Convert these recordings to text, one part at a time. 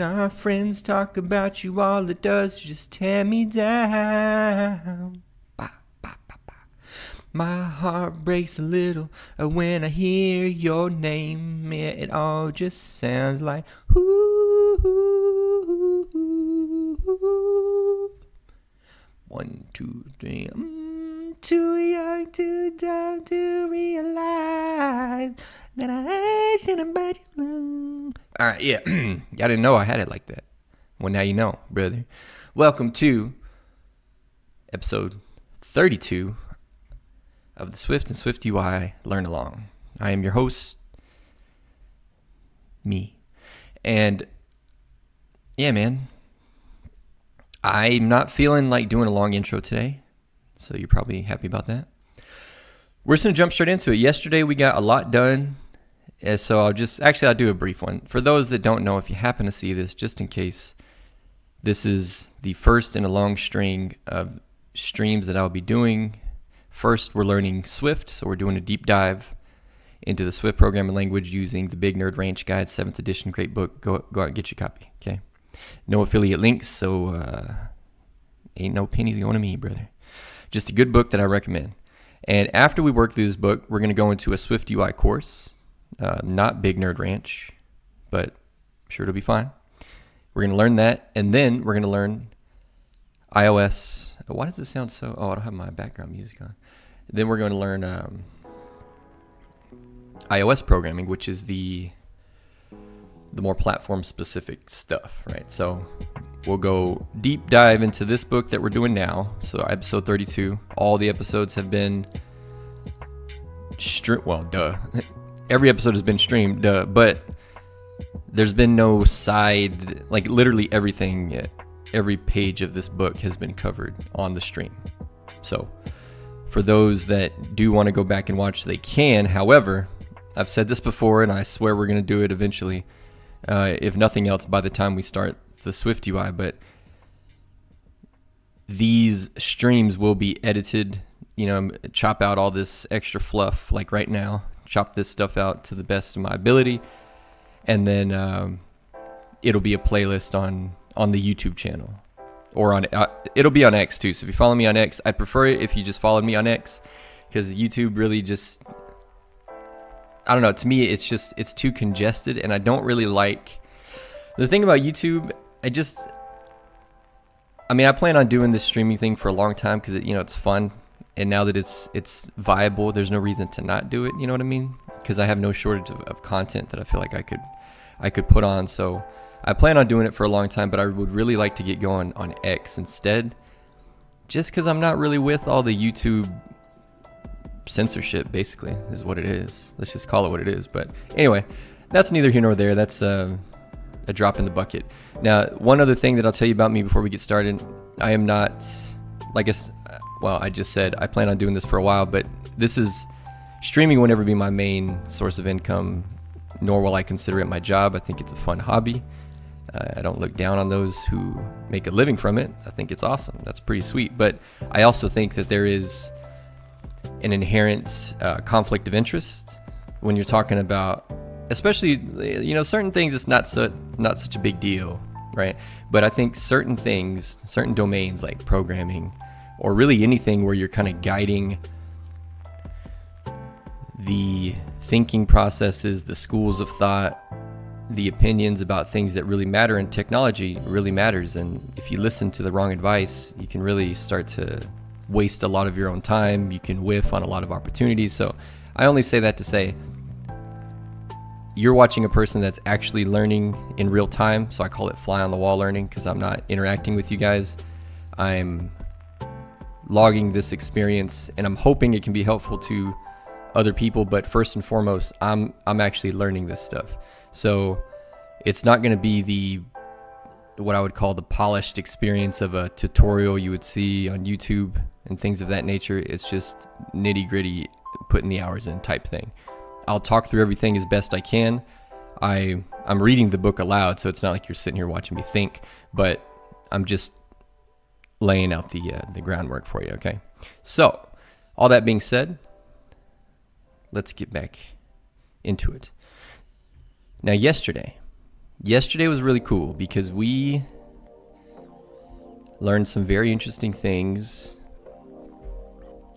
Our friends talk about you, all it does is just tear me down. Ba, ba, ba, ba. My heart breaks a little when I hear your name. Yeah, it all just sounds like ooh. 1, 2, 3. Too young, too dumb to realize that I shouldn't bite you long. All right, yeah. I didn't know I had it like that. Well, now you know, brother. Welcome to episode 32 of the Swift and SwiftUI Learnalong. I am your host, me. And yeah, man, I'm not feeling like doing a long intro today, so you're probably happy about that. We're just going to jump straight into it. Yesterday, we got a lot done, so I'll do a brief one. For those that don't know, if you happen to see this, just in case, this is the first in a long string of streams that I'll be doing. First, we're learning Swift, so we're doing a deep dive into the Swift programming language using the Big Nerd Ranch Guide, 7th edition, great book. Go out and get your copy, okay? No affiliate links, so ain't no pennies going to me, brother. Just a good book that I recommend. And after we work through this book, we're going to go into a SwiftUI course, not Big Nerd Ranch, but I'm sure it'll be fine. We're going to learn that, and then we're going to learn iOS. Why does this sound so... Oh, I don't have my background music on. Then we're going to learn iOS programming, which is the more platform-specific stuff, right? So we'll go deep dive into this book that we're doing now. So episode 32. All the episodes have been every episode has been streamed, but there's been no side, like literally everything yet. Every page of this book has been covered on the stream. So for those that do want to go back and watch, they can. However, I've said this before, and I swear we're going to do it eventually. If nothing else, by the time we start the SwiftUI, but these streams will be edited, chop out all this extra fluff, like right now, chop this stuff out to the best of my ability, and then it'll be a playlist on the YouTube channel, or on it'll be on X too. So if you follow me on X, I'd prefer it if you just followed me on X, because YouTube really just, I don't know, to me it's too congested, and I don't really like the thing about YouTube. I plan on doing this streaming thing for a long time because it's fun, and now that it's viable, there's no reason to not do it. You know what I mean? Because I have no shortage of content that I feel like I could put on. So I plan on doing it for a long time, but I would really like to get going on X instead, just because I'm not really with all the YouTube censorship, basically, is what it is. Let's just call it what it is. But anyway, that's neither here nor there. That's a drop in the bucket. Now, one other thing that I'll tell you about me before we get started, I am not, I just said I plan on doing this for a while, but streaming will never be my main source of income, nor will I consider it my job. I think it's a fun hobby. I don't look down on those who make a living from it. I think it's awesome. That's pretty sweet. But I also think that there is an inherent conflict of interest when you're talking about, especially certain things. It's not such a big deal, right? But I think certain things, certain domains like programming, or really anything where you're kind of guiding the thinking processes, the schools of thought, the opinions about things that really matter in technology really matters. And if you listen to the wrong advice, you can really start to waste a lot of your own time. You can whiff on a lot of opportunities. So I only say that to say, you're watching a person that's actually learning in real time. So I call it fly on the wall learning, because I'm not interacting with you guys. I'm logging this experience, and I'm hoping it can be helpful to other people. But first and foremost, I'm actually learning this stuff. So it's not going to be what I would call the polished experience of a tutorial you would see on YouTube and things of that nature. It's just nitty gritty, putting the hours in type thing. I'll talk through everything as best I can. I'm reading the book aloud, so it's not like you're sitting here watching me think, but I'm just laying out the groundwork for you, okay? So, all that being said, let's get back into it. Now, yesterday, Yesterday was really cool because we learned some very interesting things.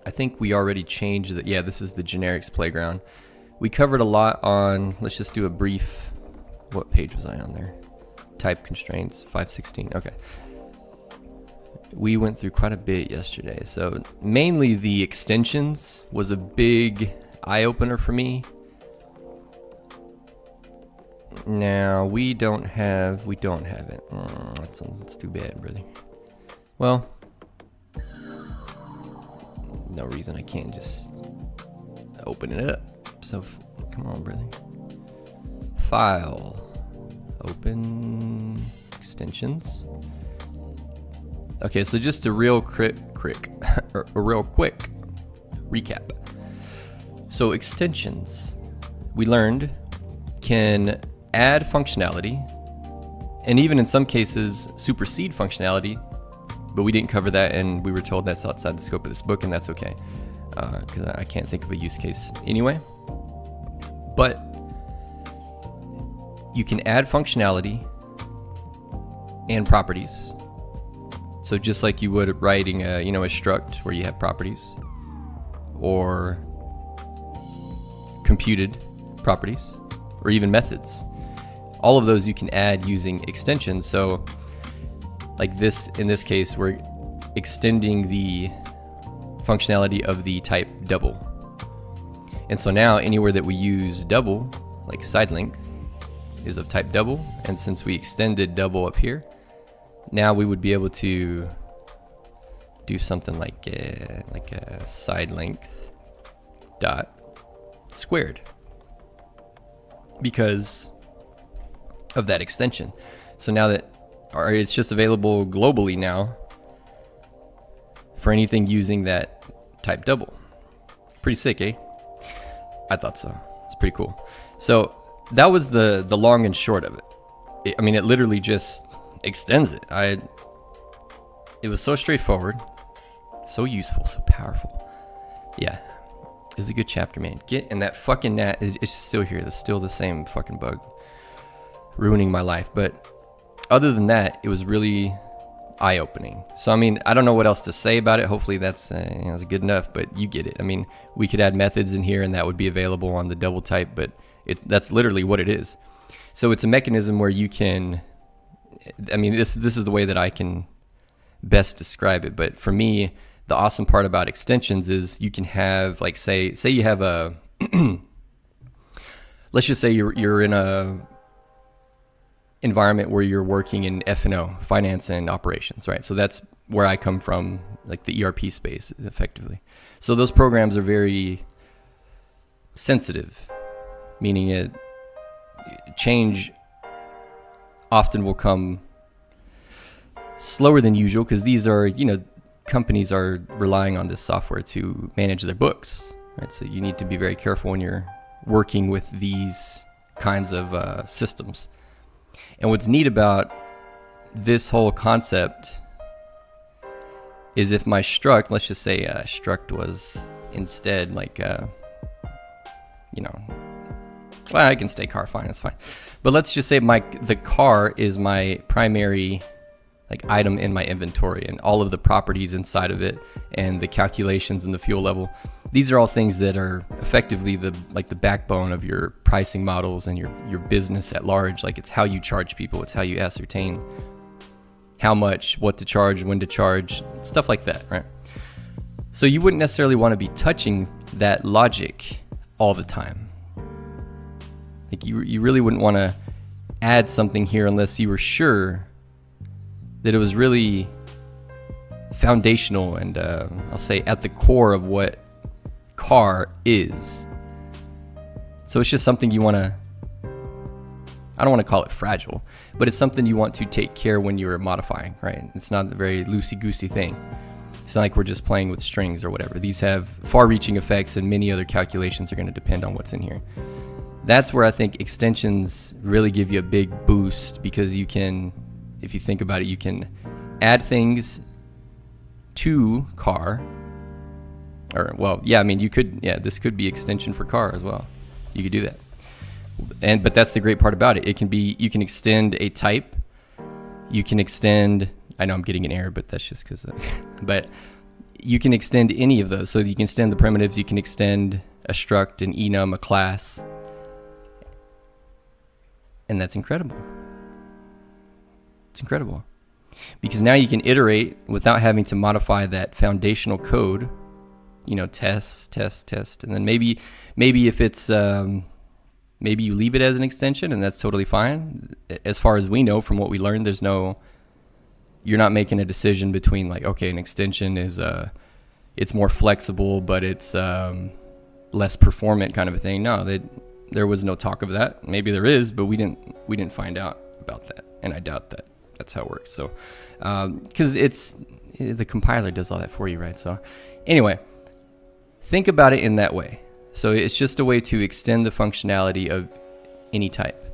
I think we already changed the, yeah, this is the generics playground. We covered a lot on, let's just do a brief, what page was I on there? Type constraints, 516, okay. We went through quite a bit yesterday. So mainly the extensions was a big eye-opener for me. Now we don't have it. That's too bad, brother. Well, no reason I can't just open it up. So come on, brother. File, open extensions. Okay, so just a real quick recap. So extensions, we learned, can add functionality, and even in some cases supersede functionality, but we didn't cover that, and we were told that's outside the scope of this book, and that's okay, because I can't think of a use case anyway. But you can add functionality and properties. So just like you would writing a struct where you have properties or computed properties or even methods. All of those you can add using extensions. So like this, in this case, we're extending the functionality of the type double. And so now anywhere that we use double, like side length, is of type double. And since we extended double up here, now we would be able to do something like a side length dot squared because of that extension. So now that, or it's just available globally now for anything using that type double. Pretty sick, eh? I thought so. It's pretty cool. So that was the long and short of it. I mean, it literally just extends it. It was so straightforward, so useful, so powerful. Yeah, it's a good chapter, man. And that fucking gnat it's still here. It's still the same fucking bug, ruining my life. But other than that, it was really eye-opening. So I mean, I don't know what else to say about it. Hopefully that's good enough. But you get it. I mean, we could add methods in here, and that would be available on the double type. But that's literally what it is. So it's a mechanism where you can. I mean, this is the way that I can best describe it. But for me, the awesome part about extensions is you can have, like, say you have a, let's just say you're in a environment where you're working in F&O, finance and operations, right? So that's where I come from, like the ERP space, effectively. So those programs are very sensitive, meaning change often will come slower than usual because these are, companies are relying on this software to manage their books, right? So you need to be very careful when you're working with these kinds of systems. And what's neat about this whole concept is if my struct, let's just say struct was instead like, well, I can stay car, fine, that's fine. But let's just say the car is my primary item in my inventory, and all of the properties inside of it and the calculations and the fuel level. These are all things that are effectively the backbone of your pricing models and your business at large. Like, it's how you charge people, it's how you ascertain how much, what to charge, when to charge, stuff like that, right? So you wouldn't necessarily want to be touching that logic all the time. Like you really wouldn't want to add something here unless you were sure that it was really foundational and I'll say at the core of what car is. So it's just something you want to, I don't want to call it fragile, but it's something you want to take care when you're modifying, right? It's not a very loosey-goosey thing. It's not like we're just playing with strings or whatever. These have far-reaching effects, and many other calculations are going to depend on what's in here. That's where I think extensions really give you a big boost, because you can, if you think about it, you can add things to car. Or, well, yeah, I mean, you could, yeah, this could be extension for car as well. You could do that. But that's the great part about it. You can extend a type. You can extend, I know I'm getting an error, but that's just because, but you can extend any of those. So you can extend the primitives, you can extend a struct, an enum, a class. And that's incredible. It's incredible. Because now you can iterate without having to modify that foundational code, test, and then maybe if it's, maybe you leave it as an extension, and that's totally fine. As far as we know from what we learned, you're not making a decision between like, okay, an extension is, it's more flexible, but it's less performant kind of a thing. No, there was no talk of that. Maybe there is, but we didn't find out about that, and I doubt that that's how it works. So, because the compiler does all that for you, right? So, anyway, think about it in that way. So it's just a way to extend the functionality of any type,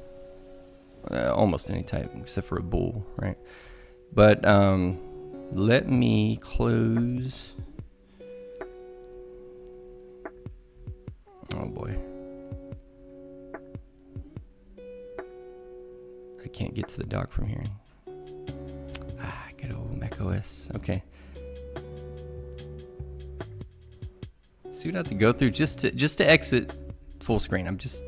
almost any type, except for a bool, right? But let me close. Oh boy. I can't get to the dock from here. Good old macOS. Okay. See what I have to go through just to exit full screen. It's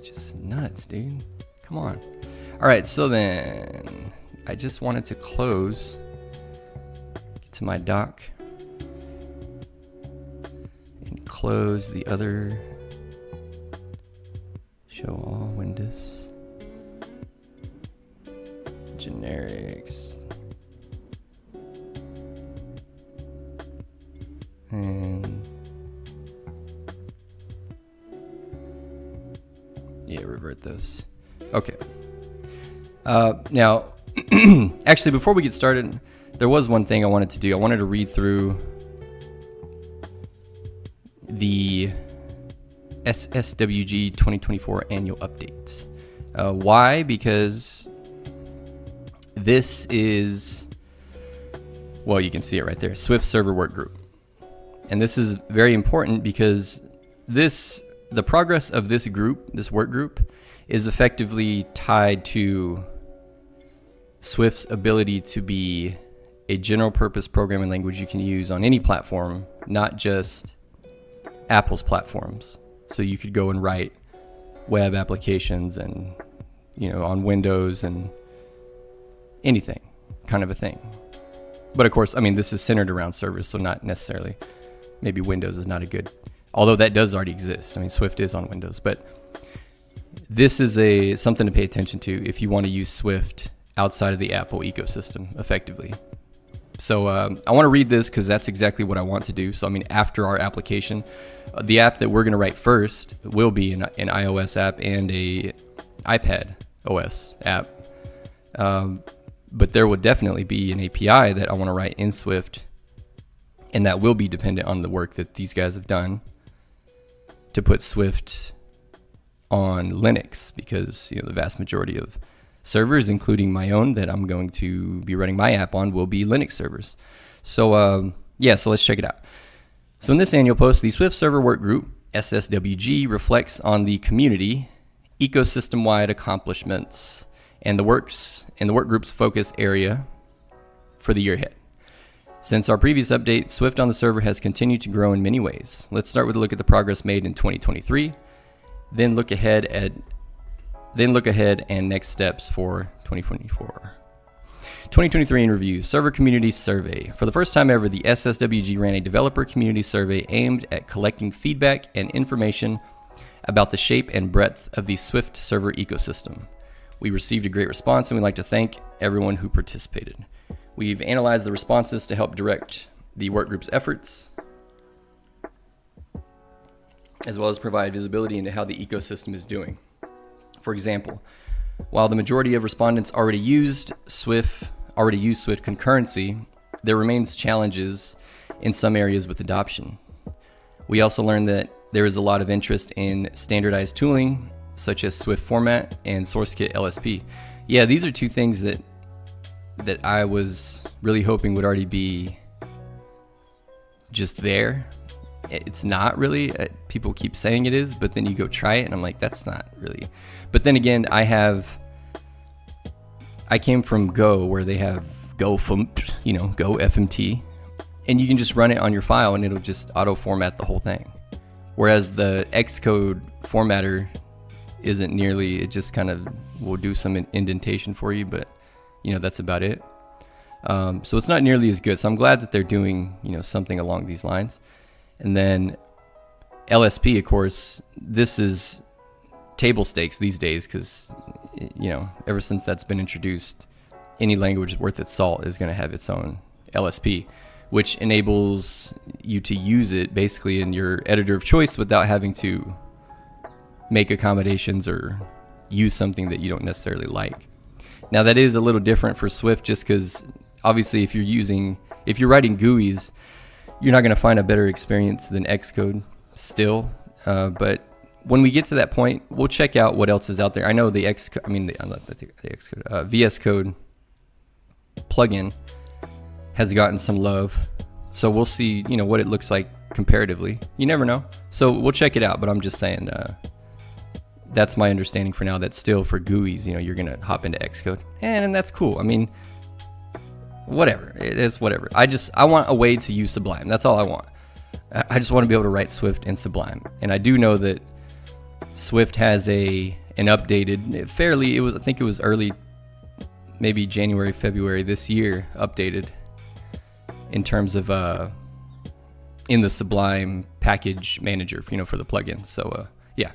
just nuts, dude. Come on. All right, so then I just wanted to close, get to my dock, and close the other, show all windows, generics, and yeah, revert those. Okay. Now, actually, before we get started, there was one thing I wanted to do. I wanted to read through the SSWG 2024 annual update. Why? Because this is, well, you can see it right there, Swift Server Work Group. And this is very important because the progress of this group, this work group, is effectively tied to Swift's ability to be a general purpose programming language you can use on any platform, not just Apple's platforms. So you could go and write web applications and, on Windows and anything kind of a thing. But of course, this is centered around servers, so not necessarily, maybe Windows is not a good, although that does already exist. Swift is on Windows, but this is something to pay attention to if you want to use Swift outside of the Apple ecosystem effectively. So I want to read this because that's exactly what I want to do. So after our application, the app that we're going to write first will be an iOS app and a iPad OS app. But there will definitely be an API that I want to write in Swift, and that will be dependent on the work that these guys have done to put Swift on Linux, because the vast majority of servers, including my own that I'm going to be running my app on, will be Linux servers. So so let's check it out. So in this annual post, the Swift Server Work Group, SSWG, reflects on the community, ecosystem-wide accomplishments, and the work group's focus area for the year ahead. Since our previous update, Swift on the server has continued to grow in many ways. Let's start with a look at the progress made in 2023, then look ahead and next steps for 2024. 2023 in review, Server Community Survey. For the first time ever, the SSWG ran a developer community survey aimed at collecting feedback and information about the shape and breadth of the Swift server ecosystem. We received a great response, and we'd like to thank everyone who participated. We've analyzed the responses to help direct the workgroup's efforts, as well as provide visibility into how the ecosystem is doing. For example, while the majority of respondents already used Swift concurrency, there remains challenges in some areas with adoption. We also learned that there is a lot of interest in standardized tooling, such as Swift format and SourceKit LSP. Yeah, these are two things that I was really hoping would already be just there. it's not really. People keep saying it is, but then you go try it, and I'm like, that's not really. But then again, I came from Go, where they have Go FMT, and you can just run it on your file, and it'll just auto format the whole thing. Whereas the Xcode formatter isn't nearly. It just kind of will do some indentation for you, but that's about it. So it's not nearly as good. So I'm glad that they're doing something along these lines. And then LSP, of course, this is table stakes these days, because ever since that's been introduced, any language worth its salt is going to have its own LSP, which enables you to use it basically in your editor of choice without having to make accommodations or use something that you don't necessarily like. Now that is a little different for Swift, just because obviously if you're writing GUIs, you're not going to find a better experience than Xcode still. But when we get to that point, we'll check out what else is out there. I know the VS Code plugin has gotten some love, so we'll see what it looks like comparatively. You never know, so we'll check it out. But I'm just saying, that's my understanding for now, that still for GUIs, you're gonna hop into Xcode, and that's cool. I mean, whatever, it is whatever. I want a way to use Sublime. That's all I want. I just want to be able to write Swift in Sublime. And I do know that Swift has an updated, I think it was early, maybe January, February this year, updated in terms of in the Sublime package manager, for the plugin. So yeah.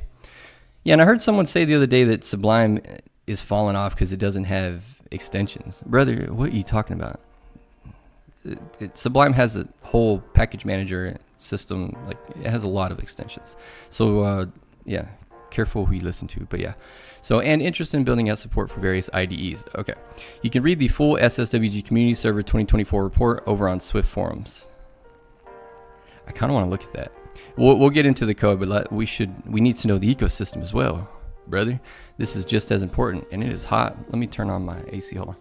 And I heard someone say the other day that Sublime is falling off because it doesn't have extensions. Brother, what are you talking about? Sublime has a whole package manager system. Like, it has a lot of extensions. So yeah, careful who you listen to. But yeah, so, and interested in building out support for various IDEs. Okay, you can read the full SSWG Community Server 2024 report over on Swift forums. I kind of want to look at that. We'll get into the code, but we need to know the ecosystem as well, brother. This is just as important, and it is hot. Let me turn on my AC. Hold on.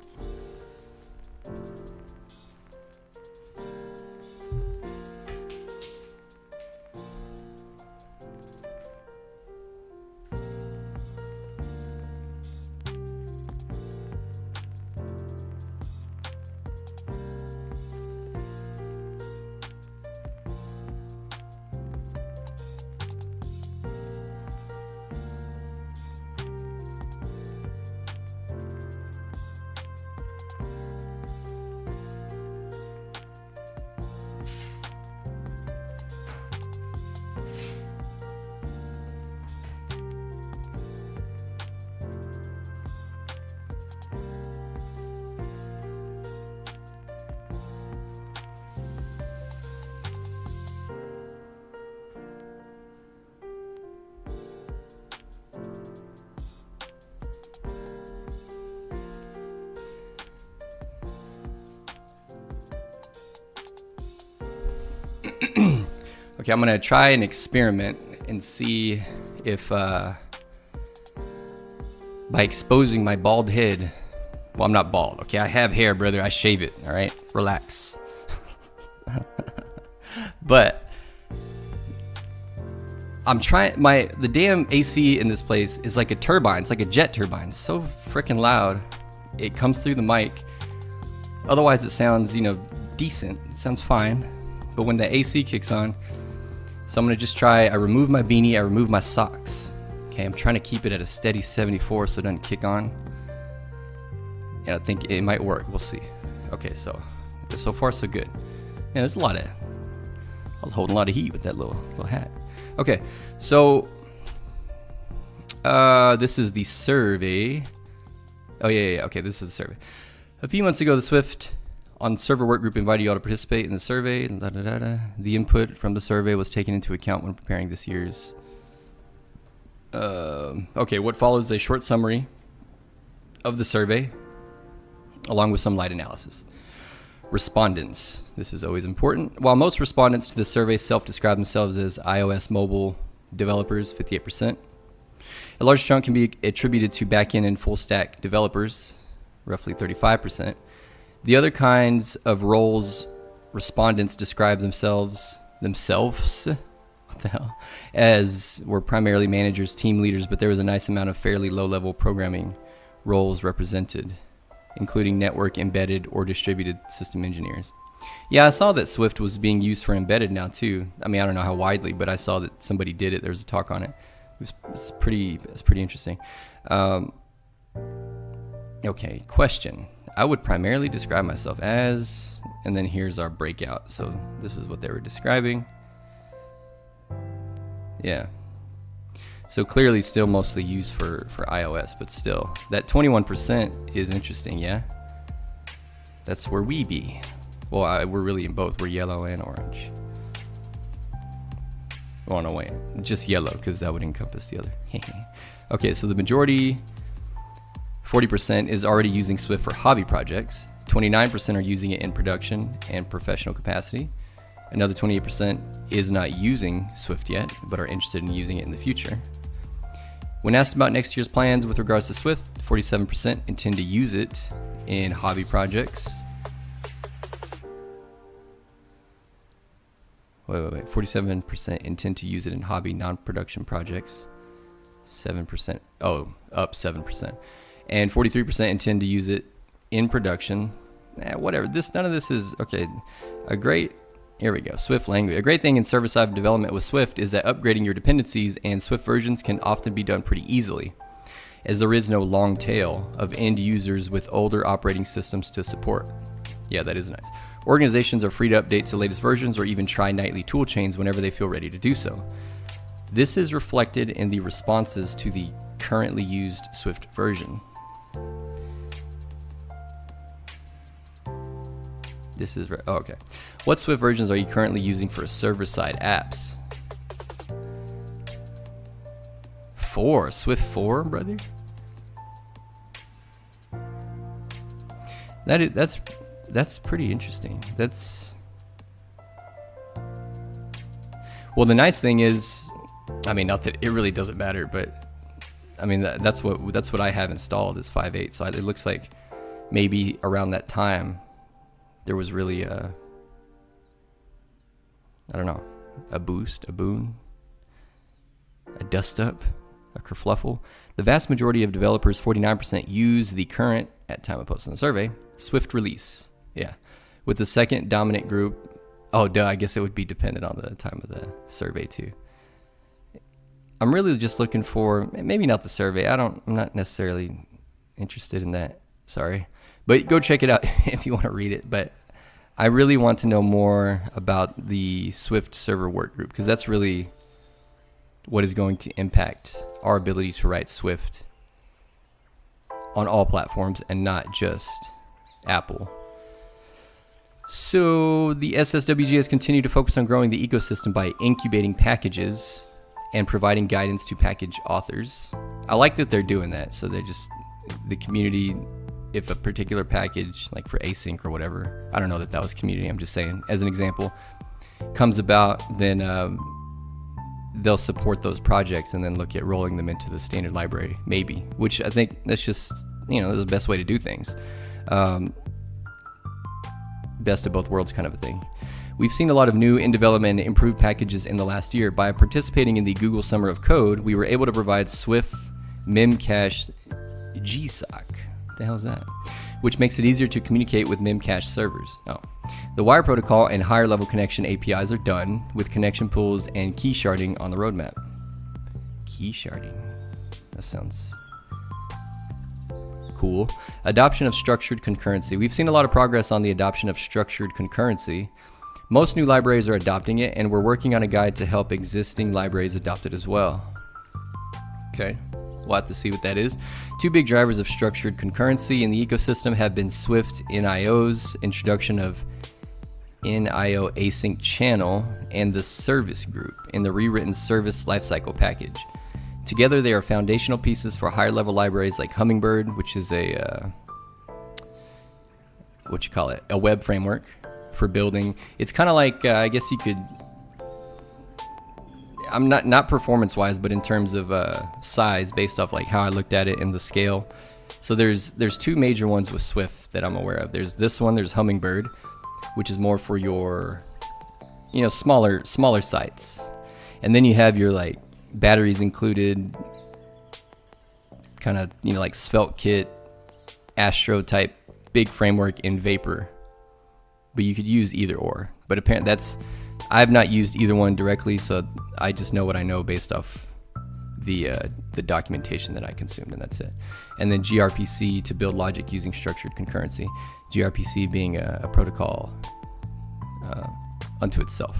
Okay, I'm gonna try an experiment and see if by exposing my bald head, well, I'm not bald, okay, I have hair, brother, I shave it, all right, relax. But I'm trying, the damn AC in this place is like a turbine. It's like a jet turbine. It's so freaking loud. It comes through the mic. Otherwise it sounds, decent. It sounds fine. But when the AC kicks on, so I'm gonna just try, I remove my beanie, I remove my socks. Okay, I'm trying to keep it at a steady 74 so it doesn't kick on. And I think it might work, we'll see. Okay, so far so good. Yeah, there's I was holding a lot of heat with that little hat. Okay, so this is the survey. Oh yeah, okay, this is the survey. A few months ago, the Swift on server workgroup invited you all to participate in the survey. The input from the survey was taken into account when preparing this year's. Okay, what follows is a short summary of the survey, along with some light analysis. Respondents. This is always important. While most respondents to the survey self-describe themselves as iOS mobile developers, 58%, a large chunk can be attributed to backend and full stack developers, roughly 35%. The other kinds of roles respondents describe themselves themselves, what the hell, as were primarily managers, team leaders, but there was a nice amount of fairly low-level programming roles represented, including network, embedded, or distributed system engineers. Yeah, I saw that Swift was being used for embedded now too. I mean, I don't know how widely, but I saw that somebody did it. There was a talk on it. It's pretty interesting. Okay, question. I would primarily describe myself as, and then here's our breakout. So this is what they were describing. Yeah. So clearly still mostly used for iOS, but still. That 21% is interesting, yeah? That's where we be. Well, we're really in both. We're yellow and orange. Oh, no, wait. Just yellow, because that would encompass the other. Okay, so the majority, 40%, is already using Swift for hobby projects. 29% are using it in production and professional capacity. Another 28% is not using Swift yet, but are interested in using it in the future. When asked about next year's plans with regards to Swift, 47% intend to use it in hobby projects. Wait. 47% intend to use it in hobby non-production projects. 7%. Oh, up 7%. And 43% intend to use it in production. Whatever. None of this is okay. Here we go. Swift language. A great thing in server-side development with Swift is that upgrading your dependencies and Swift versions can often be done pretty easily, as there is no long tail of end users with older operating systems to support. Yeah, that is nice. Organizations are free to update to latest versions or even try nightly tool chains whenever they feel ready to do so. This is reflected in the responses to the currently used Swift version. This is right. Oh, okay. What Swift versions are you currently using for server-side apps? 4. Swift 4, brother? That's pretty interesting. Well, the nice thing is, I mean, not that it really doesn't matter, but I mean that's what I have installed is 5.8. So it looks like maybe around that time there was really a boost, a boon, a dust up, a kerfluffle. The vast majority of developers, 49%, use the current, at time of posting the survey, Swift release. Yeah. With the second dominant group, I guess it would be dependent on the time of the survey too. I'm really just looking for, maybe not the survey. I'm not necessarily interested in that. Sorry. But go check it out if you want to read it. But I really want to know more about the Swift server work group, because that's really what is going to impact our ability to write Swift on all platforms and not just Apple. So the SSWG has continued to focus on growing the ecosystem by incubating packages and providing guidance to package authors. I like that they're doing that. So they're just, the community, if a particular package, like for async or whatever, I don't know that was community, I'm just saying, as an example, comes about, then they'll support those projects and then look at rolling them into the standard library, maybe, which I think that's just, that's the best way to do things. Best of both worlds kind of a thing. We've seen a lot of new in development and improved packages in the last year. By participating in the Google Summer of Code, we were able to provide Swift Memcache GSOC. What the hell is that? Which makes it easier to communicate with Memcache servers. The wire protocol and higher level connection APIs are done, with connection pools and key sharding on the roadmap. Key sharding. That sounds cool. Adoption of structured concurrency. We've seen a lot of progress on the adoption of structured concurrency. Most new libraries are adopting it, and we're working on a guide to help existing libraries adopt it as well. Okay, we'll have to see what that is. Two big drivers of structured concurrency in the ecosystem have been Swift NIO's introduction of NIO async channel and the service group in the rewritten service lifecycle package. Together, they are foundational pieces for higher level libraries like Hummingbird, which is a web framework for building. It's kind of like, I guess you could, I'm not performance wise, but in terms of size, based off like how I looked at it in the scale. So there's two major ones with Swift that I'm aware of. There's this one, there's Hummingbird, which is more for your smaller sites. And then you have your like batteries included, kind of, like Svelte kit, Astro type big framework in Vapor. But you could use either or. But apparently I've not used either one directly, so I just know what I know based off the documentation that I consumed, and that's it. And then gRPC to build logic using structured concurrency. gRPC being a protocol unto itself.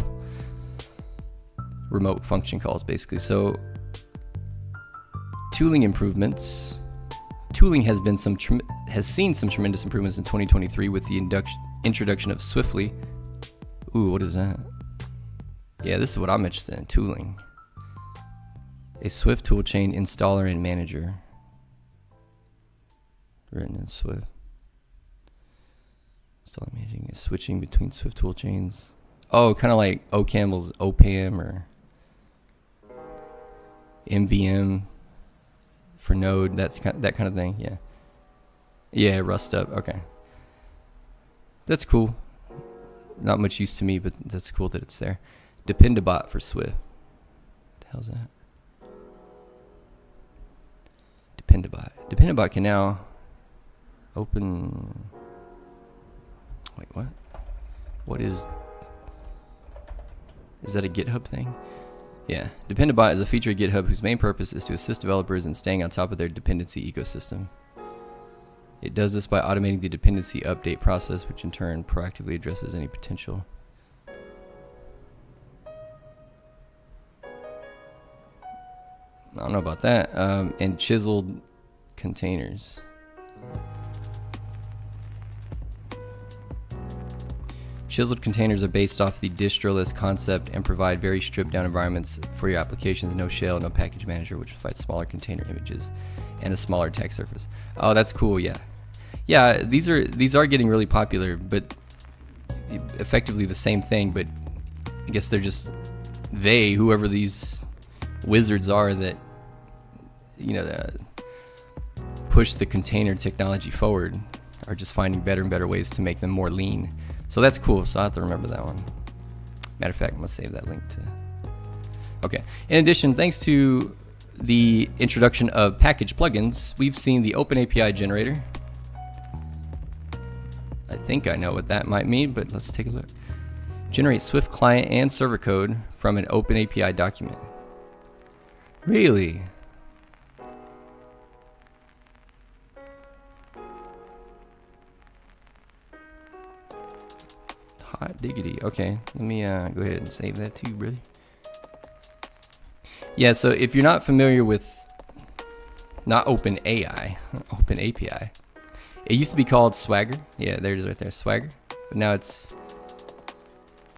Remote function calls, basically. So tooling improvements. Tooling has seen some tremendous improvements in 2023 with the introduction of SwiftUI. Ooh, what is that? Yeah, this is what I'm interested in, tooling. A Swift toolchain installer and manager. Written in Swift. Installing, managing, and switching between Swift toolchains. Oh, kind of like OCaml's OPAM or MVM for Node. That kind of thing. Yeah. Yeah, Rust up. Okay. That's cool. Not much use to me, but that's cool that it's there. Dependabot for Swift. What the hell's that? Dependabot can now open. Wait, what? What is that a GitHub thing? Yeah. Dependabot is a feature of GitHub whose main purpose is to assist developers in staying on top of their dependency ecosystem. It does this by automating the dependency update process, which in turn proactively addresses any potential. I don't know about that. And chiseled containers. Chiseled containers are based off the distroless concept and provide very stripped down environments for your applications. No shell, no package manager, which provides smaller container images and a smaller attack surface. Oh, that's cool. Yeah. Yeah, these are getting really popular, but effectively the same thing, but I guess they're just whoever these wizards are that push the container technology forward are just finding better and better ways to make them more lean. So that's cool. So I have to remember that one. Matter of fact, I'm gonna save that link to. Okay. In addition, thanks to the introduction of package plugins, we've seen the OpenAPI generator. I think I know what that might mean, but let's take a look. Generate Swift client and server code from an OpenAPI document. Really? Hot diggity. Okay, let me go ahead and save that too, brother. Yeah, so if you're not familiar with not OpenAI, OpenAPI, it used to be called Swagger. Yeah, there it is right there, Swagger. But now it's,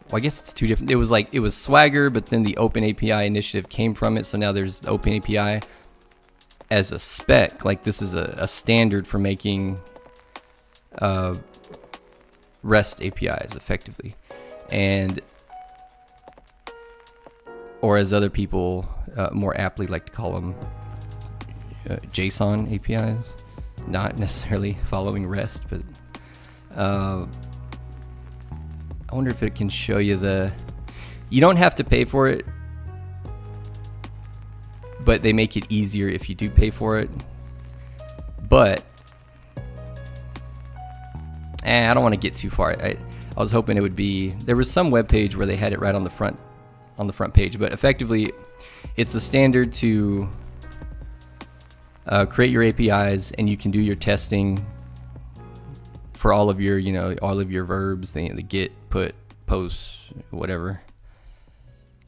well, I guess it's two different. It was Swagger, but then the OpenAPI initiative came from it. So now there's the OpenAPI as a spec. Like this is a standard for making REST APIs effectively, or as other people more aptly like to call them, JSON APIs. Not necessarily following REST, but I wonder if it can show you you don't have to pay for it, but they make it easier if you do pay for it. But I don't want to get too far. I was hoping it would be, there was some web page where they had it right on the front page, but effectively it's a standard to create your APIs, and you can do your testing for all of your, all of your verbs, the get, put, post, whatever.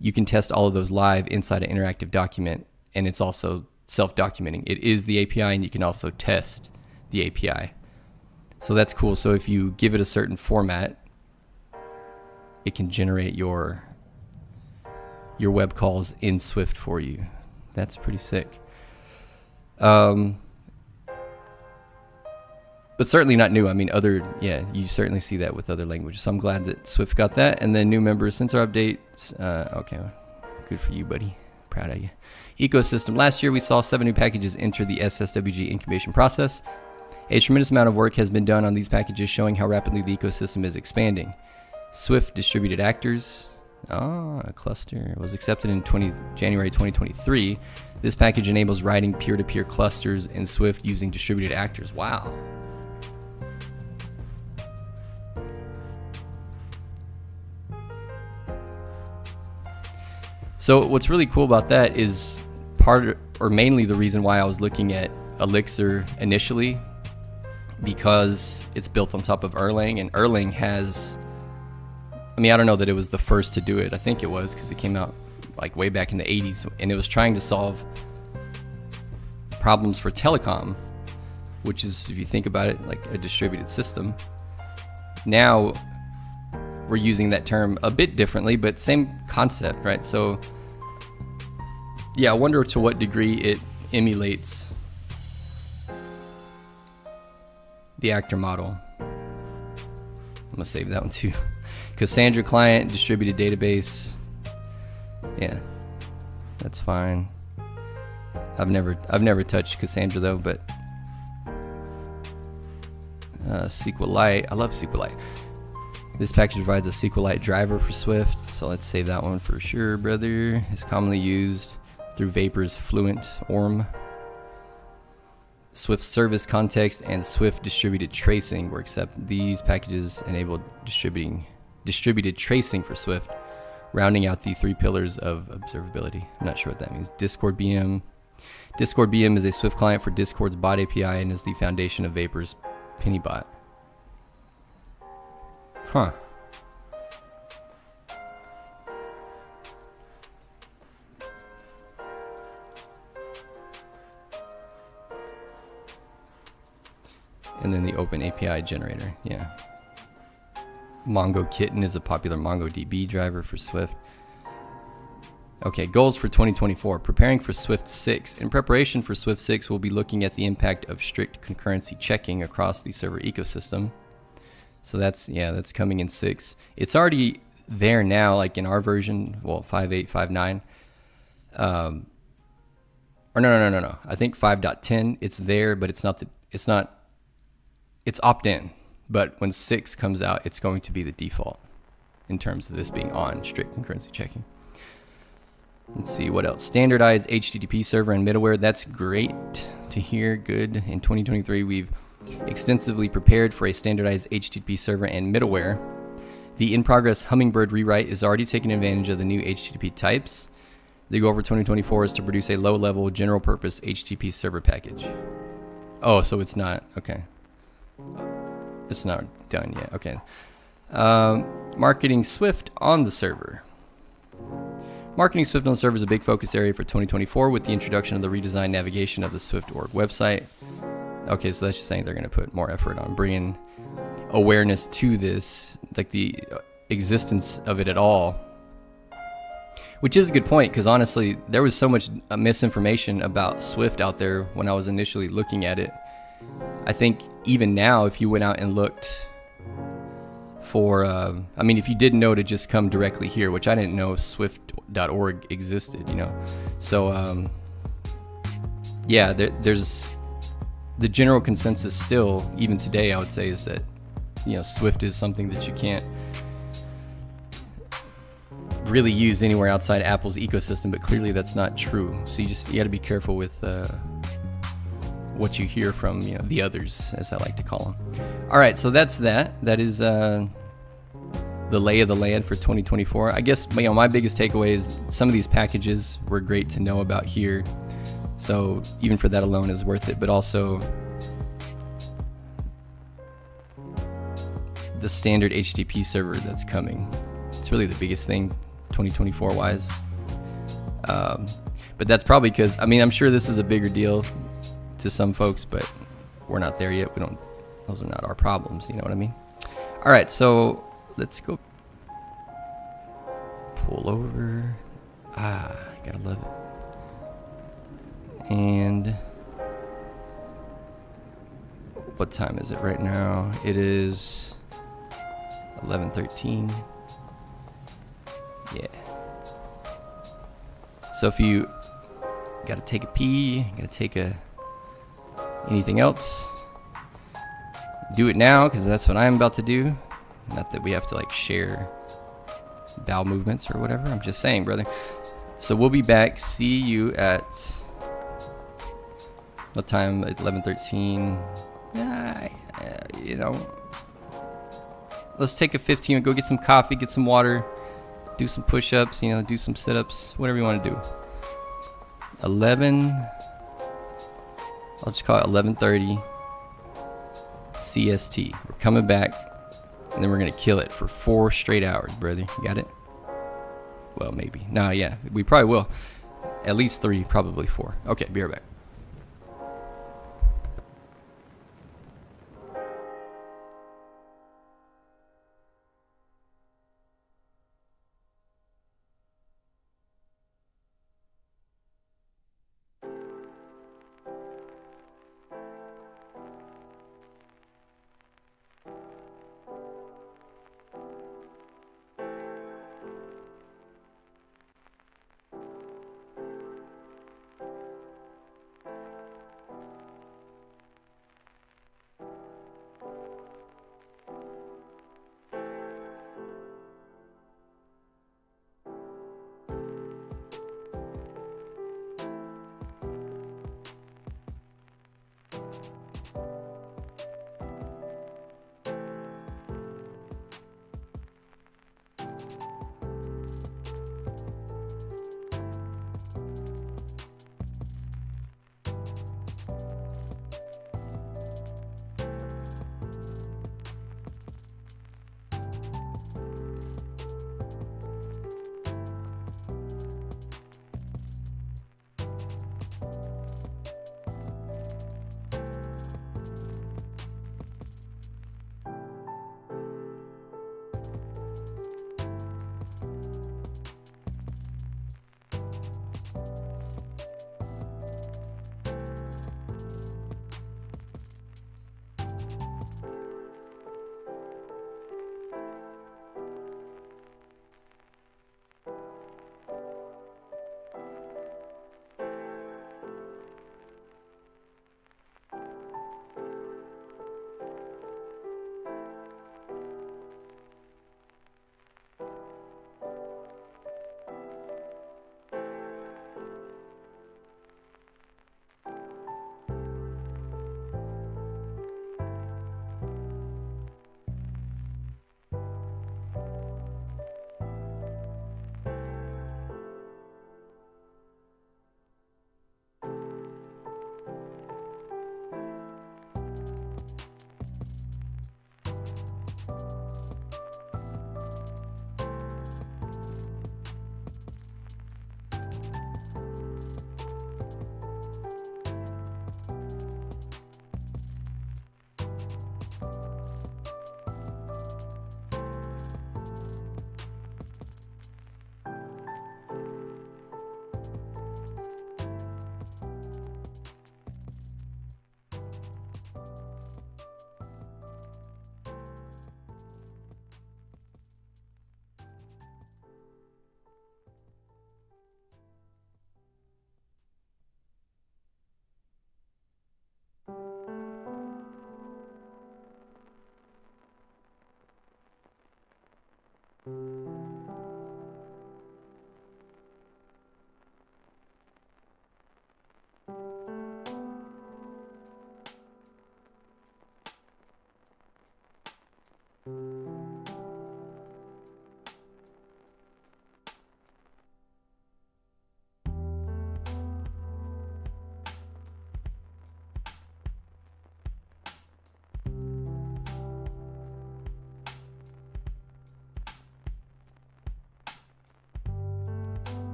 You can test all of those live inside an interactive document, and it's also self-documenting. It is the API, and you can also test the API. So that's cool. So if you give it a certain format, it can generate your web calls in Swift for you. That's pretty sick. But certainly not new. I mean, you certainly see that with other languages. So I'm glad that Swift got that. And then new members since our updates. Okay, good for you, buddy. Proud of you. Ecosystem. Last year, we saw 7 new packages enter the SSWG incubation process. A tremendous amount of work has been done on these packages, showing how rapidly the ecosystem is expanding. Swift distributed actors, A cluster was accepted in January 2023. This package enables writing peer-to-peer clusters in Swift using distributed actors. Wow. So what's really cool about that is mainly the reason why I was looking at Elixir initially, because it's built on top of Erlang, and Erlang has, I mean, I don't know that it was the first to do it. I think it was, because it came out like way back in the 80s, and it was trying to solve problems for telecom, which is, if you think about it, like a distributed system. Now we're using that term a bit differently, but same concept, right? So yeah, I wonder to what degree it emulates the actor model. I'm gonna save that one too. Cassandra client, distributed database. Yeah, that's fine. I've never touched Cassandra though, but SQLite. I love SQLite. This package provides a SQLite driver for Swift, so let's save that one for sure, brother. It's commonly used through Vapor's Fluent ORM. Swift service context and Swift distributed tracing were accepted. These packages enable distributed tracing for Swift, rounding out the 3 pillars of observability. I'm not sure what that means. Discord BM. Discord BM is a Swift client for Discord's bot API and is the foundation of Vapor's Pinnybot. Huh. And then the Open API generator, yeah. Mongo Kitten is a popular MongoDB driver for Swift. Okay, goals for 2024. Preparing for Swift 6. In preparation for Swift 6, we'll be looking at the impact of strict concurrency checking across the server ecosystem. So that's coming in 6. It's already there now, like in our version, well, 5.8, 5.9. Or no. I think 5.10, it's there, but it's opt-in. But when 6 comes out, it's going to be the default in terms of this being on strict concurrency checking. Let's see what else. Standardized HTTP server and middleware. That's great to hear. Good. In 2023, we've extensively prepared for a standardized HTTP server and middleware. The in-progress Hummingbird rewrite is already taking advantage of the new HTTP types. The goal for 2024 is to produce a low-level, general-purpose HTTP server package. Oh, so it's not. Okay. It's not done yet. Okay. Marketing Swift on the server. Marketing Swift on the server is a big focus area for 2024 with the introduction of the redesigned navigation of the Swift.org website. Okay, so that's just saying they're going to put more effort on bringing awareness to this, like the existence of it at all. Which is a good point, because honestly, there was so much misinformation about Swift out there when I was initially looking at it. I think even now, if you went out and looked for, I mean, if you didn't know to just come directly here, which I didn't know Swift.org existed, you know. So, yeah, there's the general consensus still, even today, I would say, is that, you know, Swift is something that you can't really use anywhere outside Apple's ecosystem, but clearly that's not true. So you got to be careful with what you hear from, you know, the others, as I like to call them. All right, so that's that. That is the lay of the land for 2024. I guess, you know, my biggest takeaway is some of these packages were great to know about here. So even for that alone is worth it, but also the standard HTTP server that's coming. It's really the biggest thing 2024 wise. But that's probably because, I mean, I'm sure this is a bigger deal to some folks, but we're not there yet. Those are not our problems, you know what I mean? All right, so let's go pull over. Gotta love it. And what time is it right now? It is 11:13. Yeah. So if you gotta take a pee, gotta take anything else, do it now, because that's what I'm about to do. Not that we have to like share bowel movements or whatever. I'm just saying, brother. So we'll be back. See you at what time? 11:13. You know, let's take a 15 and go get some coffee, get some water, do some push-ups, you know, do some sit-ups, whatever you want to do. 11, I'll just call it 11:30 CST. We're coming back, and then we're gonna kill it for 4 straight hours, brother. You got it? Well, maybe. Nah, yeah, we probably will. At least 3, probably 4. Okay, be right back.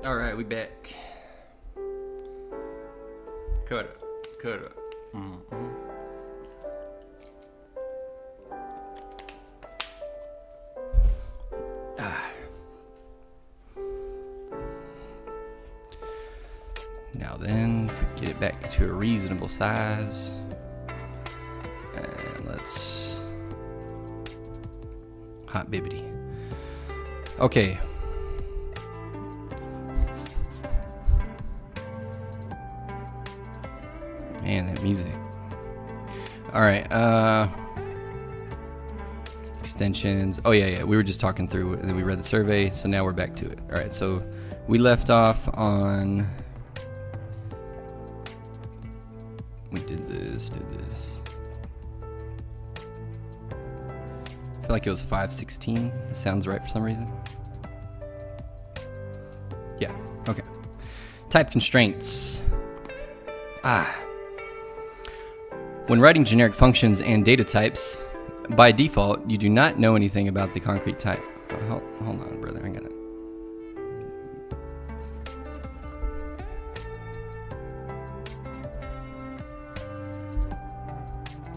All right, we back. Cut it. Now then, if we get it back to a reasonable size, and let's hot bibbity. Okay. Man, that music. All right. Extensions. Oh yeah. We were just talking through it, and then we read the survey, so now we're back to it. All right. So we left off on. We did this. I feel like it was 516. It sounds right for some reason. Yeah. Okay. Type constraints. When writing generic functions and data types, by default, you do not know anything about the concrete type. Hold on, brother. I got it.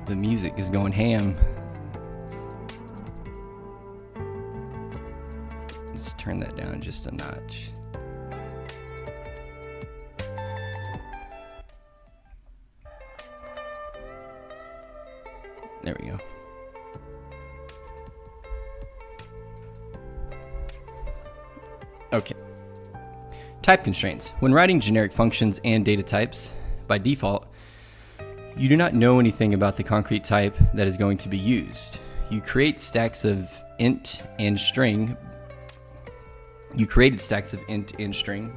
The music is going ham. Let's turn that down just a notch. There we go. Okay. Type constraints. When writing generic functions and data types, by default, you do not know anything about the concrete type that is going to be used. You create stacks of int and string. You created stacks of int and string.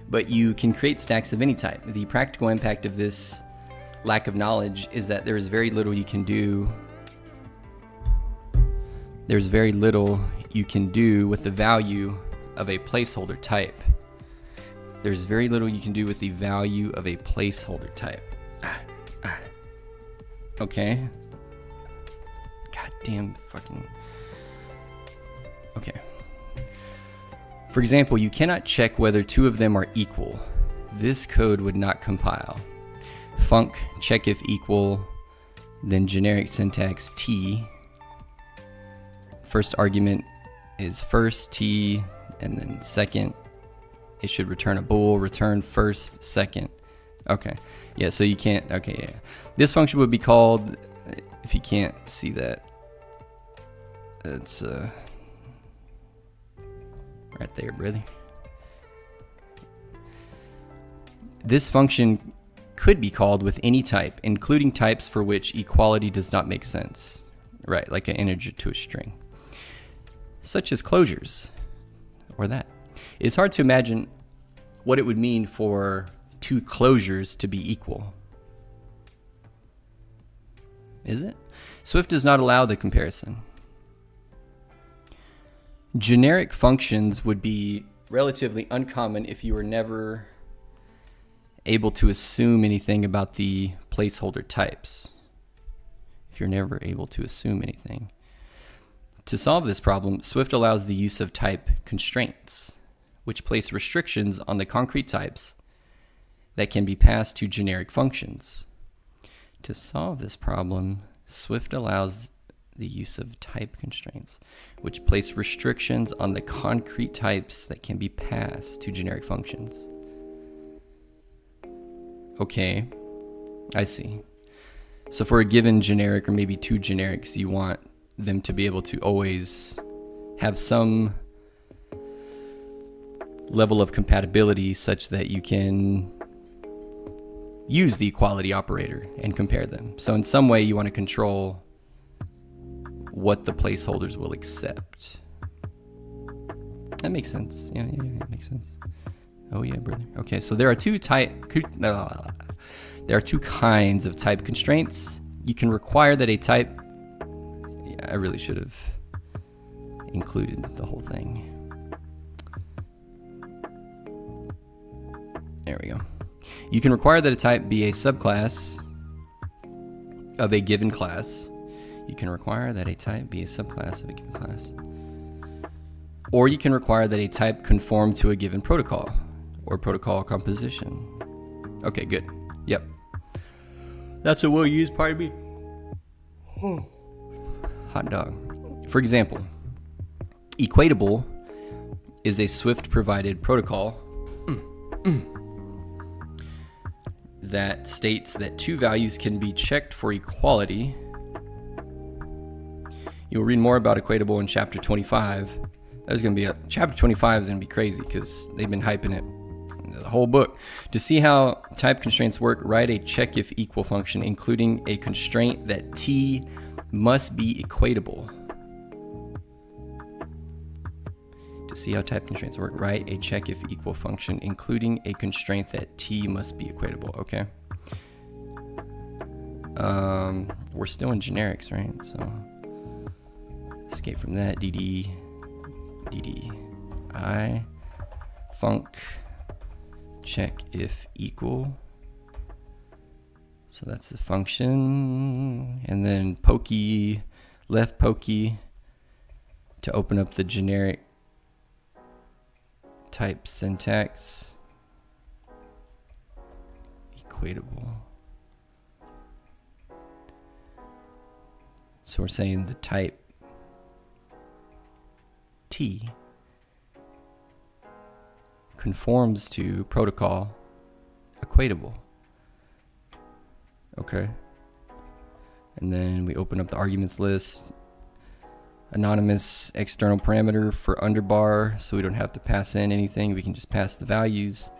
But you can create stacks of any type. The practical impact of this lack of knowledge is that there is very little you can do. There's very little you can do with the value of a placeholder type. There's very little you can do with the value of a placeholder type. Okay. Goddamn fucking. Okay. For example, you cannot check whether two of them are equal. This code would not compile. Func check if equal, then generic syntax t. First argument is first t, and then second, it should return a bool, return first, second. Okay, yeah, so you can't, okay, yeah. This function would be called, if you can't see that, it's right there, brother. This function could be called with any type, including types for which equality does not make sense. Right, like an integer to a string. Such as closures, or that. It's hard to imagine what it would mean for two closures to be equal. Is it? Swift does not allow the comparison. Generic functions would be relatively uncommon if you were never able to assume anything about the placeholder types. If you're never able to assume anything. To solve this problem, Swift allows the use of type constraints, which place restrictions on the concrete types that can be passed to generic functions. To solve this problem, Swift allows the use of type constraints, which place restrictions on the concrete types that can be passed to generic functions. Okay, I see. So for a given generic, or maybe two generics, you want them to be able to always have some level of compatibility such that you can use the equality operator and compare them. So in some way you want to control what the placeholders will accept. That makes sense. Yeah, that makes sense. Oh yeah, brother. Okay, so there are two kinds of type constraints. You can require that a type. Yeah, I really should have included the whole thing. There we go. You can require that a type be a subclass of a given class. You can require that a type be a subclass of a given class. Or you can require that a type conform to a given protocol or protocol composition. Okay, good. Yep. That's what we'll use, pardon me. Hot dog. For example, Equatable is a Swift provided protocol that states that two values can be checked for equality. You'll read more about Equatable in chapter 25. Chapter 25 is going to be crazy because they've been hyping it the whole book. To see how type constraints work, write a check if equal function, including a constraint that T must be equatable. To see how type constraints work, write a check if equal function, including a constraint that T must be equatable. Okay. We're still in generics, right? So escape from that. DD I func check if equal. So that's the function, and then pokey, left pokey to open up the generic type syntax. Equatable. So we're saying the type T conforms to protocol equatable. Okay. And then we open up the arguments list. Anonymous external parameter for underbar, so we don't have to pass in anything. We can just pass the values.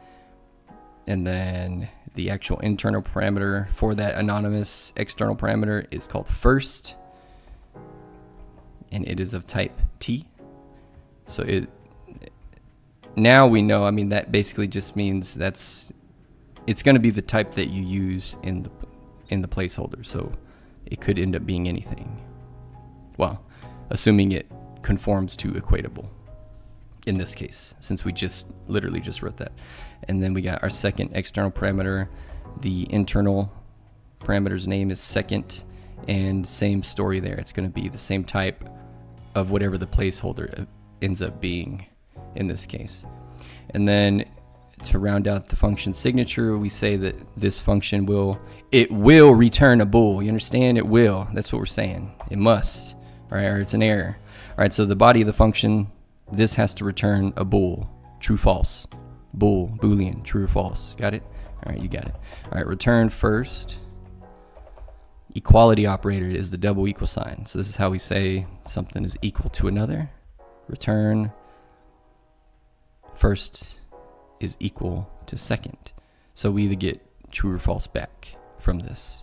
And then the actual internal parameter for that anonymous external parameter is called first. And it is of type T. So now we know, I mean, that basically just means it's going to be the type that you use in the placeholder. So it could end up being anything. Well, assuming it conforms to equatable in this case, since we literally just wrote that. And then we got our second external parameter. The internal parameter's name is second, and same story there. It's going to be the same type of whatever the placeholder ends up being in this case. And then to round out the function signature, we say that this function will return a bool. You understand? It will. That's what we're saying. It must. All right, or it's an error. All right, so the body of the function, this has to return a bool. True, false. Bool, boolean, true or false. Got it? All right, you got it. All right, return first. Equality operator is the double equal sign. So this is how we say something is equal to another. Return first is equal to second. So we either get true or false back from this.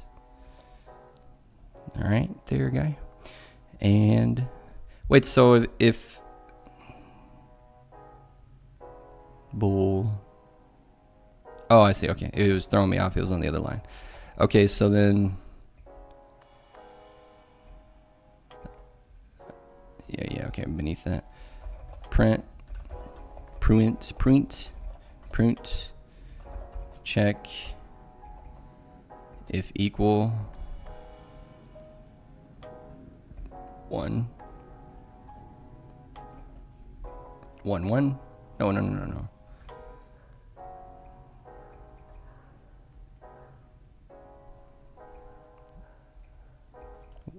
All right, there, guy. And wait, so if bool, oh, I see. Okay, it was throwing me off. It was on the other line. Okay, so then yeah, okay, beneath that, print check if equal 1 1 no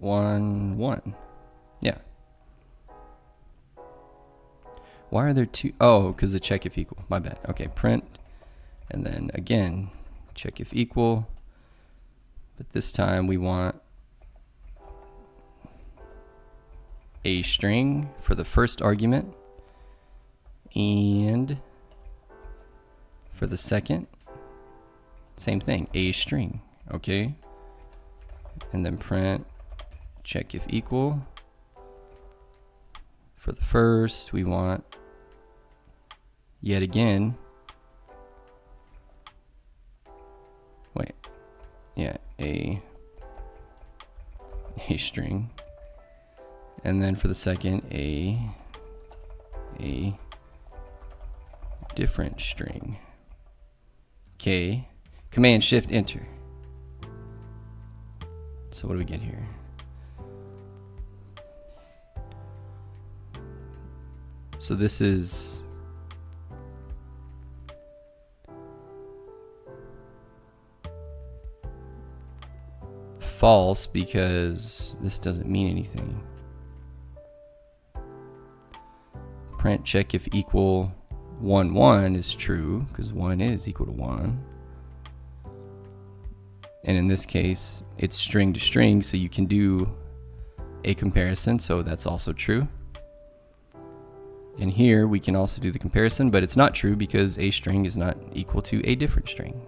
1 1. Yeah. Why are there two? Oh, because the check if equal. My bad. Okay, print. And then again, check if equal. But this time we want a string for the first argument. And for the second, same thing, a string. Okay. And then print check if equal. For the first, we want yet again, a string, and then for the second, a different string. Okay, Command Shift Enter. So what do we get here? So this is false because this doesn't mean anything. Print check if equal 1 1 is true, because 1 is equal to 1. And in this case, it's string to string, so you can do a comparison, so that's also true. And here we can also do the comparison, but it's not true because a string is not equal to a different string.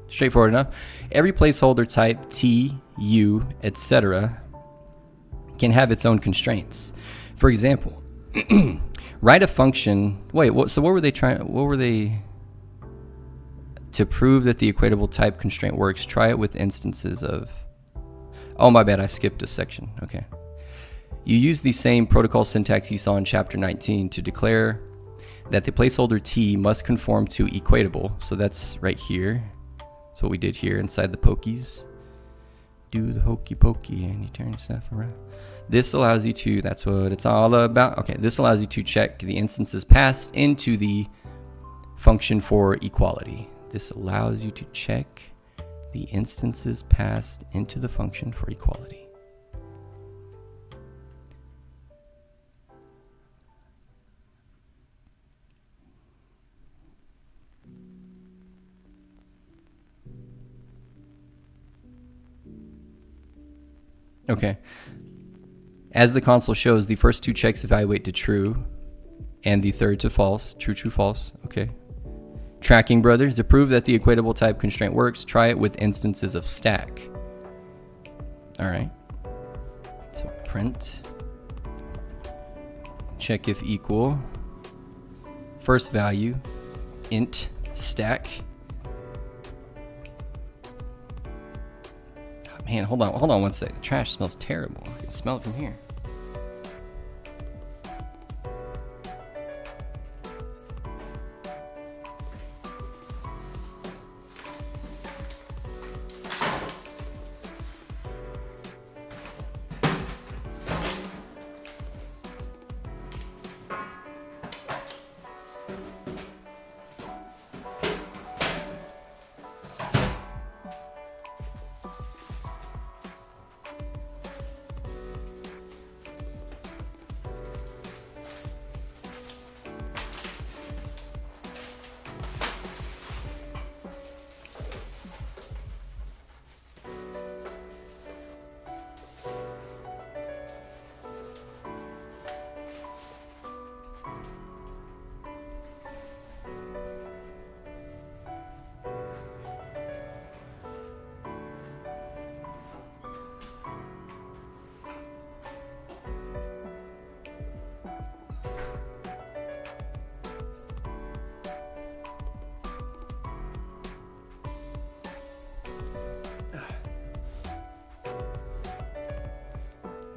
Straightforward enough. Every placeholder type, t, u, etc. can have its own constraints. For example, write a function. Wait, so what were they trying? What were they? To prove that the equatable type constraint works, try it with instances of. Oh, my bad. I skipped a section. Okay. You use the same protocol syntax you saw in chapter 19 to declare that the placeholder t must conform to equatable. So that's right here. That's what we did here inside the pokies. Do the hokey pokey and you turn yourself around. This allows you to, that's what it's all about. Okay, this allows you to check the instances passed into the function for equality. This allows you to check the instances passed into the function for equality. Okay. As the console shows, the first two checks evaluate to true and the third to false. True, true, false. Okay. Tracking, brothers. To prove that the equatable type constraint works, try it with instances of stack. All right. So print. Check if equal. First value. Int stack. Man, hold on one sec. The trash smells terrible. I can smell it from here.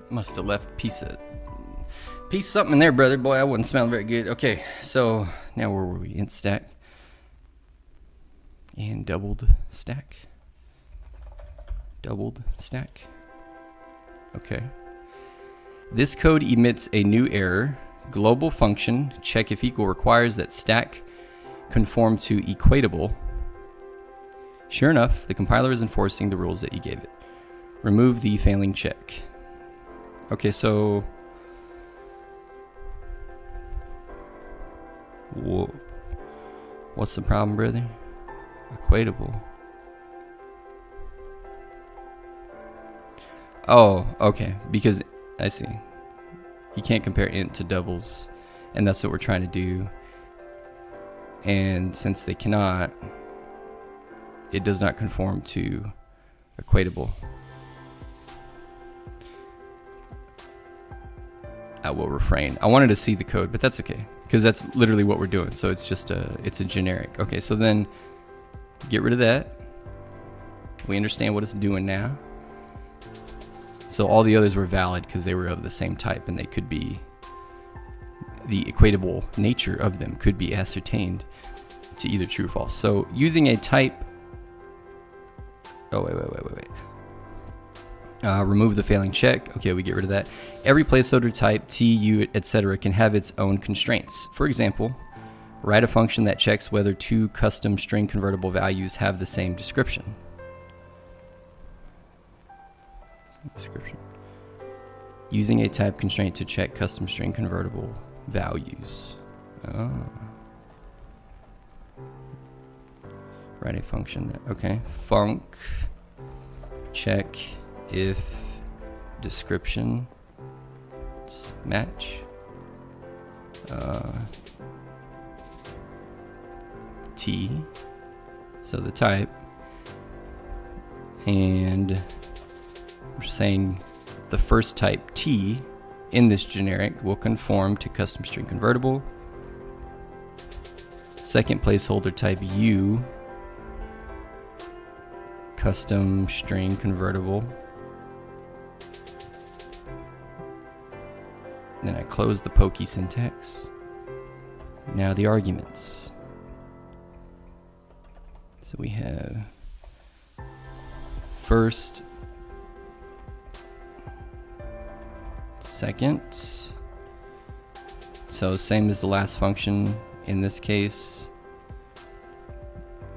Must have left piece something in there, brother. Boy, I wouldn't smell very good. Okay, so now where were we? Int stack and doubled stack. Doubled stack. Okay. This code emits a new error. Global function check if equal requires that stack conform to equatable. Sure enough, the compiler is enforcing the rules that you gave it. Remove the failing check. Okay, so whoa. What's the problem, brother? Equatable. Oh, okay, because I see. You can't compare int to doubles, and that's what we're trying to do. And since they cannot, it does not conform to equatable. I will refrain. I wanted to see the code, but that's okay, because that's literally what we're doing. So it's just it's a generic. Okay, so then get rid of that. We understand what it's doing now. So all the others were valid because they were of the same type, and they could be, the equatable nature of them could be ascertained to either true or false. So using a type, oh wait. Remove the failing check. Okay, we get rid of that. Every placeholder type, T, U, etc. can have its own constraints. For example, write a function that checks whether two custom string convertible values have the same description. Using a type constraint to check custom string convertible values. Oh. Write a function that, okay. Func check if description match. T, so the type, and we're saying the first type T in this generic will conform to custom string convertible. Second placeholder type U, custom string convertible. Then I close the pokey syntax. Now the arguments. So we have first, second. So same as the last function in this case.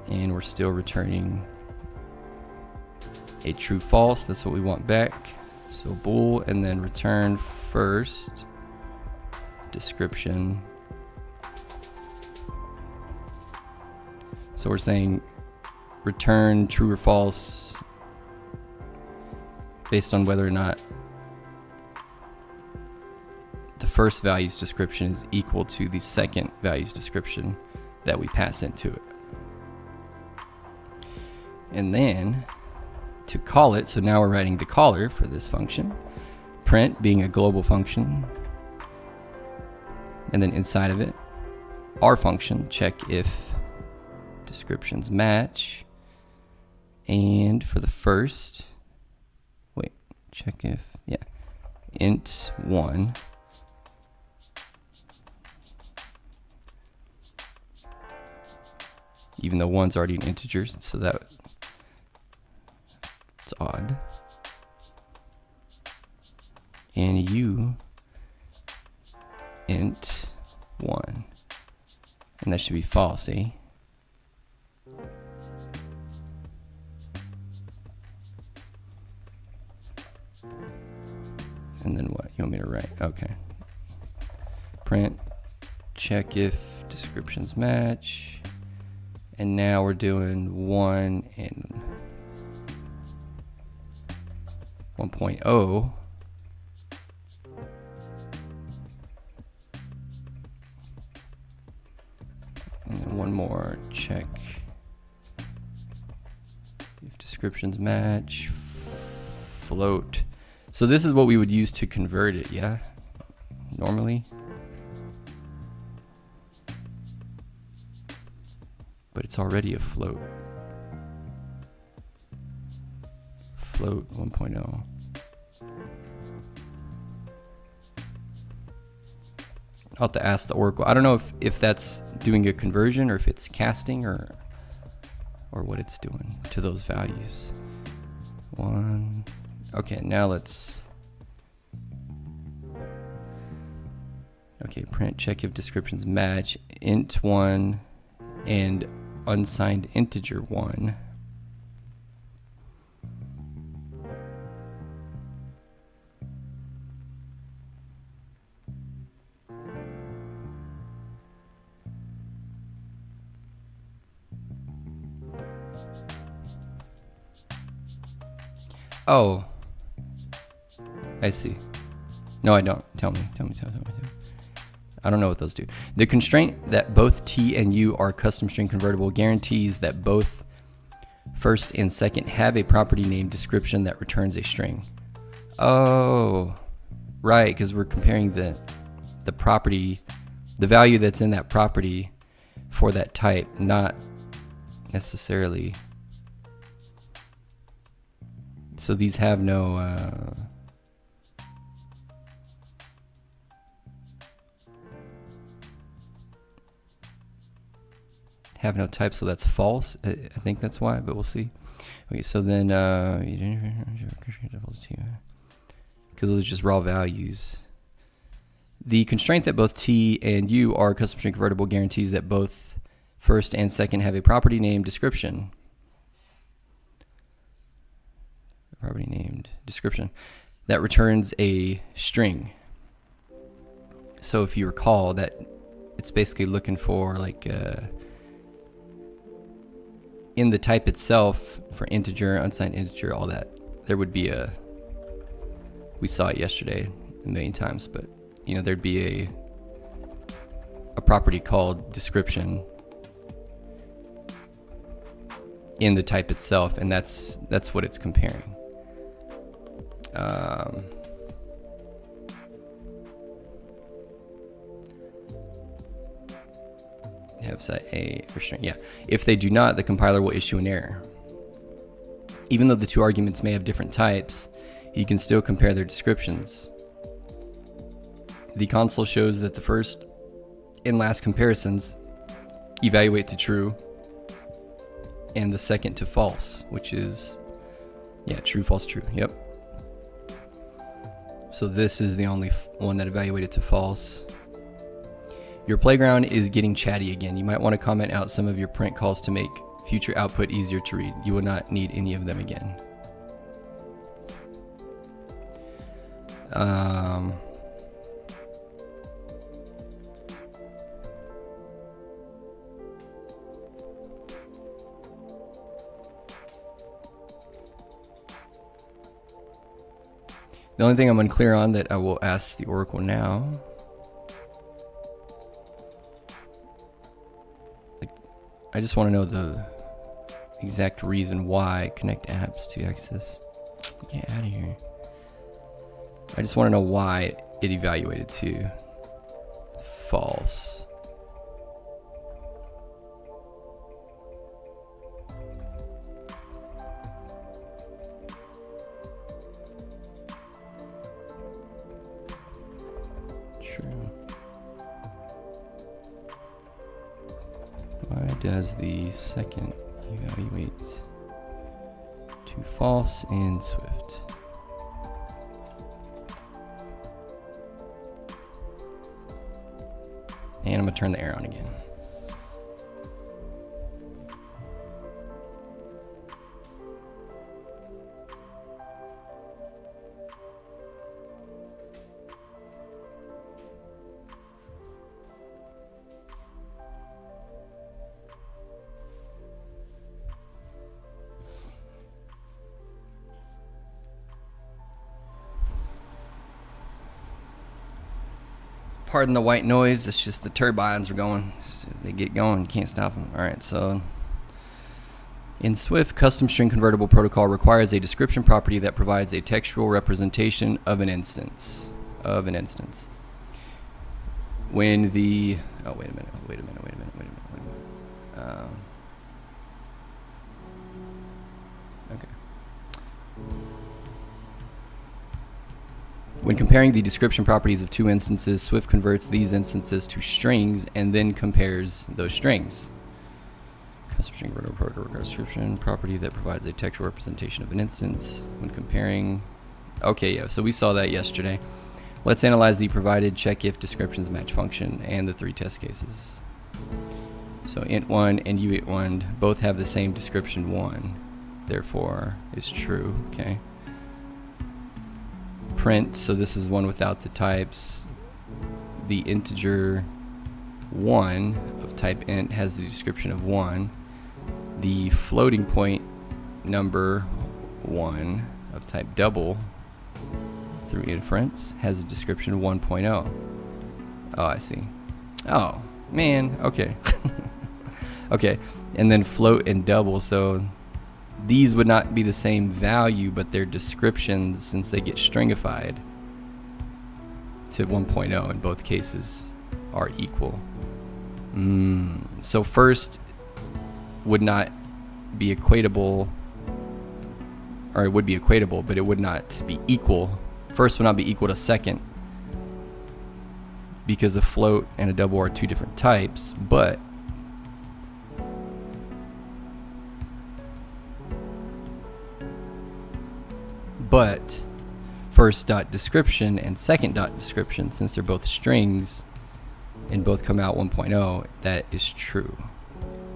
And we're still returning a true false. That's what we want back. So bool and then return first description. So we're saying return true or false based on whether or not the first value's description is equal to the second value's description that we pass into it. And then to call it, so now we're writing the caller for this function. Print being a global function. And then inside of it, our function, check if descriptions match. And for the first, wait, check if, yeah, int 1. Even though 1's already an integer, so that it's odd. And U int 1. And that should be false, eh? And then what? You want me to write? Okay. Print, check if descriptions match. And now we're doing 1 and 1.0. And then one more, check if descriptions match. Float. So this is what we would use to convert it, yeah? Normally. But it's already a float. Float 1.0. I'll have to ask the Oracle. I don't know if that's doing a conversion or if it's casting or what it's doing to those values. 1. Okay, now let's. Okay, print check if descriptions match. Int 1 and unsigned integer 1. Oh, I see. No, I don't. Tell me. I don't know what those do. The constraint that both T and U are custom string convertible guarantees that both first and second have a property name description that returns a string. Oh, right, because we're comparing the property, the value that's in that property for that type, not necessarily. So these have no have no type, so that's false. I think that's why, but we'll see. Okay, so then because those are just raw values. The constraint that both T and U are custom string convertible guarantees that both first and second have a property named description. Property named description that returns a string. So if you recall that it's basically looking for like in the type itself for integer, unsigned integer, all that, there would be a, we saw it yesterday a million times, but you know, there'd be a property called description in the type itself, and that's what it's comparing. Have set a restraint. Yeah. If they do not, the compiler will issue an error. Even though the two arguments may have different types, you can still compare their descriptions. The console shows that the first and last comparisons evaluate to true, and the second to false, which is, yeah, true, false, true. Yep. So this is the only one that evaluated to false. Your playground is getting chatty again. You might want to comment out some of your print calls to make future output easier to read. You will not need any of them again. The only thing I'm unclear on that I will ask the Oracle now, I just want to know the exact reason why connect apps to access. Get out of here. I just want to know why it evaluated to false. Why does the second evaluate to false in Swift? And I'm going to turn the error on again. Pardon the white noise, that's just the turbines are going. They get going, you can't stop them. Alright, so in Swift, custom string convertible protocol requires a description property that provides a textual representation of an instance. When the, oh wait a minute. Okay. When comparing the description properties of two instances, Swift converts these instances to strings and then compares those strings. Custom string convertible protocol requires a description property that provides a textual representation of an instance. When comparing, okay, yeah, so we saw that yesterday. Let's analyze the provided check if descriptions match function and the three test cases. So int1 and uint1 both have the same description 1, therefore is true. Okay. Print, so this is one without the types. The integer 1 of type int has the description of 1. The floating point number 1 of type double through inference has a description of 1.0. Oh, I see. Oh, man, okay. Okay, and then float and double, so these would not be the same value, but their descriptions, since they get stringified to 1.0 in both cases, are equal. So first would not be equatable, or it would be equatable, but it would not be equal. First would not be equal to second, because a float and a double are two different types, but but first dot description and second dot description, since they're both strings and both come out 1.0, that is true.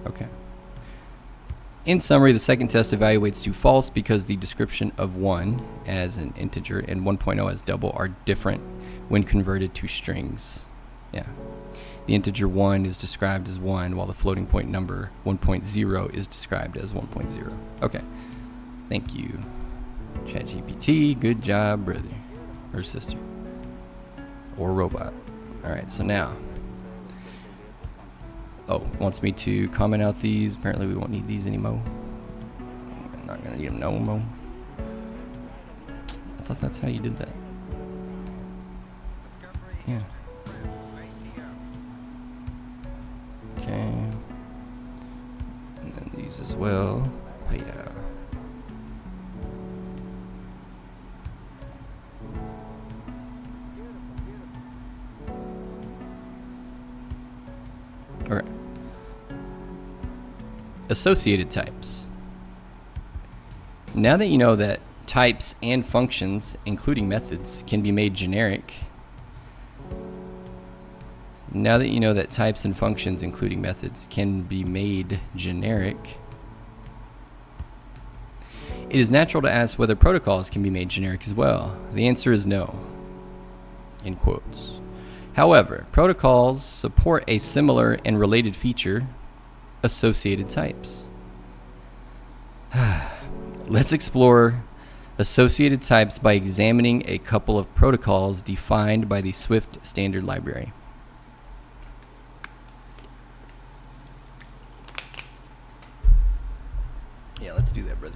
Okay. In summary, the second test evaluates to false because the description of 1 as an integer and 1.0 as double are different when converted to strings. Yeah. The integer 1 is described as 1, while the floating point number 1.0 is described as 1.0. Okay. Thank you, ChatGPT. Good job, brother or sister or robot. All right, so now, oh, it wants me to comment out these. Apparently we won't need these anymore. I'm not gonna need them no more. I thought that's how you did that. Yeah. Okay. And then these as well. But yeah. Okay. Associated types. Now that you know that types and functions, including methods, can be made generic. Now that you know that types and functions, including methods, can be made generic, it is natural to ask whether protocols can be made generic as well. The answer is no, in quotes. However, protocols support a similar and related feature, associated types. Let's explore associated types by examining a couple of protocols defined by the Swift standard library. Yeah, let's do that, brother.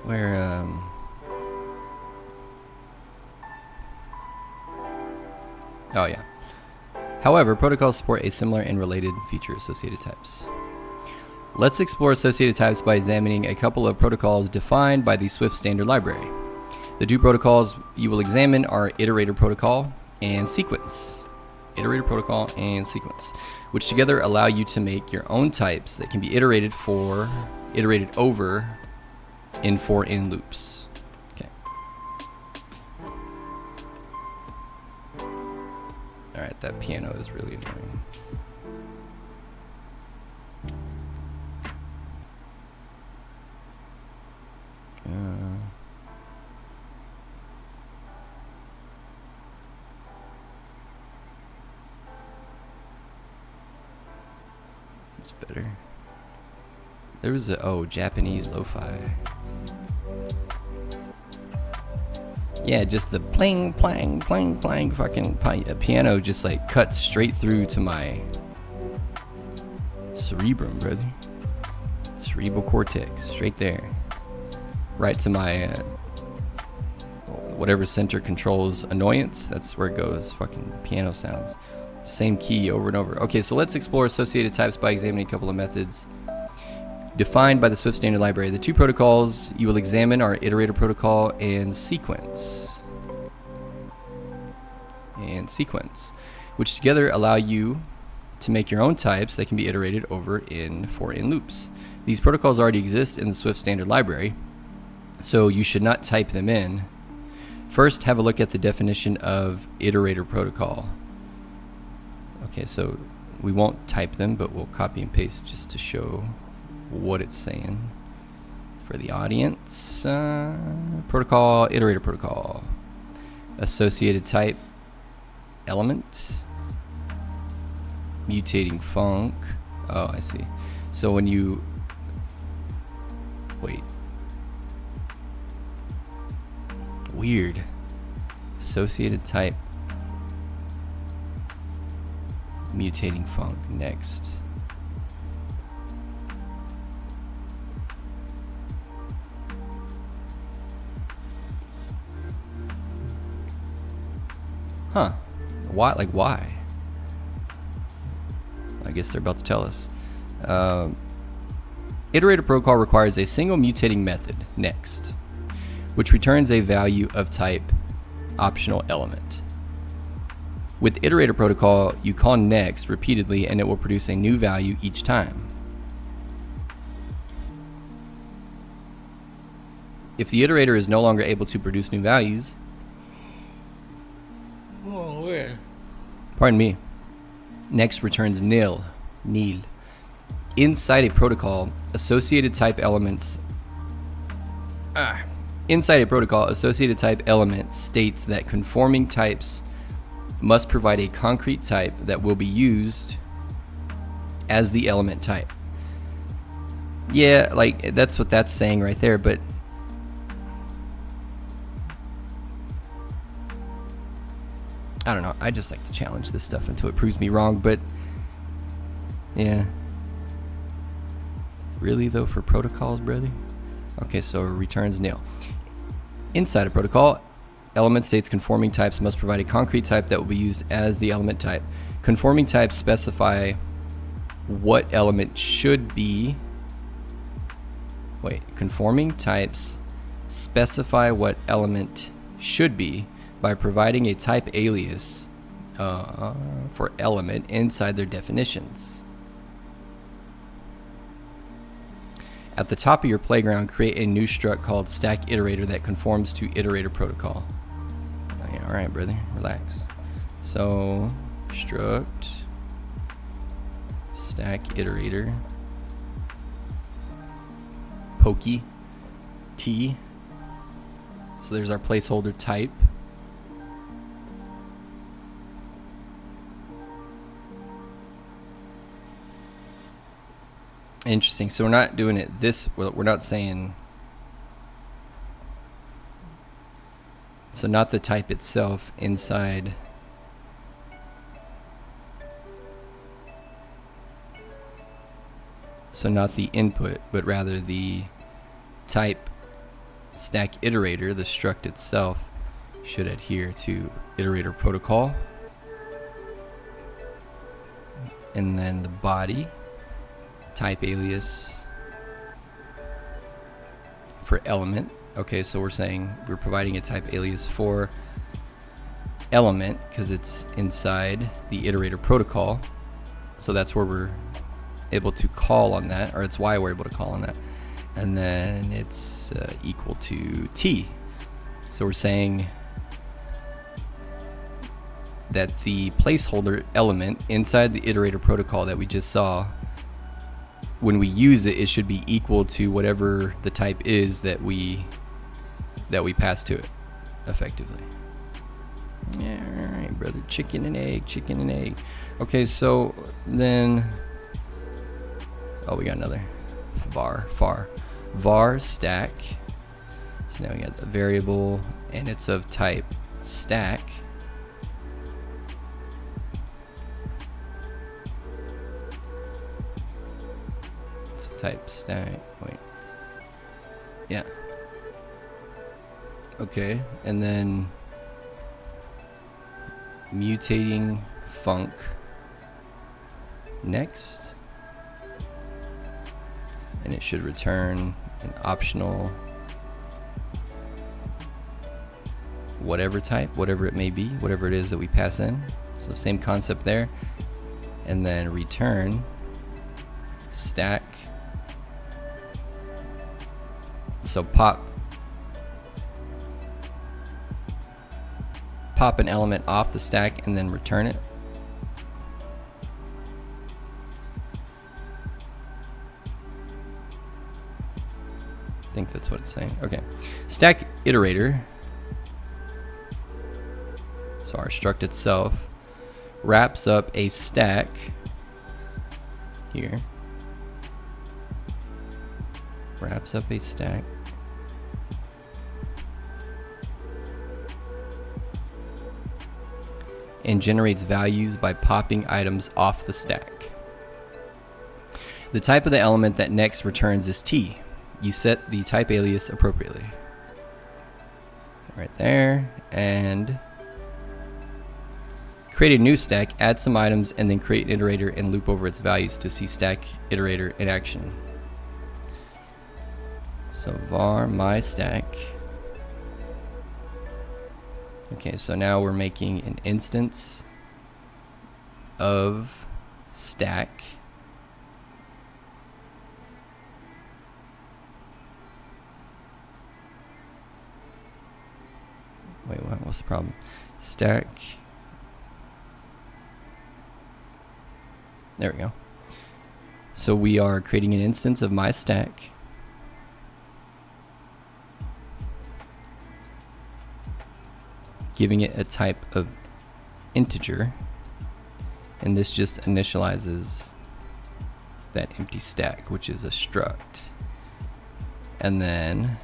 Where, oh yeah. However, protocols support a similar and related feature, associated types. Let's explore associated types by examining a couple of protocols defined by the Swift standard library. The two protocols you will examine are iterator protocol and sequence. Iterator protocol and sequence, which together allow you to make your own types that can be iterated over in for-in loops. Okay. All right, that piano is really annoying. It's better. There was a Japanese lo-fi. Yeah, just the pling plang pling plang fucking piano just like cuts straight through to my cerebrum, brother. Cerebral cortex, straight there, right to my whatever center controls annoyance. That's where it goes. Fucking piano sounds. Same key over and over. Okay, so let's explore associated types by examining a couple of methods defined by the Swift standard library. The two protocols you will examine are iterator protocol and sequence. Which together allow you to make your own types that can be iterated over in for-in loops. These protocols already exist in the Swift standard library, so you should not type them in. First, have a look at the definition of iterator protocol. Okay, so we won't type them, but we'll copy and paste just to show what it's saying for the audience. Protocol, iterator protocol. Associated type, element. Mutating func. Oh, I see. So when you... Wait. Weird. Associated type. Mutating func next. Huh. Why? Like, why? I guess they're about to tell us. Iterator protocol requires a single mutating method, next, which returns a value of type optional element. With iterator protocol, you call next repeatedly and it will produce a new value each time. If the iterator is no longer able to produce new values, pardon me, next returns nil. Inside a protocol, associated type elements states that conforming types must provide a concrete type that will be used as the element type. Yeah, like that's what that's saying right there, but I don't know. I just like to challenge this stuff until it proves me wrong, but yeah. Really though, for protocols, brother? Okay, so returns nil. Inside a protocol, element states conforming types must provide a concrete type that will be used as the element type. Conforming types specify what element should be. Conforming types specify what element should be by providing a type alias for element inside their definitions. At the top of your playground, create a new struct called stack iterator that conforms to iterator protocol. All right, brother, relax. So, struct stack iterator pokey t. So there's our placeholder type. Interesting. So we're not doing it this. We're not saying. So not the type itself inside. So not the input, but rather the type stack iterator, the struct itself, should adhere to iterator protocol. And then the body. Type alias for element. Okay, so we're saying we're providing a type alias for element because it's inside the iterator protocol. So that's where we're able to call on that, or it's why we're able to call on that. And then it's equal to t. So we're saying that the placeholder element inside the iterator protocol that we just saw, when we use it, it should be equal to whatever the type is that we pass to it, effectively. Yeah, all right, brother. Chicken and egg. Okay, so then, we got another var stack. So now we got the variable, and it's of type stack. Type stack. Yeah. Okay, and then mutating func next, and it should return an optional whatever type, whatever it may be, whatever it is that we pass in. So same concept there, and then return stack. So pop an element off the stack and then return it. I think that's what it's saying. Okay. Stack iterator. So our struct itself wraps up a stack here. Wraps up a stack. And generates values by popping items off the stack. The type of the element that next returns is t. You set the type alias appropriately. Right there. And create a new stack, add some items, and then create an iterator and loop over its values to see stack iterator in action. So var my stack. Okay, so now we're making an instance of stack. Wait, what's the problem? Stack. There we go. So we are creating an instance of my stack. Giving it a type of integer. And this just initializes that empty stack, which is a struct. And then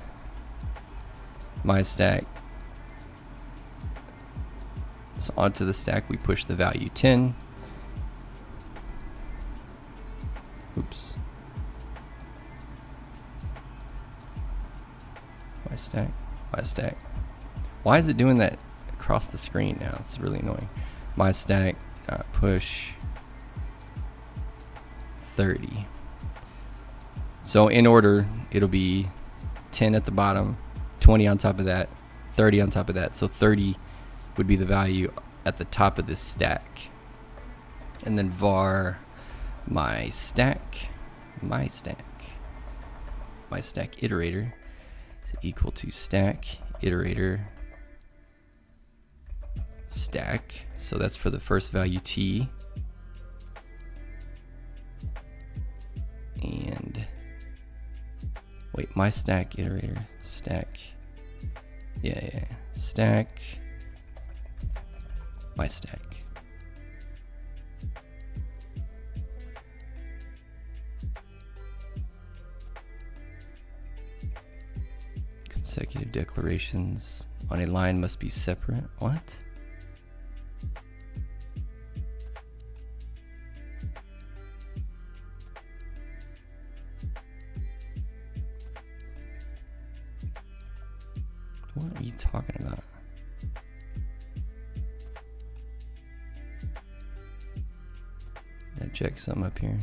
my stack. So onto the stack we push the value 10. Oops. My stack. My stack. Why is it doing that across the screen now? It's really annoying. My stack push 30. So in order, it'll be 10 at the bottom, 20 on top of that, 30 on top of that. So 30 would be the value at the top of this stack. And then var my stack iterator is equal to stack iterator stack. So that's for the first value t. And wait, my stack iterator stack. Yeah. Stack my stack. Consecutive declarations on a line must be separate. What? What are you talking about? Did I check some up here?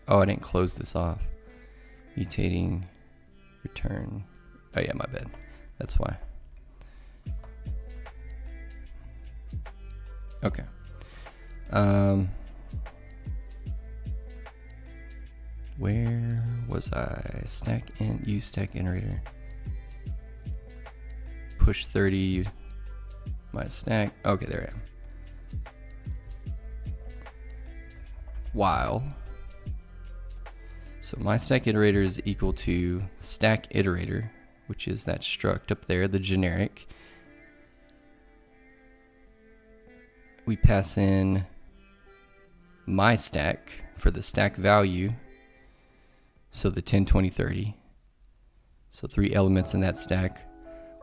Oh, I didn't close this off. Mutating return. Oh yeah, my bad. That's why. Okay. Where was I? Stack and use stack iterator. Push 30. My stack. Okay, there I am. While. So my stack iterator is equal to stack iterator, which is that struct up there, the generic. We pass in my stack for the stack value. So the 10, 20, 30. So 3 elements in that stack.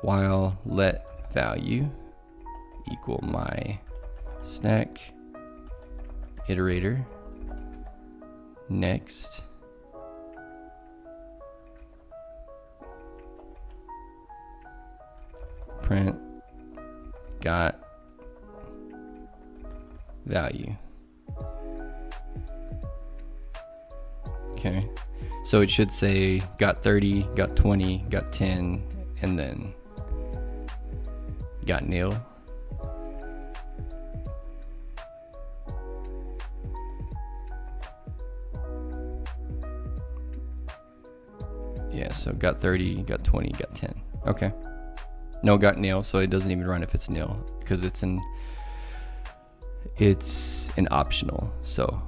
While let value equal my stack iterator. Next. Print got value. Okay, so it should say got 30, got 20, got 10, and then got nil. Yeah, so got 30, got 20, got 10. Okay. No, got nil, so it doesn't even run if it's nil because it's an optional. So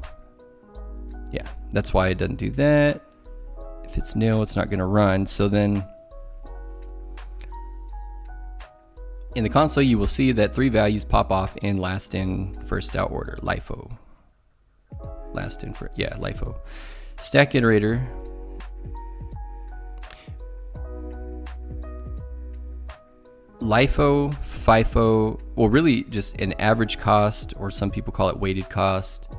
yeah, that's why it doesn't do that. If it's nil, it's not going to run. So then in the console, you will see that 3 values pop off in last in, first out order, LIFO. Last in, LIFO. Stack iterator. LIFO, FIFO, well, really just an average cost, or some people call it weighted cost.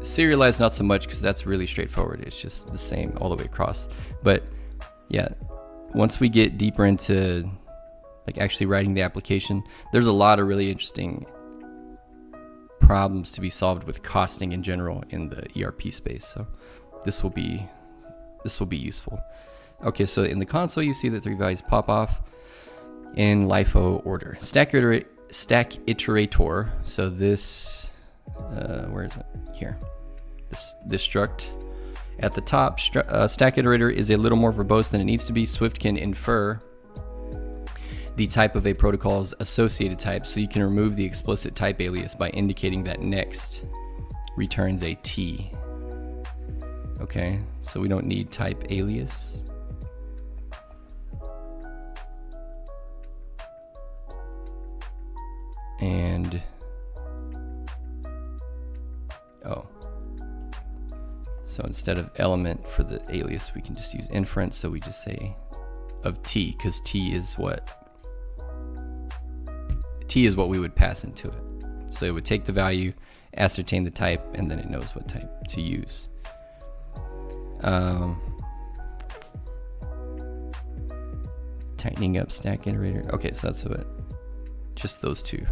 Serialized, not so much, because that's really straightforward. It's just the same all the way across. But yeah, once we get deeper into like actually writing the application, there's a lot of really interesting problems to be solved with costing in general in the ERP space. So this will be useful. Okay, so in the console you see the 3 values pop off in LIFO order. Stack iterator. So this, where is it? Here. This struct at the top. Stack iterator is a little more verbose than it needs to be. Swift can infer the type of a protocol's associated type, so you can remove the explicit type alias by indicating that next returns a T. Okay, so we don't need type alias. And so instead of element for the alias, we can just use inference. So we just say of T, because T is what we would pass into it. So it would take the value, ascertain the type, and then it knows what type to use. Tightening up stack iterator. Okay, so that's what, just those two.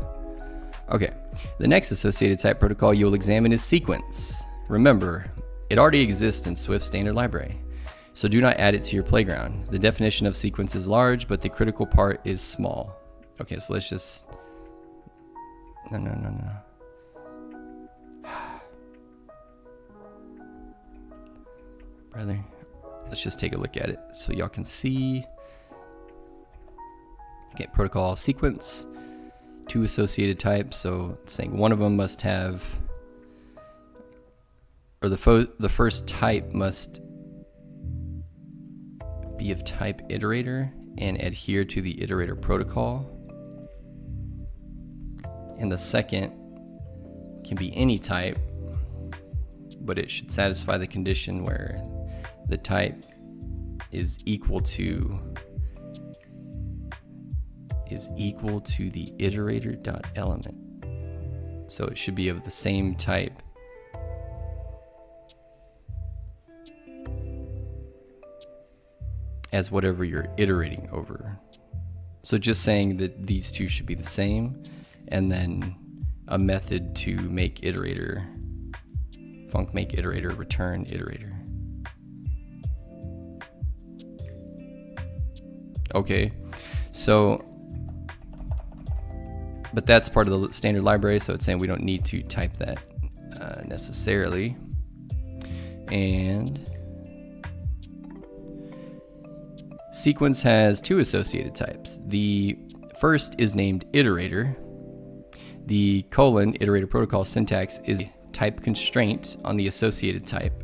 Okay, the next associated type protocol you'll examine is sequence. Remember, it already exists in Swift standard library, so do not add it to your playground. The definition of sequence is large, but the critical part is small. Okay, so let's just, no. Brother, let's just take a look at it so y'all can see. Okay, protocol sequence, 2 associated types. So it's saying one of them must have, or the first type must be of type iterator and adhere to the iterator protocol. And the second can be any type, but it should satisfy the condition where the type is equal to the iterator.element. So it should be of the same type as whatever you're iterating over. So just saying that these two should be the same, and then a method to make iterator, func make iterator, return iterator. Okay, so, but that's part of the standard library, so it's saying we don't need to type that necessarily. And sequence has 2 associated types. The first is named iterator. The iterator protocol syntax is type constraint on the associated type.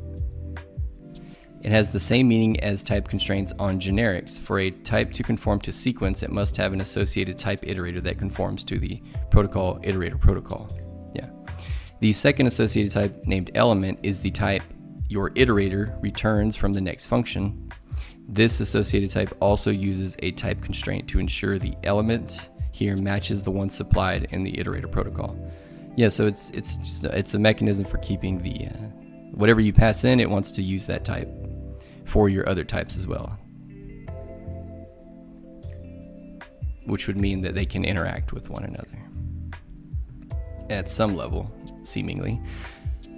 It has the same meaning as type constraints on generics. For a type to conform to sequence, it must have an associated type iterator that conforms to the protocol iterator protocol. Yeah. The second associated type, named element, is the type your iterator returns from the next function. This associated type also uses a type constraint to ensure the element here matches the one supplied in the iterator protocol. Yeah, so it's a mechanism for keeping the whatever you pass in, it wants to use that type for your other types as well, which would mean that they can interact with one another at some level, seemingly.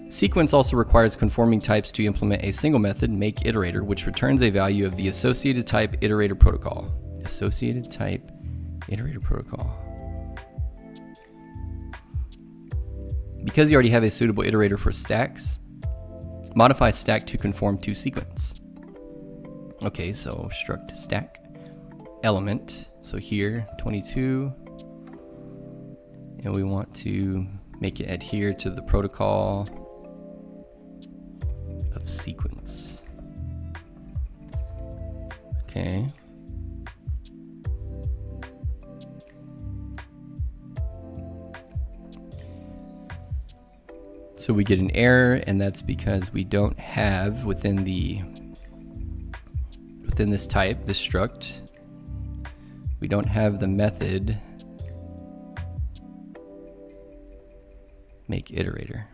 Sequence also requires conforming types to implement a single method, make iterator, which returns a value of the associated type iterator protocol. Associated type iterator protocol. Because you already have a suitable iterator for stacks, modify stack to conform to sequence. Okay, so struct stack element. So here, 22, and we want to make it adhere to the protocol of sequence. Okay. So we get an error, and that's because we don't have within this type, this struct, we don't have the method make iterator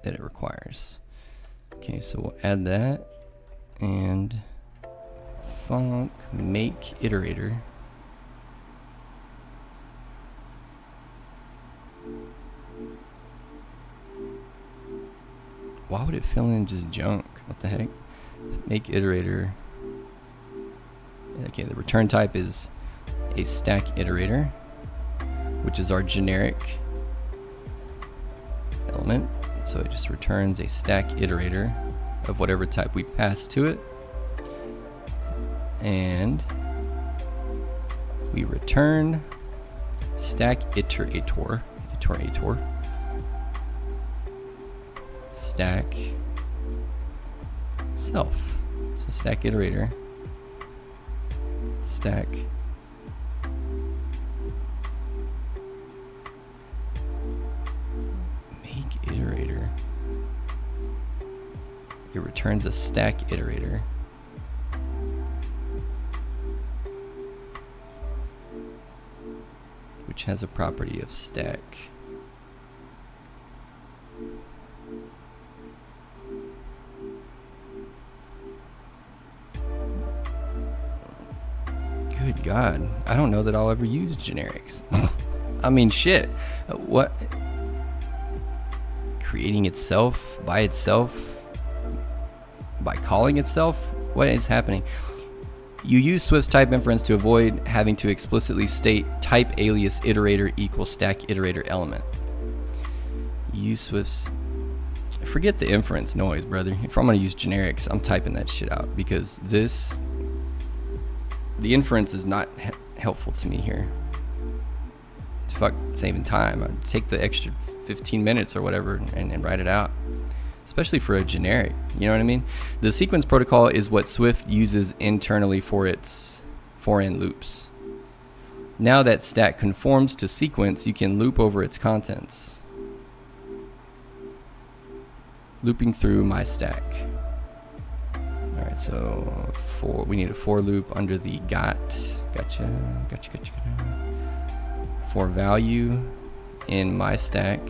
that it requires. Okay, so we'll add that, and func make iterator. Why would it fill in just junk? What the heck? Make iterator. Okay, the return type is a stack iterator, which is our generic element. So it just returns a stack iterator of whatever type we pass to it. And we return stack iterator, stack self. So stack iterator, stack make iterator. It returns a stack iterator. Which has a property of stack. Good God, I don't know that I'll ever use generics. I mean, shit. What? Creating itself by itself? By calling itself? What is happening? You use Swift's type inference to avoid having to explicitly state type alias iterator equals stack iterator element. Use Swift's... Forget the inference noise, brother. If I'm going to use generics, I'm typing that shit out, because this... The inference is not helpful to me here. Fuck saving time. I'd take the extra 15 minutes or whatever and write it out. Especially for a generic, you know what I mean? The sequence protocol is what Swift uses internally for its for-in loops. Now that stack conforms to sequence, you can loop over its contents. Looping through my stack. Alright, so we need a for loop under the gotcha. For value in my stack.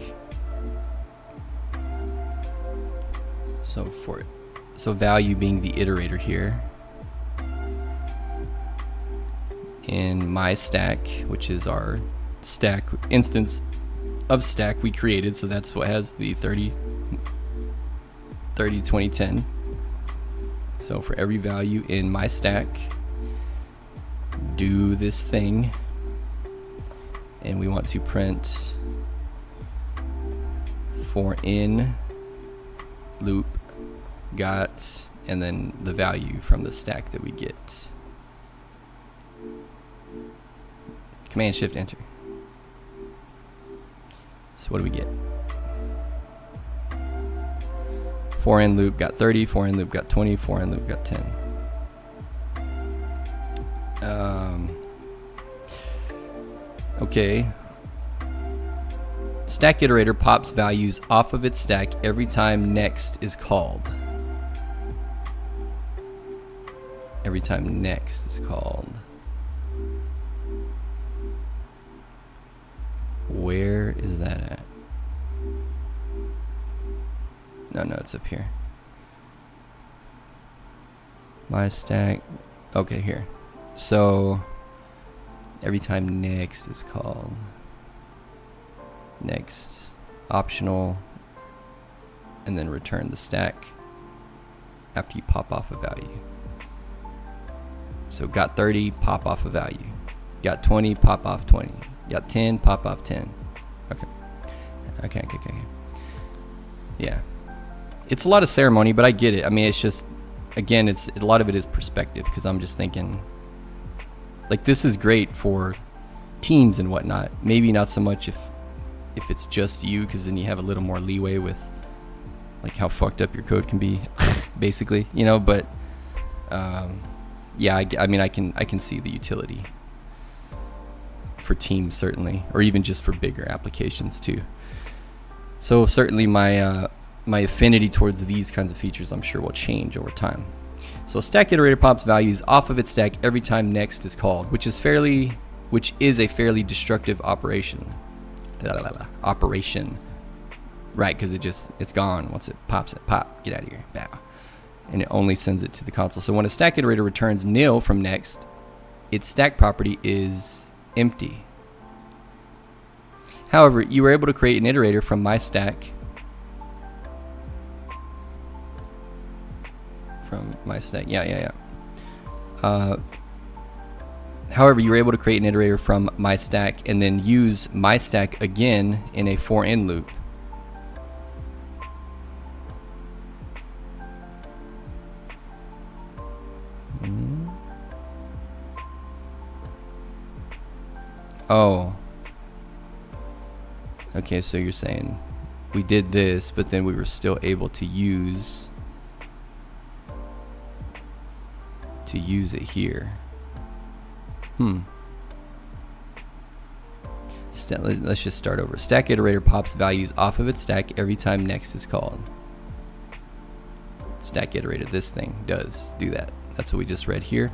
So value being the iterator here in my stack, which is our stack instance of stack we created. So that's what has the 30 20 10. So for every value in my stack, do this thing, and we want to print for in loop got, and then the value from the stack that we get. Command Shift Enter. So what do we get? For in loop got 30, for in loop got 20, for in loop got 10. Okay. Stack iterator pops values off of its stack every time next is called. Every time next is called. Where is that at? No, it's up here. My stack. Okay, here. So every time next is called. Next, optional, and then return the stack after you pop off a value. So got 30, pop off a value. Got 20, pop off 20. Got 10, pop off 10. Okay. Yeah. It's a lot of ceremony, but I get it. I mean, it's just, again, a lot of it is perspective, because I'm just thinking, like, this is great for teams and whatnot. Maybe not so much if it's just you, because then you have a little more leeway with like how fucked up your code can be, basically, you know. But yeah, I mean, I can see the utility for teams, certainly, or even just for bigger applications too. So certainly my affinity towards these kinds of features, I'm sure, will change over time. So stack iterator pops values off of its stack every time next is called, which is a fairly destructive operation. Right, because it's gone once it pops it. Pop, get out of here, bow. And it only sends it to the console. So when a stack iterator returns nil from next, its stack property is empty. However, you were able to create an iterator from my stack from my stack. Yeah. However, you were able to create an iterator from my stack and then use my stack again in a for in loop. Oh. Okay, so you're saying we did this, but then we were still able to use it here. Let's just start over. Stack iterator pops values off of its stack every time next is called. Stack iterator, this thing does do that. That's what we just read here.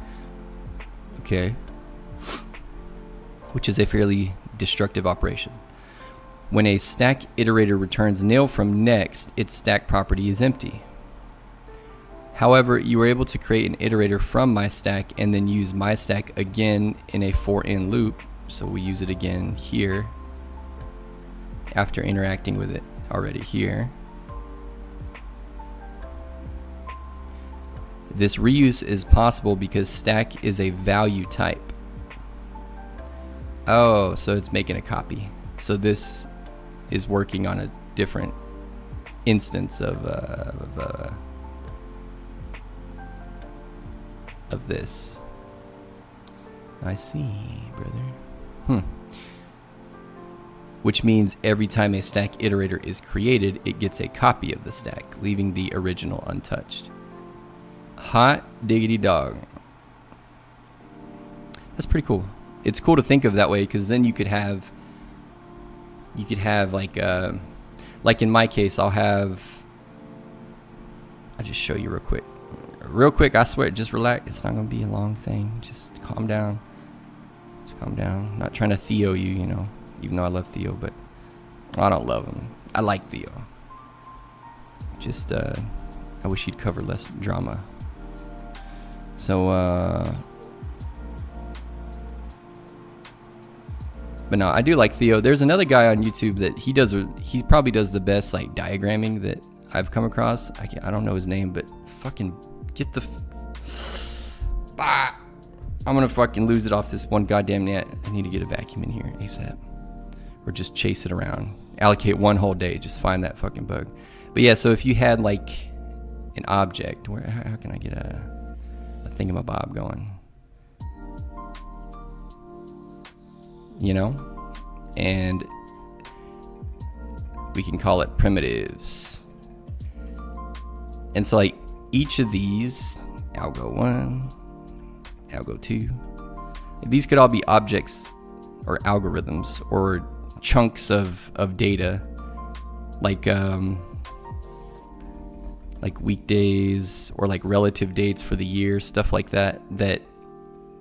Okay. Which is a fairly destructive operation. When a stack iterator returns nil from next, its stack property is empty. However, you were able to create an iterator from my stack and then use my stack again in a for in loop. So we use it again here after interacting with it already here. This reuse is possible because stack is a value type. Oh, so it's making a copy. So this is working on a different instance of this. I see, brother. Which means every time a stack iterator is created, it gets a copy of the stack, leaving the original untouched. Hot diggity dog. That's pretty cool. It's cool to think of that way, because then you could have like in my case, I'll just show you real quick. I swear, just relax. It's not gonna be a long thing. Just calm down. I'm not trying to Theo you, you know, even though I love Theo, but I don't love him. I like Theo. Just I wish he'd cover less drama. So but no, I do like Theo. There's another guy on YouTube that he probably does the best like diagramming that I've come across. I don't know his name, but fucking get the I'm gonna fucking lose it off this one goddamn net. I need to get a vacuum in here ASAP, or just chase it around. Allocate one whole day, just find that fucking bug. But yeah, so if you had like an object, how can I get a thingamabob going? You know, and we can call it primitives. And so like each of these, algo 1, algo 2, these could all be objects or algorithms or chunks of data, like weekdays or like relative dates for the year, stuff like that, that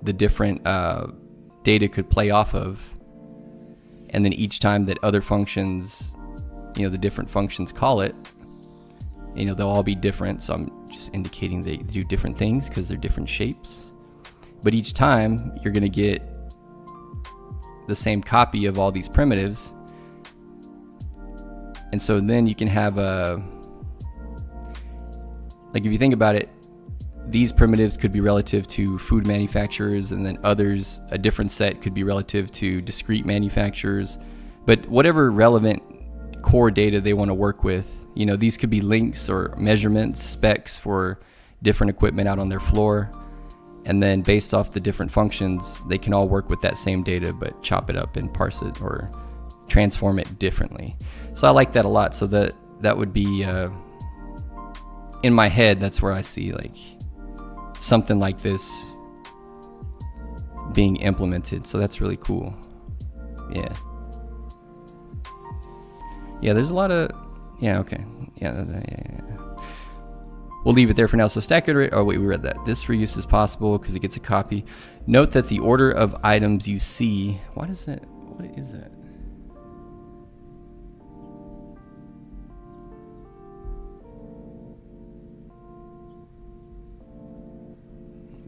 the different data could play off of. And then each time that other functions, you know, the different functions call it, you know, they'll all be different. So I'm just indicating they do different things because they're different shapes. But each time you're going to get the same copy of all these primitives. And so then you can have like if you think about it, these primitives could be relative to food manufacturers, and then others, a different set, could be relative to discrete manufacturers. But whatever relevant core data they want to work with, you know, these could be links or measurements, specs for different equipment out on their floor. And then based off the different functions, they can all work with that same data, but chop it up and parse it or transform it differently. So I like that a lot. So that would be, in my head, that's where I see like something like this being implemented. So that's really cool. Yeah. Yeah, there's a lot of, yeah, okay. Yeah. We'll leave it there for now. So stack iterator, oh wait, we read that. This reuse is possible because it gets a copy. Note that the order of items you see, what is that?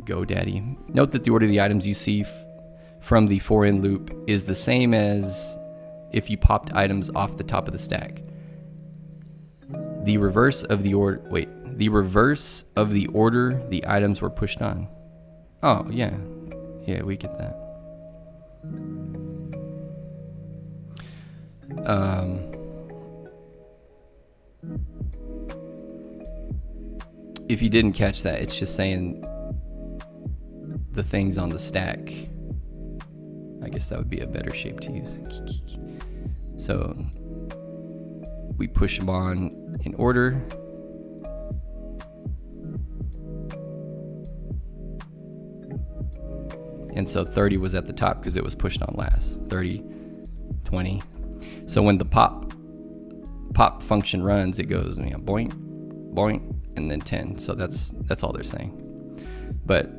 GoDaddy. Note that the order of the items you see from the for in loop is the same as if you popped items off the top of the stack. The reverse of the order, wait, the reverse of the order the items were pushed on. Oh, yeah. Yeah, we get that. If you didn't catch that, it's just saying the things on the stack. I guess that would be a better shape to use. So we push them on in order. And so 30 was at the top because it was pushed on last. 30, 20. So when the pop function runs, it goes, you know, boink, boink, and then 10. So that's all they're saying. But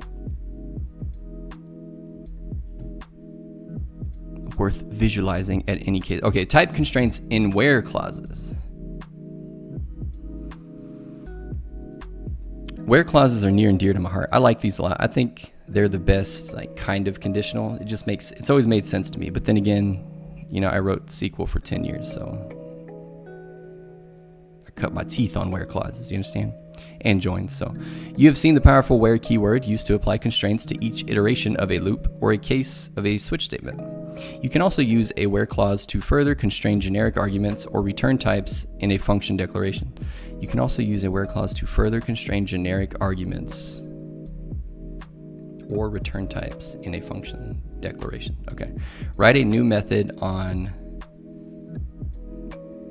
worth visualizing at any case. Okay, type constraints in where clauses. Where clauses are near and dear to my heart. I like these a lot. I think they're the best, like, kind of conditional. It's always made sense to me. But then again, you know, I wrote SQL for 10 years, so I cut my teeth on where clauses, you understand? And joins. So you have seen the powerful where keyword used to apply constraints to each iteration of a loop or a case of a switch statement. You can also use a where clause to further constrain generic arguments or return types in a function declaration. You can also use a where clause to further constrain generic arguments or return types in a function declaration. Okay. Write a new method on,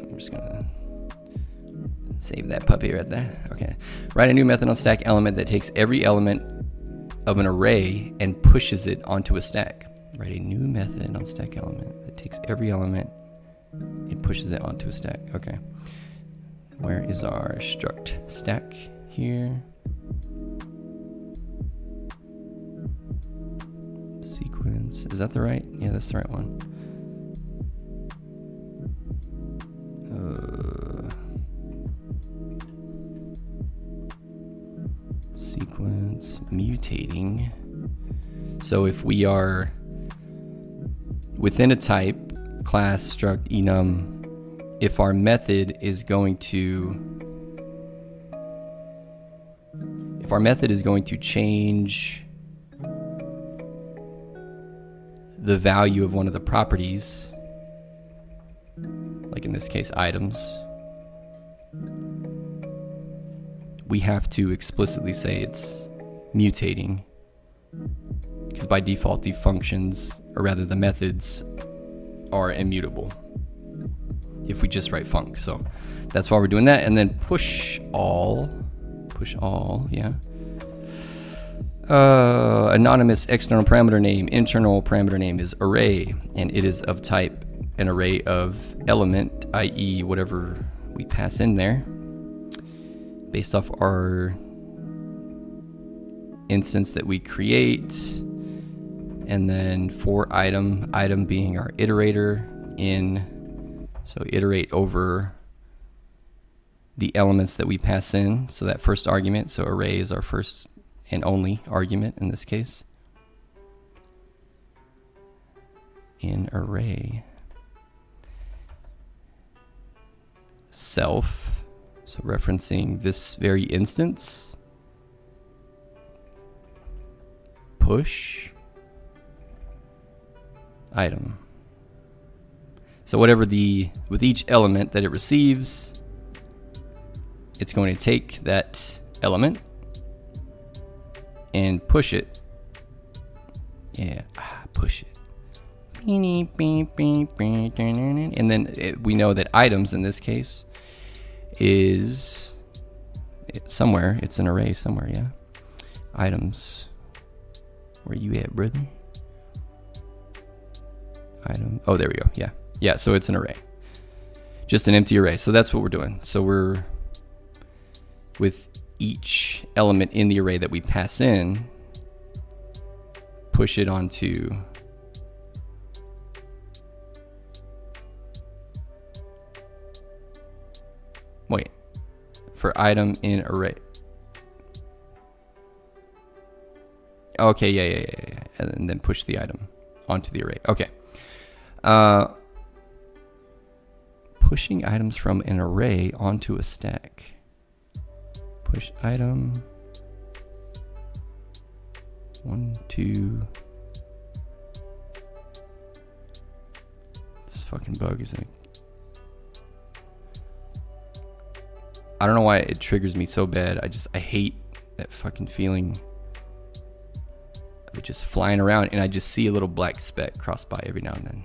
I'm just gonna save that puppy right there. Okay. Write a new method on stack element that takes every element of an array and pushes it onto a stack. Write a new method on stack element that takes every element and pushes it onto a stack. Okay. Where is our struct stack here? Sequence. Is that the right? Yeah, that's the right one. Sequence mutating. So if we are within a type, class, struct, enum, if our method is going to change the value of one of the properties, like in this case items, we have to explicitly say it's mutating, because by default the functions, or rather the methods, are immutable if we just write func. So that's why we're doing that. And then push all, yeah. Anonymous external parameter name, internal parameter name is array, and it is of type an array of element, i.e. whatever we pass in there based off our instance that we create. And then for item being our iterator in, so iterate over the elements that we pass in. So that first argument, so array is our first and only argument in this case. In array. Self, so referencing this very instance. Push item. So whatever with each element that it receives, it's going to take that element and push it. Yeah, push it. And then we know that items in this case is somewhere. It's an array somewhere, yeah. Items. Where you at, brother? Item. Oh, there we go. Yeah. Yeah, so it's an array. Just an empty array. So that's what we're doing. So we're, with each element in the array that we pass in, push it onto for item in array. Okay, yeah. And then push the item onto the array. Okay. Pushing items from an array onto a stack. push item. 1, 2. This fucking bug isn't. I don't know why it triggers me so bad. I hate that fucking feeling of it just flying around, and I just see a little black speck cross by every now and then.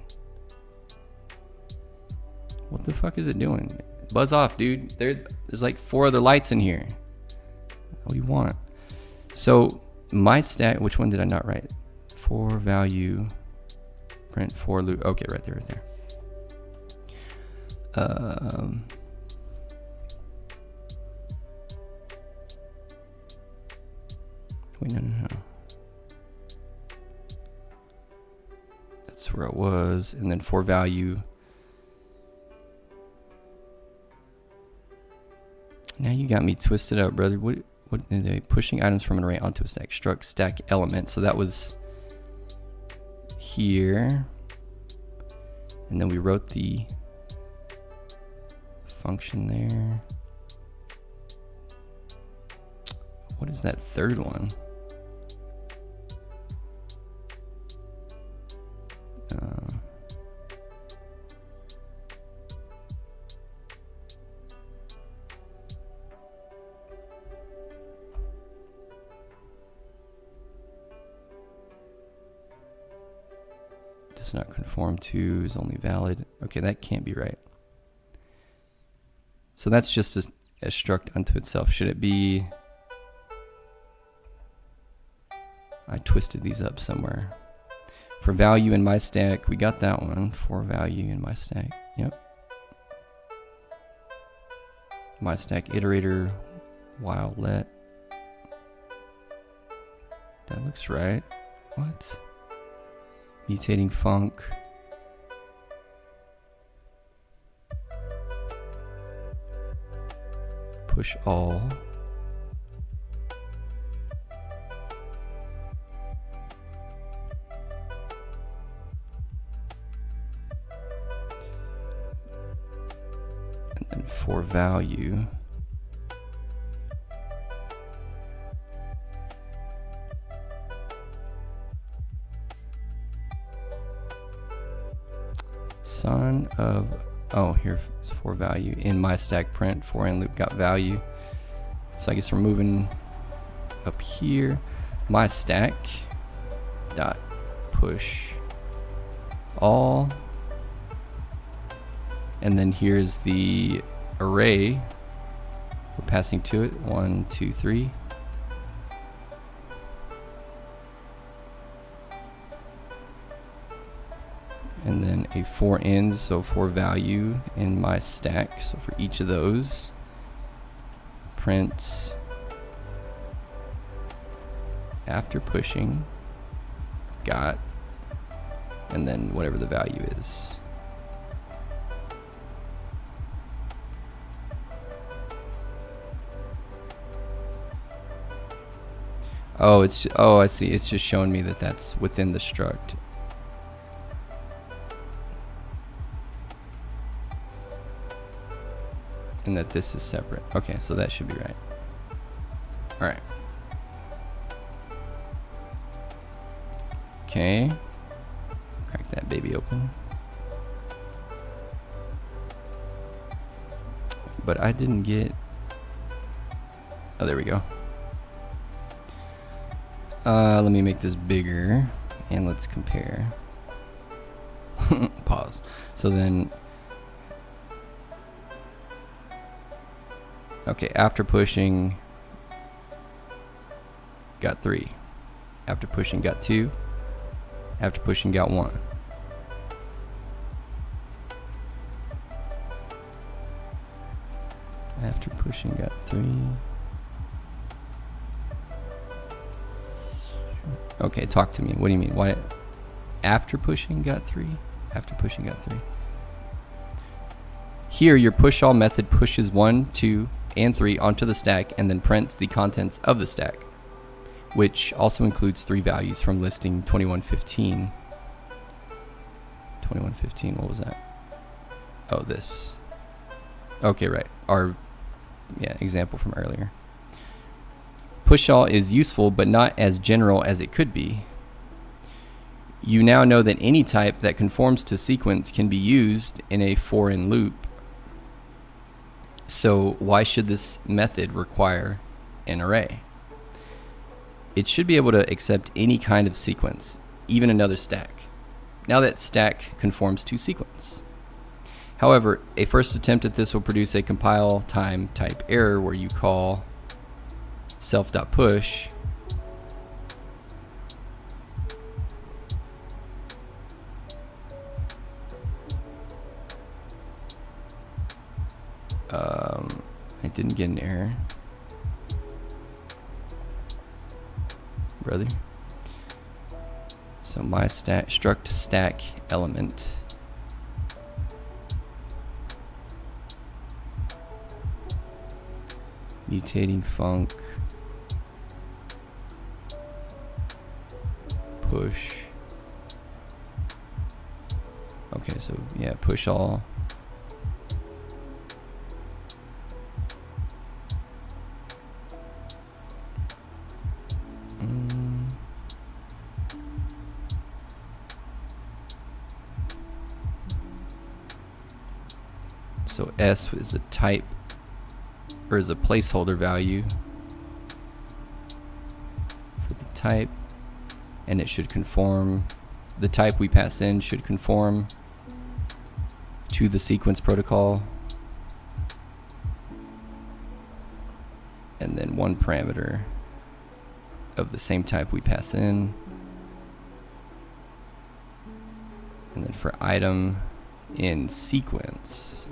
What the fuck is it doing? Buzz off, dude. There's like 4 other lights in here. What do you want? So my stack, which one did I not write? For value, print for loop. Okay, right there, right there. Wait, no. That's where it was. And then for value. Now you got me twisted up, brother. What are they pushing items from an array onto a stack? Struct stack element. So that was here. And then we wrote the function there. What is that third one? Does not conform to, is only valid. Okay, that can't be right. So that's just a struct unto itself. Should it be? I twisted these up somewhere. For value in my stack, we got that one. For value in my stack. Yep. My stack iterator while let. That looks right. What? Mutating func. Push all. And then for value. Son of, oh, here's for value in my stack print for and loop got value. So I guess we're moving up here. My stack dot push all, and then here's the array we're passing to it. 1, 2, 3. And then a for ends, so for value in my stack. So for each of those, print after pushing got, and then whatever the value is. Oh, it's, oh, I see. It's just showing me that that's within the struct. And that this is separate. Okay, so that should be right. All right. Okay. Crack that baby open. But I didn't get. Oh, there we go. Let me make this bigger and let's compare. Pause. So then. Okay, after pushing, got 3. After pushing, got 2. After pushing, got 1. After pushing, got 3. Okay, talk to me. What do you mean? Why? After pushing, got 3? After pushing, got 3. Here, your push all method pushes 1, 2, and 3 onto the stack and then prints the contents of the stack, which also includes 3 values from listing 2115. 2115, what was that? Oh, this. Okay, right. Our example from earlier. Push all is useful, but not as general as it could be. You now know that any type that conforms to sequence can be used in a for-in loop. So why should this method require an array? It should be able to accept any kind of sequence, even another stack. Now that stack conforms to sequence. However, a first attempt at this will produce a compile time type error where you call self.push I didn't get an error, brother. So my struct stack element mutating func push. Okay, so yeah, push all. So S is a type, or is a placeholder value for the type, and it should conform, the type we pass in should conform to the sequence protocol, and then one parameter of the same type we pass in, and then for item in sequence,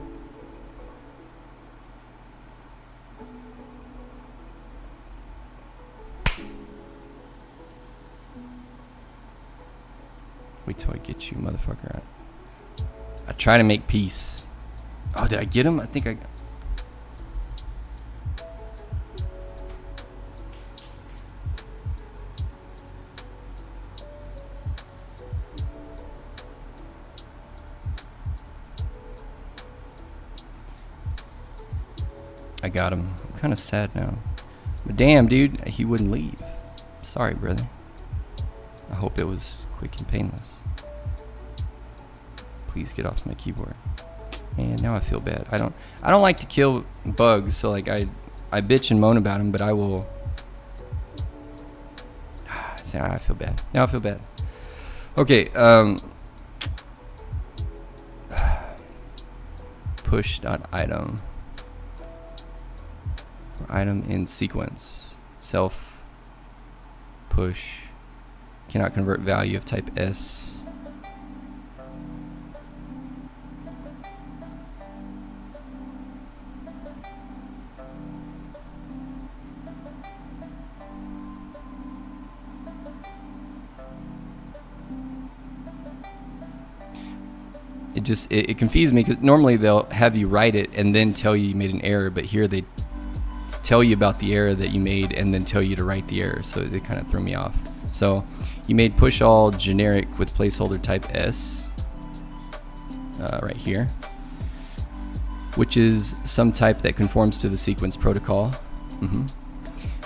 wait till I get you, motherfucker. I try to make peace. Oh, did I get him? I think I... I got him. I'm kind of sad now. But damn, dude, he wouldn't leave. Sorry, brother. I hope it was quick and painless. Please get off my keyboard. And now I feel bad. I don't like to kill bugs, so like I bitch and moan about them, but I will. See, I feel bad. Now I feel bad. Okay. Push.item. Item in sequence. Self push. Cannot convert value of type S. It confused me because normally they'll have you write it and then tell you made an error, but here they tell you about the error that you made and then tell you to write the error, so it kind of threw me off. So you made push all generic with placeholder type S right here, which is some type that conforms to the sequence protocol.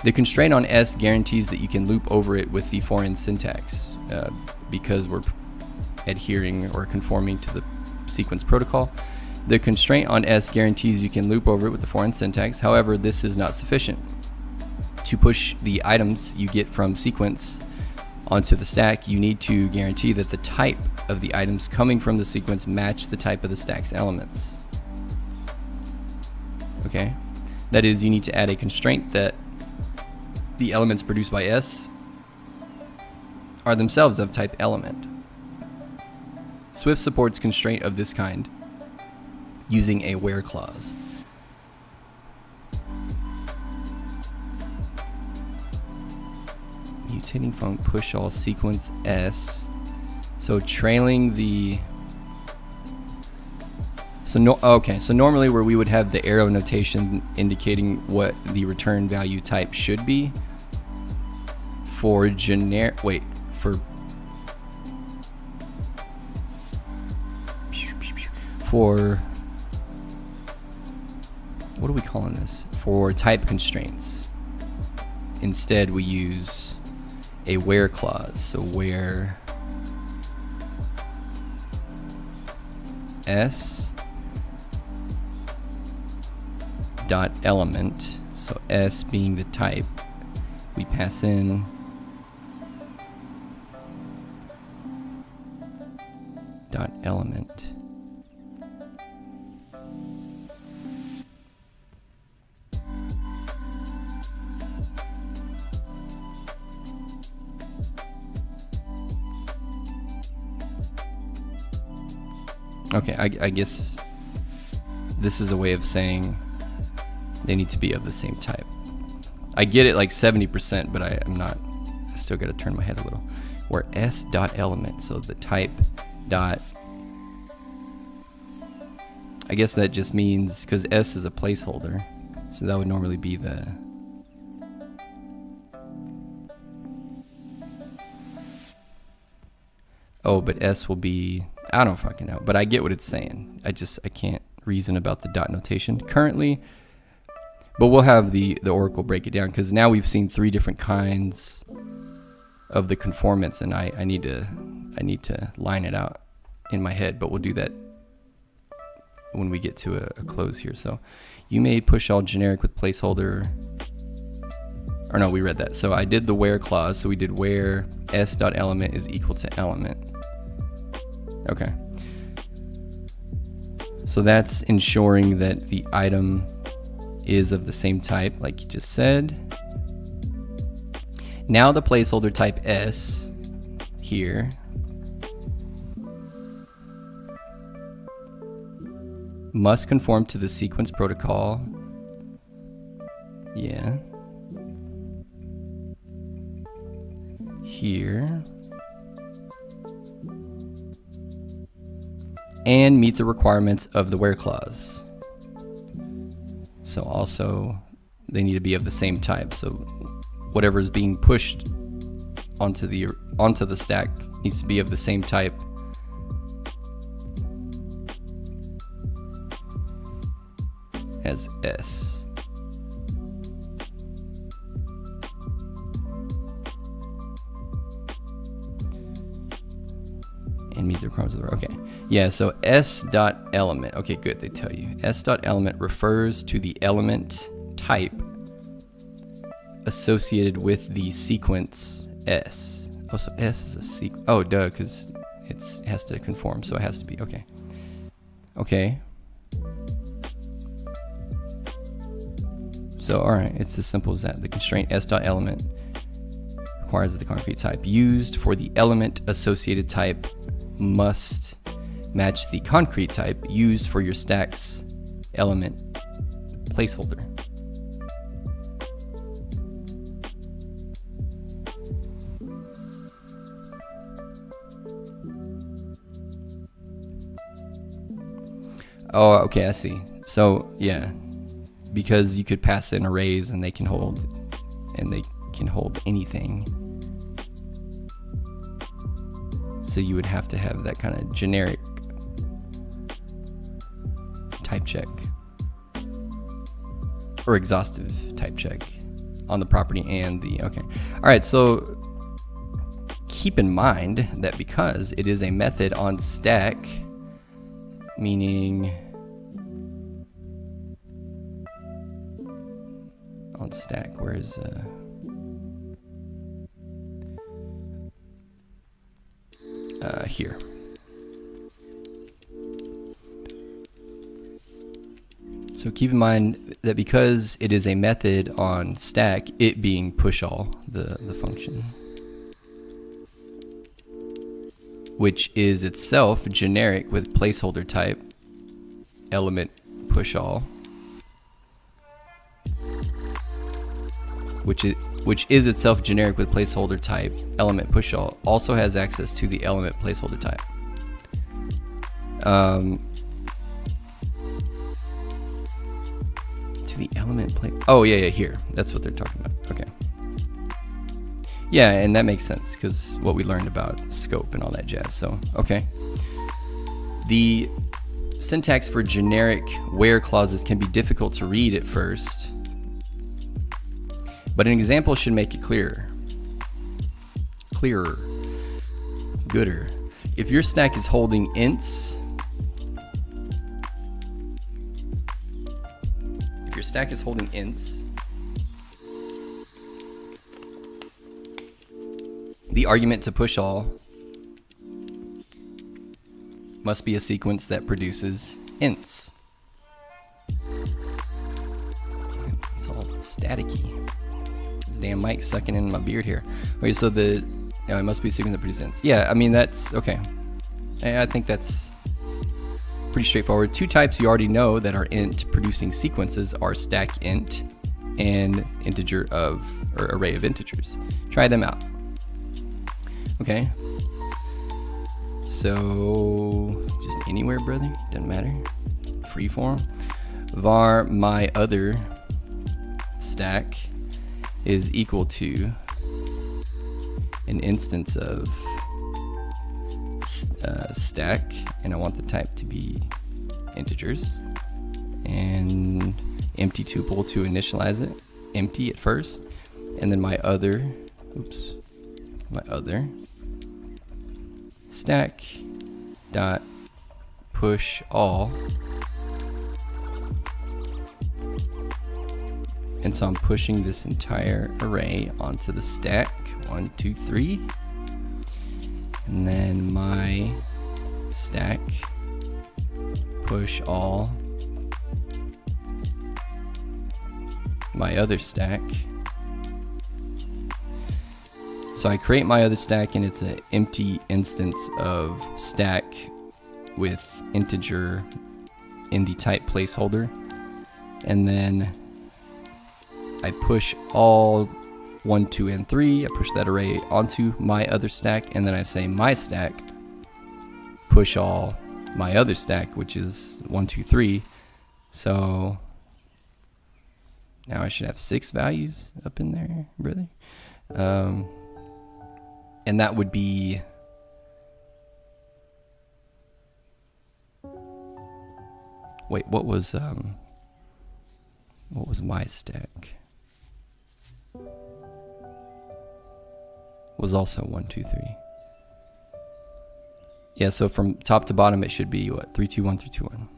The constraint on S guarantees that you can loop over it with the foreign syntax because we're adhering or conforming to the sequence protocol. The constraint on S guarantees you can loop over it with the foreign syntax. However, this is not sufficient. To push the items you get from sequence onto the stack, you need to guarantee that the type of the items coming from the sequence match the type of the stack's elements. Okay? That is, you need to add a constraint that the elements produced by S are themselves of type element. Swift supports constraint of this kind using a where clause. Mutating func push all sequence S. So trailing the... So normally where we would have the arrow notation indicating what the return value type should be for generic... Wait, for what are we calling this? For type constraints. instead we use a where clause. So where s dot element, so s being the type, we pass in dot element. Okay, I guess this is a way of saying they need to be of the same type. I get it like 70%, but I still got to turn my head a little. Where s dot element, so the type dot, I guess that just means, because s is a placeholder, so that would normally be the, oh, but s will be, I don't fucking know, but I get what it's saying. I can't reason about the dot notation currently, but we'll have the Oracle break it down, because now we've seen 3 different kinds of the conformance, and I need to line it out in my head, but we'll do that when we get to a close here. So you may push all generic with placeholder, or no, we read that. So I did the where clause, so we did where s dot element is equal to element. Okay, so that's ensuring that the item is of the same type, like you just said. Now the placeholder type s here must conform to the sequence protocol. Yeah. Here. And meet the requirements of the where clause. So also they need to be of the same type. So whatever is being pushed onto the stack needs to be of the same type as s. And meet the requirements of the, okay. Yeah, so s dot element, okay, good, they tell you. S dot element refers to the element type associated with the sequence s. Oh, so s is a sequence, oh, duh, because it has to conform, so it has to be, okay. Okay. So, all right, it's as simple as that. The constraint s dot element requires that the concrete type used for the element associated type must match the concrete type used for your stack's element placeholder. Oh, okay, I see. So, yeah, because you could pass in arrays and they can hold anything. So you would have to have that kind of generic type check or exhaustive type check on the property and the, okay. All right, so keep in mind that because it is a method on stack, meaning on stack, where is here. So keep in mind that because it is a method on stack, it being push all, the function, which is itself generic with placeholder type element push all, which is itself generic with placeholder type element push all, also has access to the element placeholder type. To the element oh yeah, here, that's what they're talking about. Okay, yeah, and that makes sense because what we learned about scope and all that jazz. So okay, the syntax for generic where clauses can be difficult to read at first, But an example should make it clearer. Clearer. Gooder. If your stack is holding ints, the argument to push all must be a sequence that produces ints. It's all staticky. Damn mic sucking in my beard here. Okay, so it must be a sequence that produces ints. Yeah, I mean, that's okay. I think that's pretty straightforward. Two types you already know that are int producing sequences are stack int and integer or array of integers. Try them out. Okay. So just anywhere, brother, doesn't matter. Freeform. Var my other stack is equal to an instance of stack, and I want the type to be integers, and empty tuple to initialize it, empty at first, and then my other stack dot push all, and so I'm pushing this entire array onto the stack 1 2 3, and then my stack push all my other stack. So I create my other stack, and it's an empty instance of stack with integer in the type placeholder, and then I push all 1 2 and 3. I push that array onto my other stack, and then I say my stack push all my other stack, which is 1 2 3. So now I should have 6 values up in there, brother. And that would be what was my stack? Was also 1 2 3. Yeah, so from top to bottom it should be what? 3 2 1 3 2 1.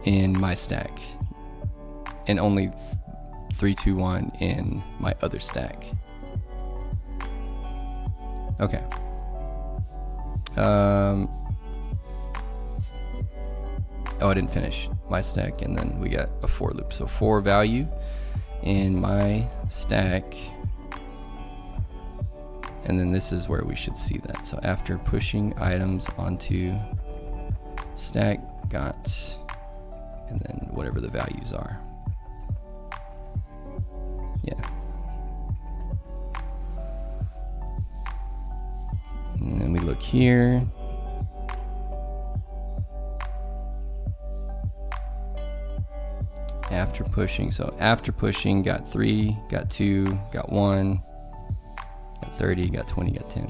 In my stack, and only 3 2 1 in my other stack. Okay. Oh, I didn't finish my stack, and then we got a for loop. So for value in my stack, and then this is where we should see that. So after pushing items onto stack got, and then whatever the values are. Yeah. And then we look here. After pushing, so after pushing, got 3, got 2, got 1, got 30, got 20, got 10.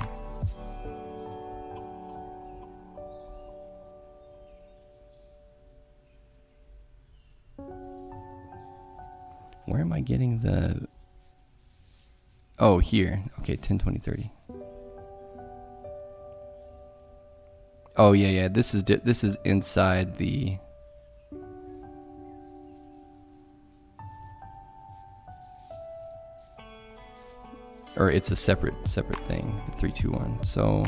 Where am I getting the... Oh, here. Okay, 10, 20, 30. Oh, yeah. This is inside the... Or it's a separate thing, the 3 2 1. So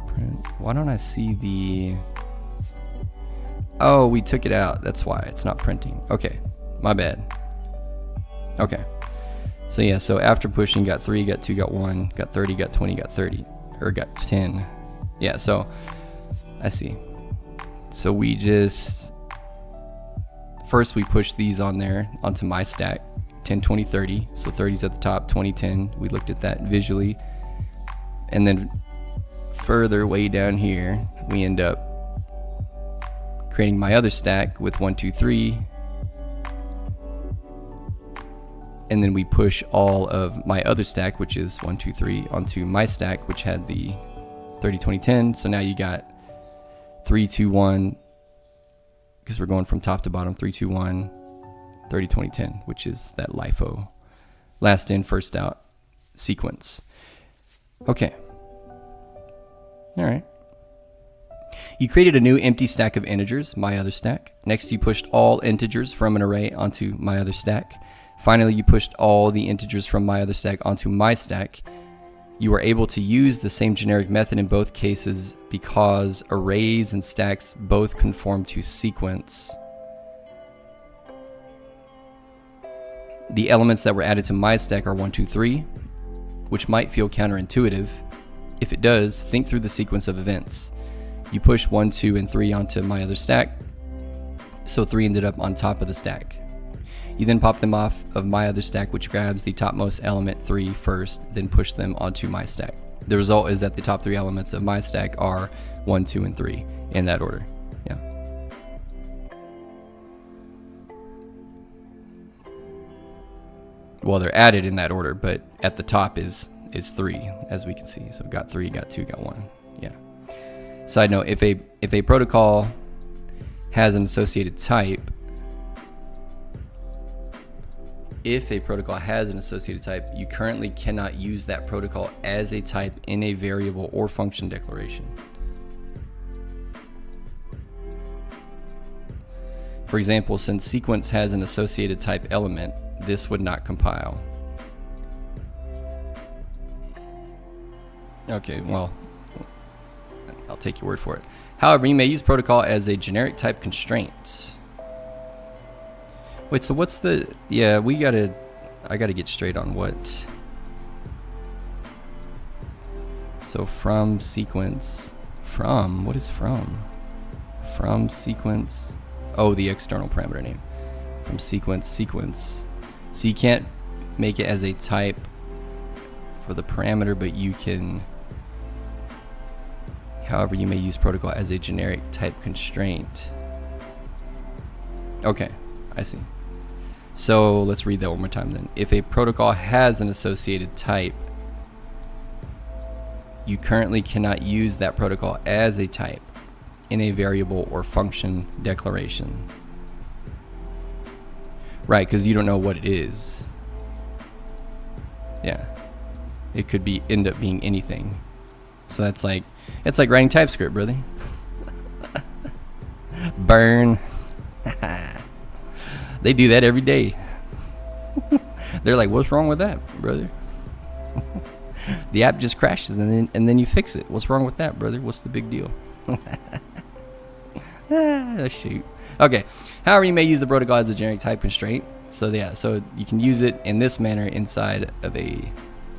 print. Why don't I see the... Oh, we took it out. That's why it's not printing. Okay, my bad. Okay. So yeah, so after pushing, got 3, got 2, got 1, got 30, got 20, got 30, or got 10. Yeah, so I see. So we just, first we push these on there onto my stack, 10, 20, 30. So 30's at the top, 20, 10. We looked at that visually. And then further way down here, we end up creating my other stack with 1, 2, 3. and then we push all of my other stack, which is 1, 2, 3, onto my stack, which had the 30, 20, 10. So now you got 3, 2, 1, because we're going from top to bottom, 3, 2, 1, 30, 20, 10, which is that LIFO, last in, first out sequence. Okay. All right. You created a new empty stack of integers, my other stack. Next, you pushed all integers from an array onto my other stack. Finally, you pushed all the integers from my other stack onto my stack. You were able to use the same generic method in both cases because arrays and stacks both conform to sequence. The elements that were added to my stack are 1, 2, 3, which might feel counterintuitive. If it does, think through the sequence of events. You push 1, 2, and 3 onto my other stack, so 3 ended up on top of the stack. You then pop them off of my other stack, which grabs the topmost element 3 first, then push them onto my stack. The result is that the top 3 elements of my stack are 1, 2, and 3 in that order. Yeah. Well, they're added in that order, but at the top is 3, as we can see. So got 3, got 2, got 1. Yeah. Side note: if a protocol has an associated type, you currently cannot use that protocol as a type in a variable or function declaration. For example, since sequence has an associated type element, this would not compile. Okay, well, I'll take your word for it. However, you may use protocol as a generic type constraint. Wait, so what's the... Yeah, I gotta get straight on what... So from sequence... From? What is from? From sequence... Oh, the external parameter name. From sequence. So you can't make it as a type for the parameter, but you can... However, you may use protocol as a generic type constraint. Okay, I see. So let's read that one more time then. If a protocol has an associated type, you currently cannot use that protocol as a type in a variable or function declaration. Right, because you don't know what it is. Yeah. It could end up being anything. So it's like writing TypeScript, brother. Burn. They do that every day. They're like, what's wrong with that, brother? The app just crashes and then you fix it. What's wrong with that, brother? What's the big deal? Shoot. Okay. However, you may use the protocol as a generic type constraint. So yeah, so you can use it in this manner inside of a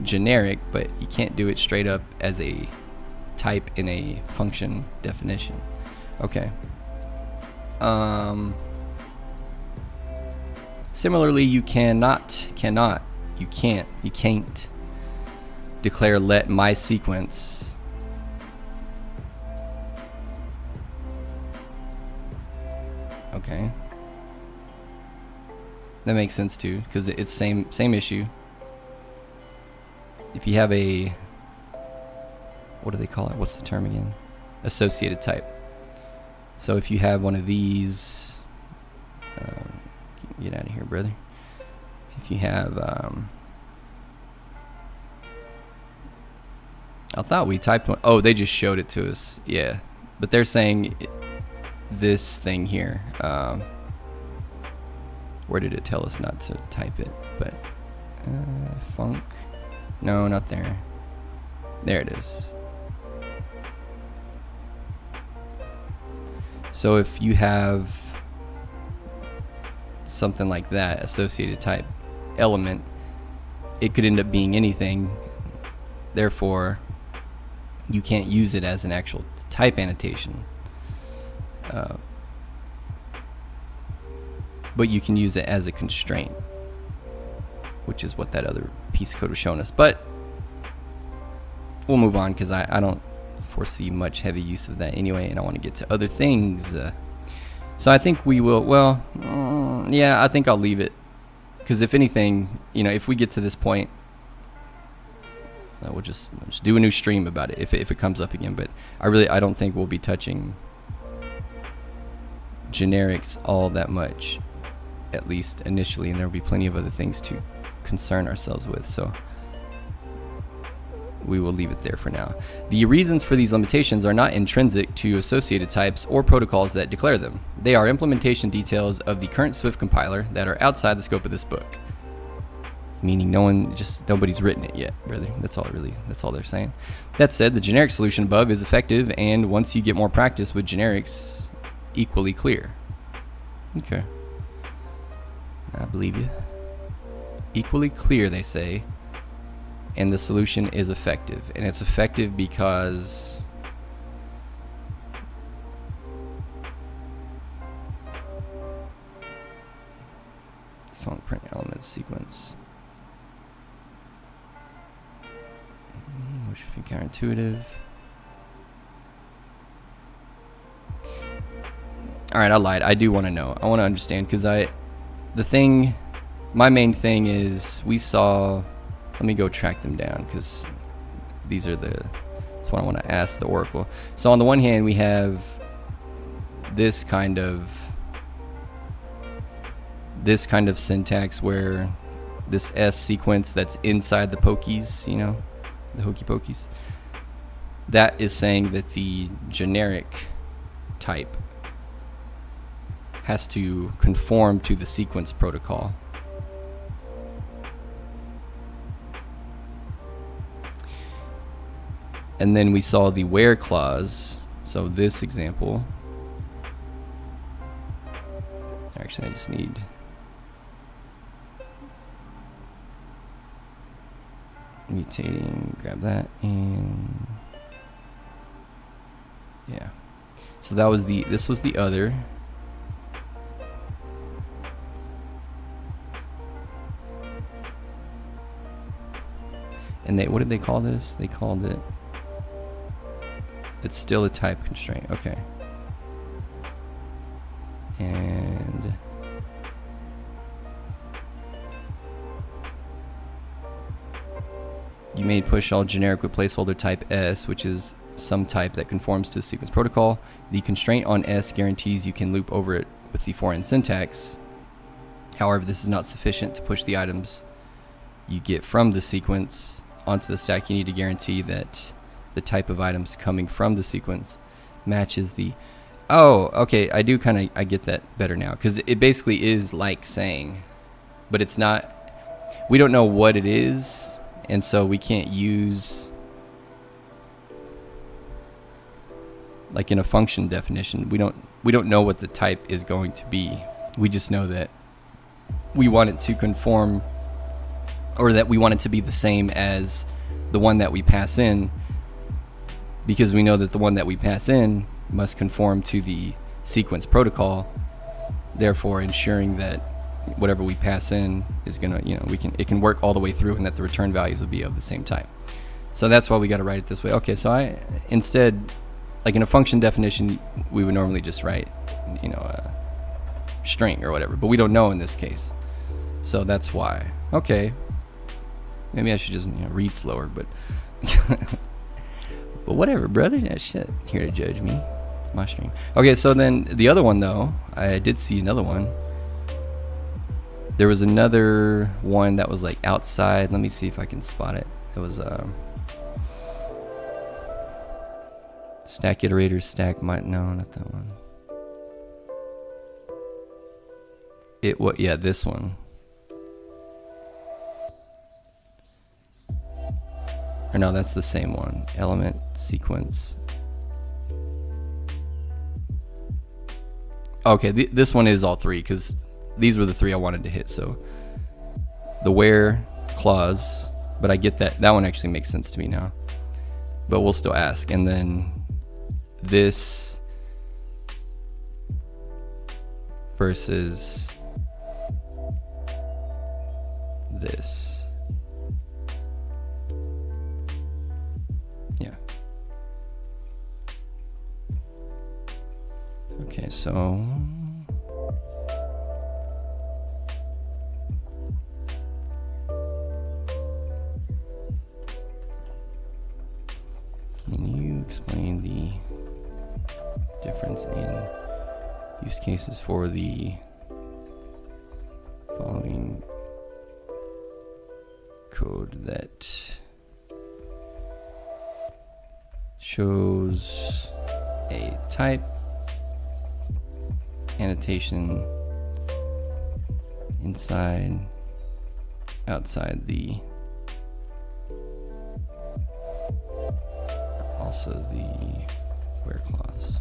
generic, but you can't do it straight up as a type in a function definition. Okay. Similarly, you can't declare let my sequence okay. That makes sense too, because it's same issue. If you have a, what do they call it? What's the term again? Associated type. So if you have one of these, get out of here, brother. If you have, I thought we typed one. Oh, they just showed it to us. Yeah, but they're saying this thing here. Where did it tell us not to type it? But func. No, not there. There it is. So if you have something like that, associated type element, it could end up being anything. Therefore, you can't use it as an actual type annotation. But you can use it as a constraint, which is what that other piece of code was showing us. But we'll move on because I don't foresee much heavy use of that anyway, and I want to get to other things. So I think we will, well, yeah, I think I'll leave it Because if anything, you know, if we get to this point, we'll just do a new stream about it if it comes up again. But I don't think we'll be touching generics all that much, at least initially, and there will be plenty of other things to concern ourselves with. So we will leave it there for now. The reasons for these limitations are not intrinsic to associated types or protocols that declare them. They are implementation details of the current Swift compiler that are outside the scope of this book. Meaning nobody's written it yet, brother. That's all they're saying. That said, the generic solution above is effective, and once you get more practice with generics, equally clear. Okay. I believe you. Equally clear, they say. And the solution is effective. And it's effective because func print element sequence. Which should be counterintuitive. Alright, I lied. I do want to know. I want to understand because my main thing is we saw. Let me go track them down because that's what I want to ask the Oracle. So on the one hand, we have this kind of syntax where this S sequence that's inside the pokies, you know, the hokey pokies, that is saying that the generic type has to conform to the sequence protocol. And then we saw the where clause. So this example, actually I just need mutating, grab that, and yeah. So that was this was the other. And what did they call this? They called it, it's still a type constraint. Okay. And you may push all generic with placeholder type S, which is some type that conforms to the sequence protocol. The constraint on S guarantees you can loop over it with the foreign syntax. However, this is not sufficient to push the items you get from the sequence onto the stack. You need to guarantee that the type of items coming from the sequence matches the. Oh, okay. I get that better now, because it basically is like saying, but it's not. We don't know what it is, and so we can't use, like in a function definition, we don't know what the type is going to be. We just know that we want it to conform, or that we want it to be the same as the one that we pass in, because we know that the one that we pass in must conform to the sequence protocol, therefore ensuring that whatever we pass in is gonna, it can work all the way through, and that the return values will be of the same type. So that's why we got to write it this way. Okay, so instead, like in a function definition, we would normally just write, a string or whatever, but we don't know in this case. So that's why. Okay, maybe I should just read slower, but but whatever, brother. Yeah, shit. Here to judge me. It's my stream. Okay, so then the other one, though, I did see another one. There was another one that was like outside. Let me see if I can spot it. It was stack iterators, no, not that one. This one. Or no, that's the same one. Element, sequence. Okay, this one is all three, because these were the three I wanted to hit. So the where clause, but I get that one actually makes sense to me now. But we'll still ask. And then this versus this. Yeah. Okay, so use cases for the following code that shows a type annotation inside, outside the, also the where clause.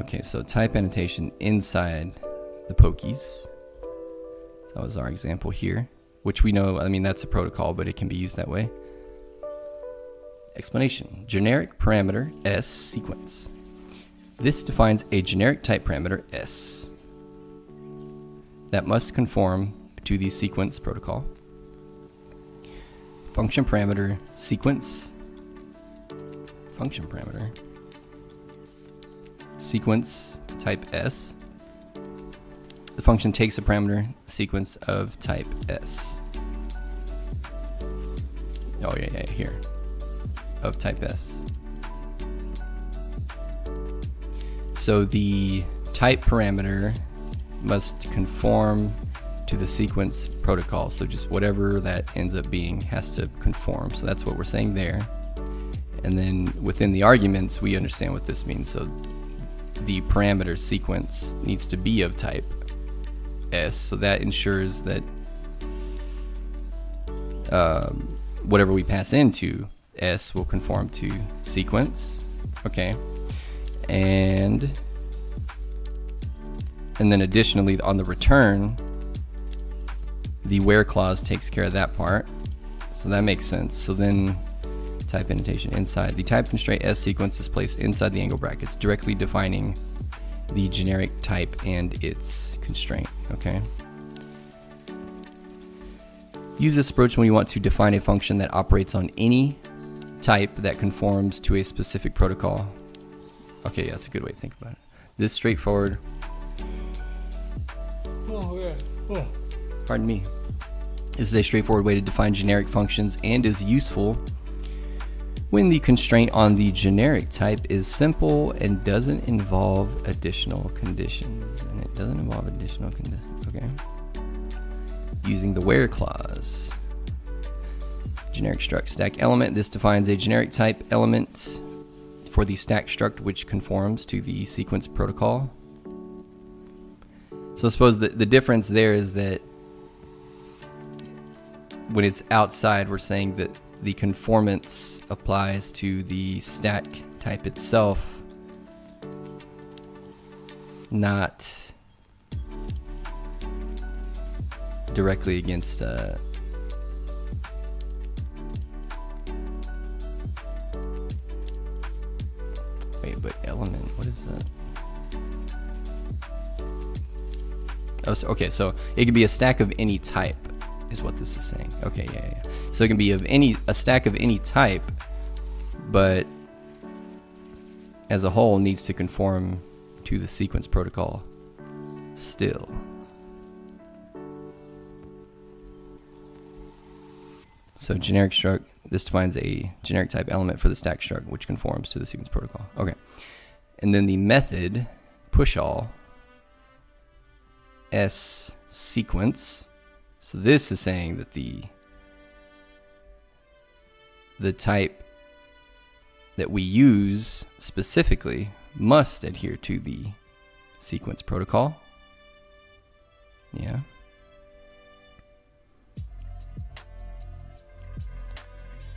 Okay, so type annotation inside the pokies. That was our example here, which we know, I mean, that's a protocol, but it can be used that way. Explanation. Generic parameter S sequence. This defines a generic type parameter S that must conform to the sequence protocol. Function parameter sequence. Function parameter sequence type S. The function takes a parameter sequence of type S. Oh yeah, here. Of type S. So the type parameter must conform to the sequence protocol. So just whatever that ends up being has to conform. So that's what we're saying there. And then within the arguments, we understand what this means. So the parameter sequence needs to be of type S. So that ensures that whatever we pass into S will conform to sequence. Okay. And then additionally on the return, the where clause takes care of that part. So that makes sense. So then type annotation inside. The type constraint S sequence is placed inside the angle brackets, directly defining the generic type and its constraint. Okay. Use this approach when you want to define a function that operates on any type that conforms to a specific protocol. Okay, that's a good way to think about it. This straightforward. Pardon me. This is a straightforward way to define generic functions and is useful when the constraint on the generic type is simple and doesn't involve additional conditions. And it doesn't involve additional conditions. Okay. Using the where clause. Generic struct stack element. This defines a generic type element for the stack struct which conforms to the sequence protocol. So I suppose the difference there is that when it's outside, we're saying that the conformance applies to the stack type itself, not directly against wait, but element, what is that? Oh, so, okay, so it could be a stack of any type is what this is saying. Okay, yeah. So it can be of a stack of any type, but as a whole needs to conform to the sequence protocol still. So generic struct, this defines a generic type element for the stack struct which conforms to the sequence protocol. Okay. And then the method push all S sequence. So this is saying that the type that we use specifically must adhere to the sequence protocol. Yeah.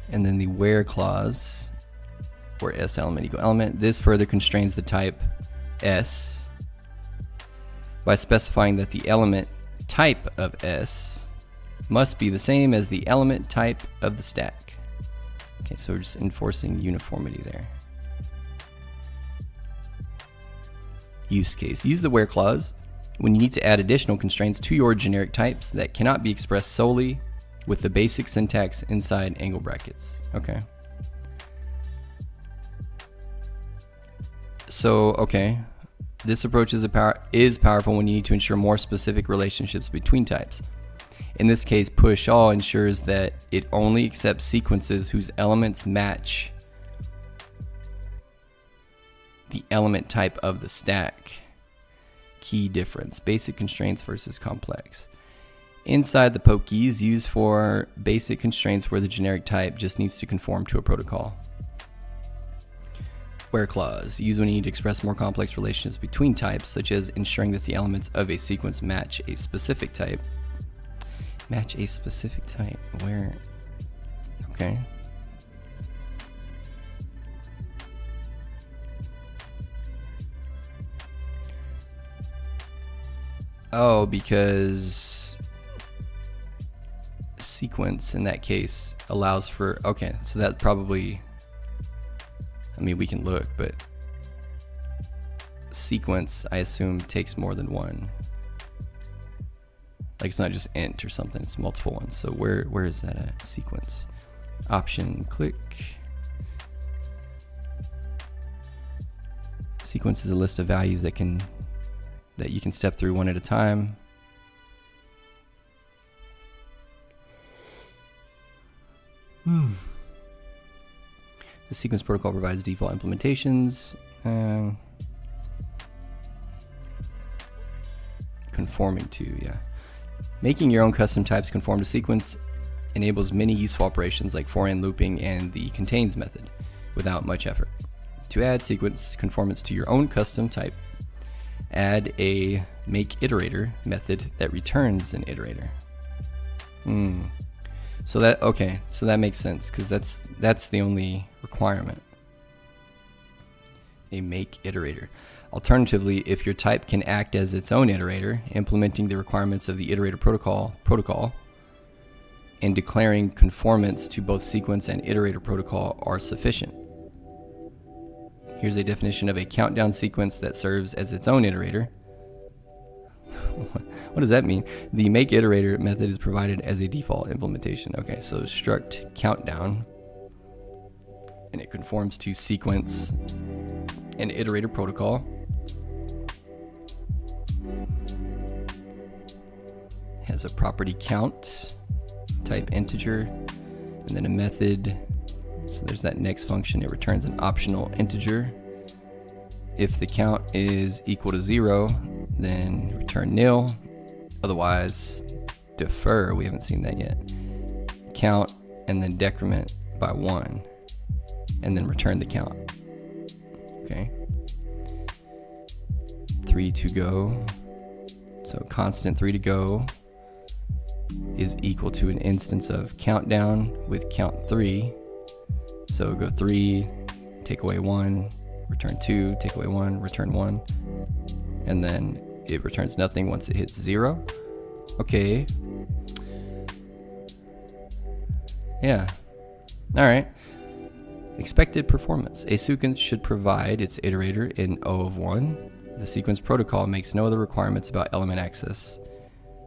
And then the where clause, where S element equal element, this further constrains the type S by specifying that the element type of S must be the same as the element type of the stack. Okay, so we're just enforcing uniformity there. Use case. Use the where clause when you need to add additional constraints to your generic types that cannot be expressed solely with the basic syntax inside angle brackets. Okay. So, okay. This approach is powerful when you need to ensure more specific relationships between types. In this case, push all ensures that it only accepts sequences whose elements match the element type of the stack. Key difference: basic constraints versus complex. Inside the poke keys, used for basic constraints where the generic type just needs to conform to a protocol. Where clause: used when you need to express more complex relations between types, such as ensuring that the elements of a sequence match a specific type. Match a specific type. Where? Okay. Oh, because sequence in that case allows for, okay, so that probably, I mean, we can look, but sequence, I assume, takes more than one. Like, it's not just int or something, it's multiple ones. So where is that at? Sequence. Option, click. Sequence is a list of values that you can step through one at a time. The sequence protocol provides default implementations. Conforming to, yeah. Making your own custom types conform to sequence enables many useful operations like for-and looping and the contains method without much effort. To add sequence conformance to your own custom type, add a make iterator method that returns an iterator. So that, okay, so that makes sense, because that's the only requirement. A make iterator. Alternatively, if your type can act as its own iterator, implementing the requirements of the iterator protocol and declaring conformance to both sequence and iterator protocol are sufficient. Here's a definition of a countdown sequence that serves as its own iterator. What does that mean? The make iterator method is provided as a default implementation. Okay, so struct countdown, and it conforms to sequence and iterator protocol. Has a property count, type integer, and then a method. So there's that next function. It returns an optional integer. If the count is equal to 0, then return nil. Otherwise, defer. We haven't seen that yet. Count and then decrement by 1, and then return the count. Okay. 3 to go. So constant 3 to go is equal to an instance of countdown with count 3. So go 3, take away 1, return 2, take away 1, return 1, and then it returns nothing once it hits 0. Okay. Yeah. All right. Expected performance. A sequence should provide its iterator in O of 1. The sequence protocol makes no other requirements about element access,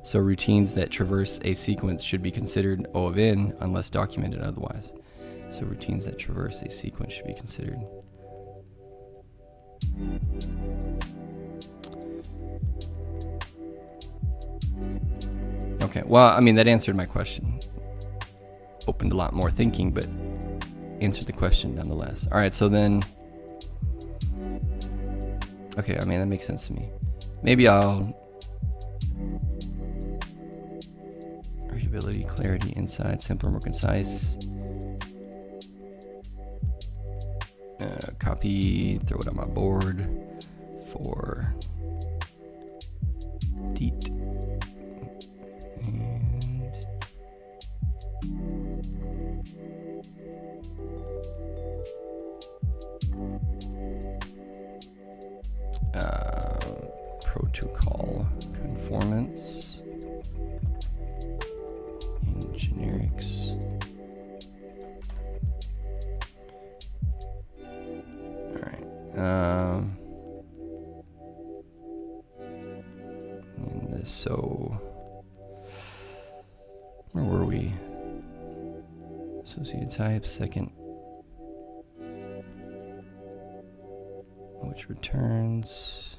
so routines that traverse a sequence should be considered O of n unless documented otherwise. So routines that traverse a sequence should be considered. Okay, well, I mean, that answered my question. Opened a lot more thinking, but answered the question nonetheless. All right, so then, okay, I mean, that makes sense to me. Maybe I'll, readability, clarity, insight, simpler, more concise. Copy, throw it on my board for deet. And protocol conformance in generics. And this, so where were we? Associated types, second, which returns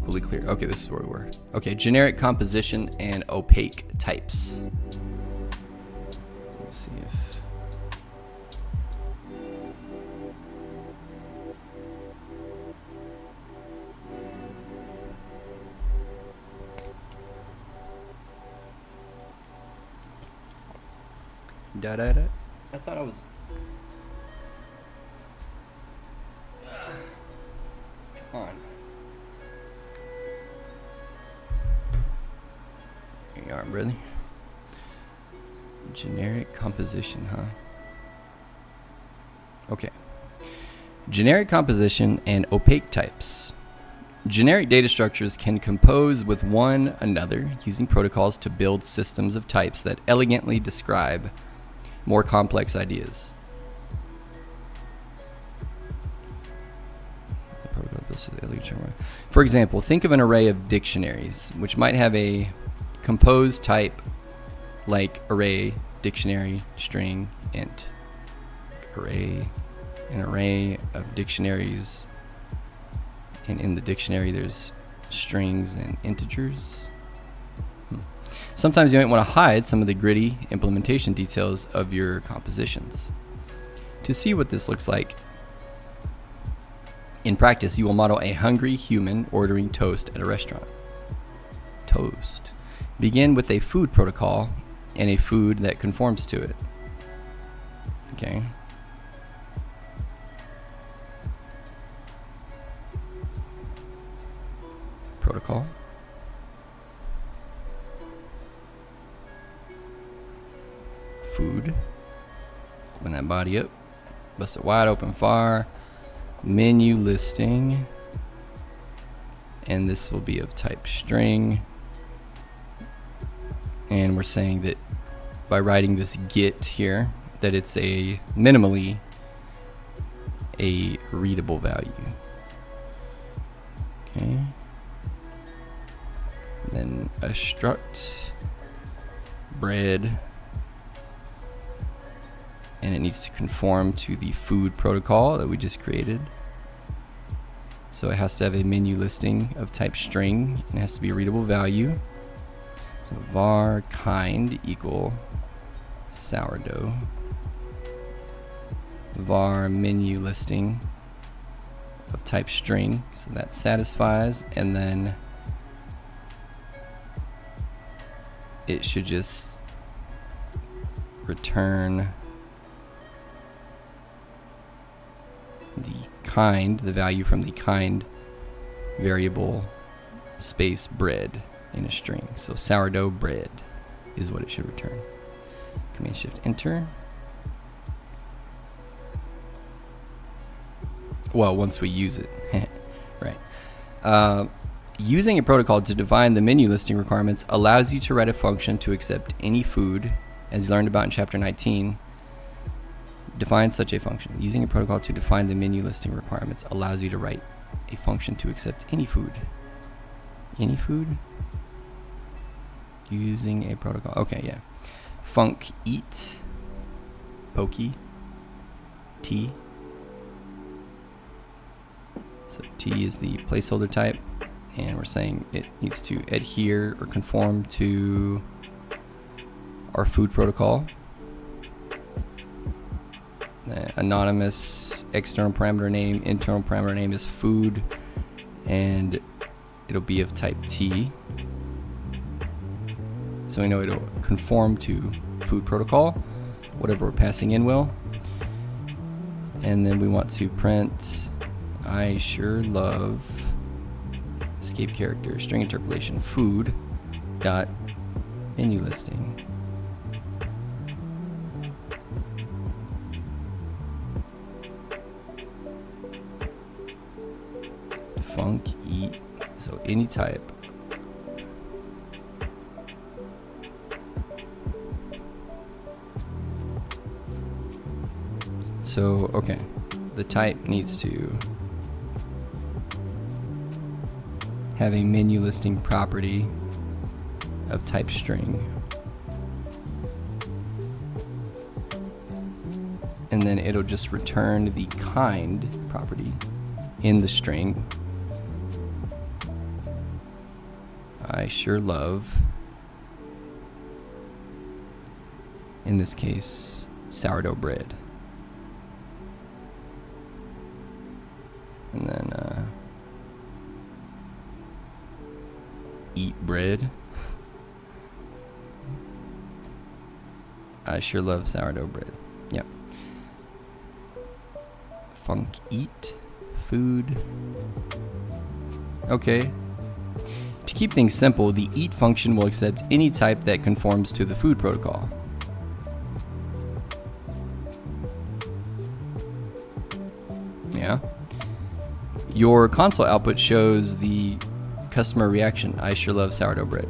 equally clear. Okay, this is where we were. Okay, generic composition and opaque types. Let's see if... Da-da-da. I thought I was... Come on. Here you are, brother. Generic composition, huh? Okay. Generic composition and opaque types. Generic data structures can compose with one another using protocols to build systems of types that elegantly describe more complex ideas. For example, think of an array of dictionaries, which might have a composed type like array, dictionary, string, int. Array, an array of dictionaries, and in the dictionary there's strings and integers. Sometimes you might want to hide some of the gritty implementation details of your compositions. To see what this looks like in practice, you will model a hungry human ordering toast at a restaurant. Toast. Begin with a food protocol and a food that conforms to it. Okay. Protocol. Food. Open that body up. Bust it wide open far. Menu listing. And this will be of type string. And we're saying that by writing this get here, that it's a minimally a readable value. Okay. Then a struct bread, and it needs to conform to the food protocol that we just created. So it has to have a menu listing of type string, and it has to be a readable value. So var kind equal sourdough. Var menu listing of type string, so that satisfies, and then it should just return the kind, the value from the kind variable space bread in a string. So sourdough bread is what it should return. Command Shift Enter. Well, once we use it. Right. Using a protocol to define the menu listing requirements allows you to write a function to accept any food, as you learned about in Chapter 19. Define such a function. Using a protocol to define the menu listing requirements allows you to write a function to accept any food. Any food? Using a protocol. Okay, yeah. Func eat. Pokey. T. So T is the placeholder type, and we're saying it needs to adhere or conform to our food protocol. Anonymous external parameter name, internal parameter name is food, and it'll be of type T. So we know it'll conform to food protocol, whatever we're passing in will. And then we want to print I sure love escape character string interpolation food dot menu listing. Func eat, so any type. So okay, the type needs to have a menu listing property of type string, and then it'll just return the kind property in the string I sure love, in this case, sourdough bread. And then eat bread. I sure love sourdough bread. Yep. Funk eat food. Okay. To keep things simple, the eat function will accept any type that conforms to the food protocol. Yeah. Your console output shows the customer reaction, I sure love sourdough bread.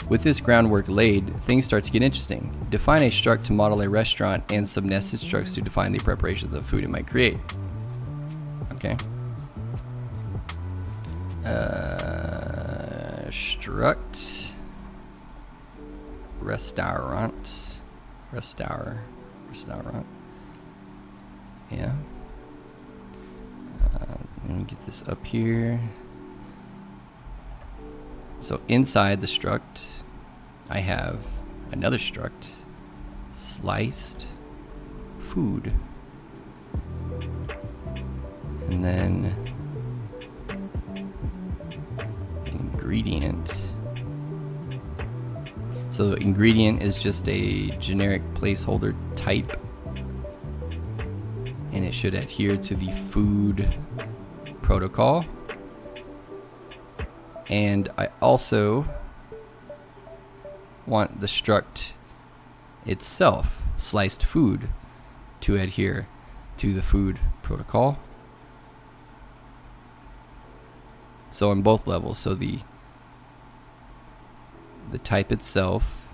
With this groundwork laid, things start to get interesting. Define a struct to model a restaurant and some nested structs to define the preparations of food it might create. Okay. Struct restaurant. Yeah. Let me get this up here. So inside the struct, I have another struct, sliced food. And then ingredient. So ingredient is just a generic placeholder type, and it should adhere to the food protocol. And I also want the struct itself, sliced food, to adhere to the food protocol. So on both levels, so the type itself,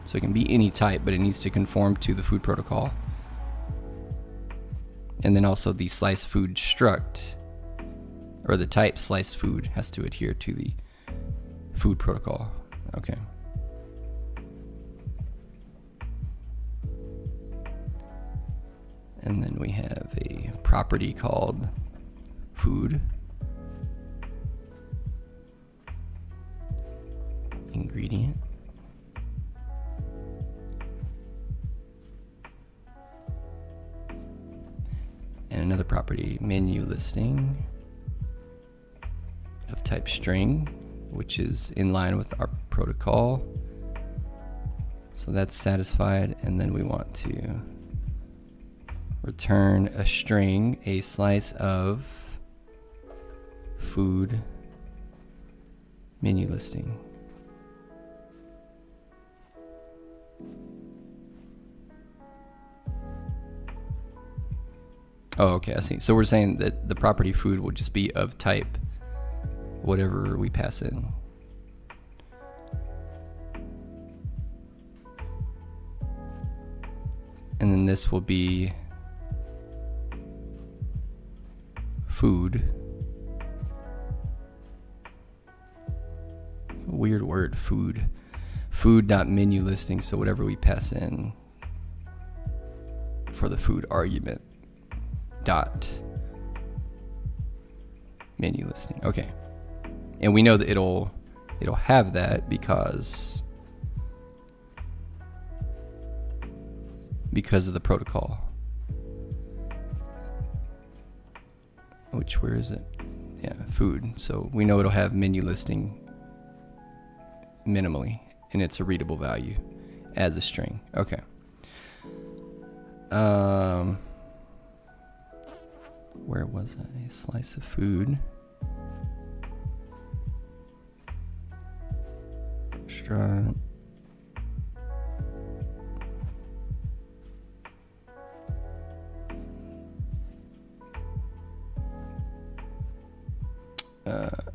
so it can be any type, but it needs to conform to the food protocol. And then also the sliced food struct, or the type sliced food, has to adhere to the food protocol. Okay. And then we have a property called food. Ingredient. And another property, menu listing of type string, which is in line with our protocol. So that's satisfied, and then we want to return a string, a slice of food menu listing. Oh, okay, I see. So we're saying that the property food will just be of type whatever we pass in. And then this will be food. Weird word, food. Food.menu listing, so whatever we pass in for the food argument. Dot menu listing. Okay. And we know that it'll have that because of the protocol. Where is it? Yeah, food. So we know it'll have menu listing minimally, and it's a readable value as a string. Okay. Where was I? A slice of food. Restaurant.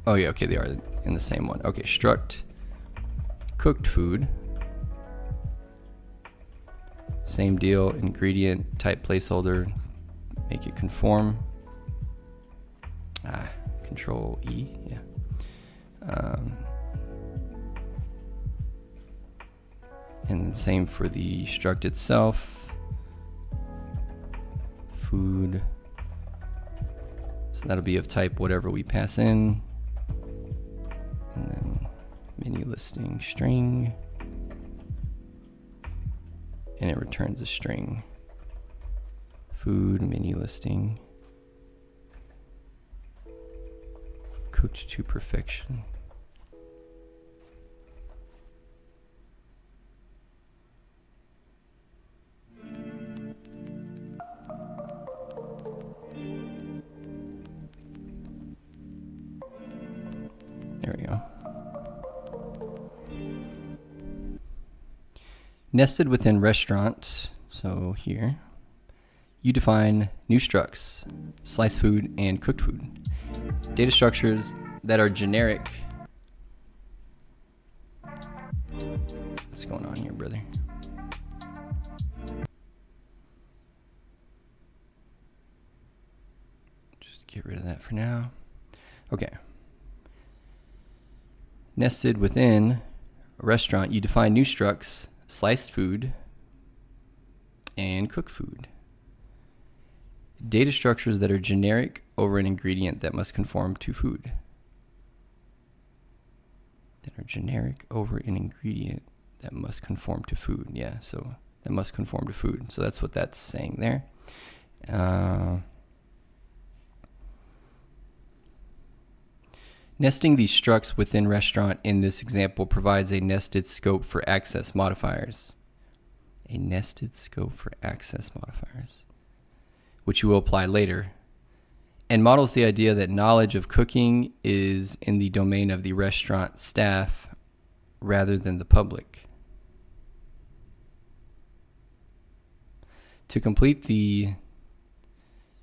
Oh yeah, okay, they are in the same one. Okay, struct cooked food. Same deal, ingredient, type placeholder, make it conform. Control E, yeah. And then same for the struct itself. Food So that'll be of type whatever we pass in. And then menu listing string. And it returns a string. Food menu listing. Cooked to perfection. There we go. Nested within restaurants, so here, you define new structs, sliced food and cooked food. Data structures that are generic. What's going on here, brother? Just get rid of that for now. Okay. Nested within a restaurant, you define new structs, sliced food, and cooked food. Data structures that are generic over an ingredient that must conform to food. That are generic over an ingredient that must conform to food. Yeah, so that must conform to food. So that's what that's saying there. Nesting these structs within restaurant in this example provides a nested scope for access modifiers. A nested scope for access modifiers, which you will apply later, and models the idea that knowledge of cooking is in the domain of the restaurant staff rather than the public. To complete the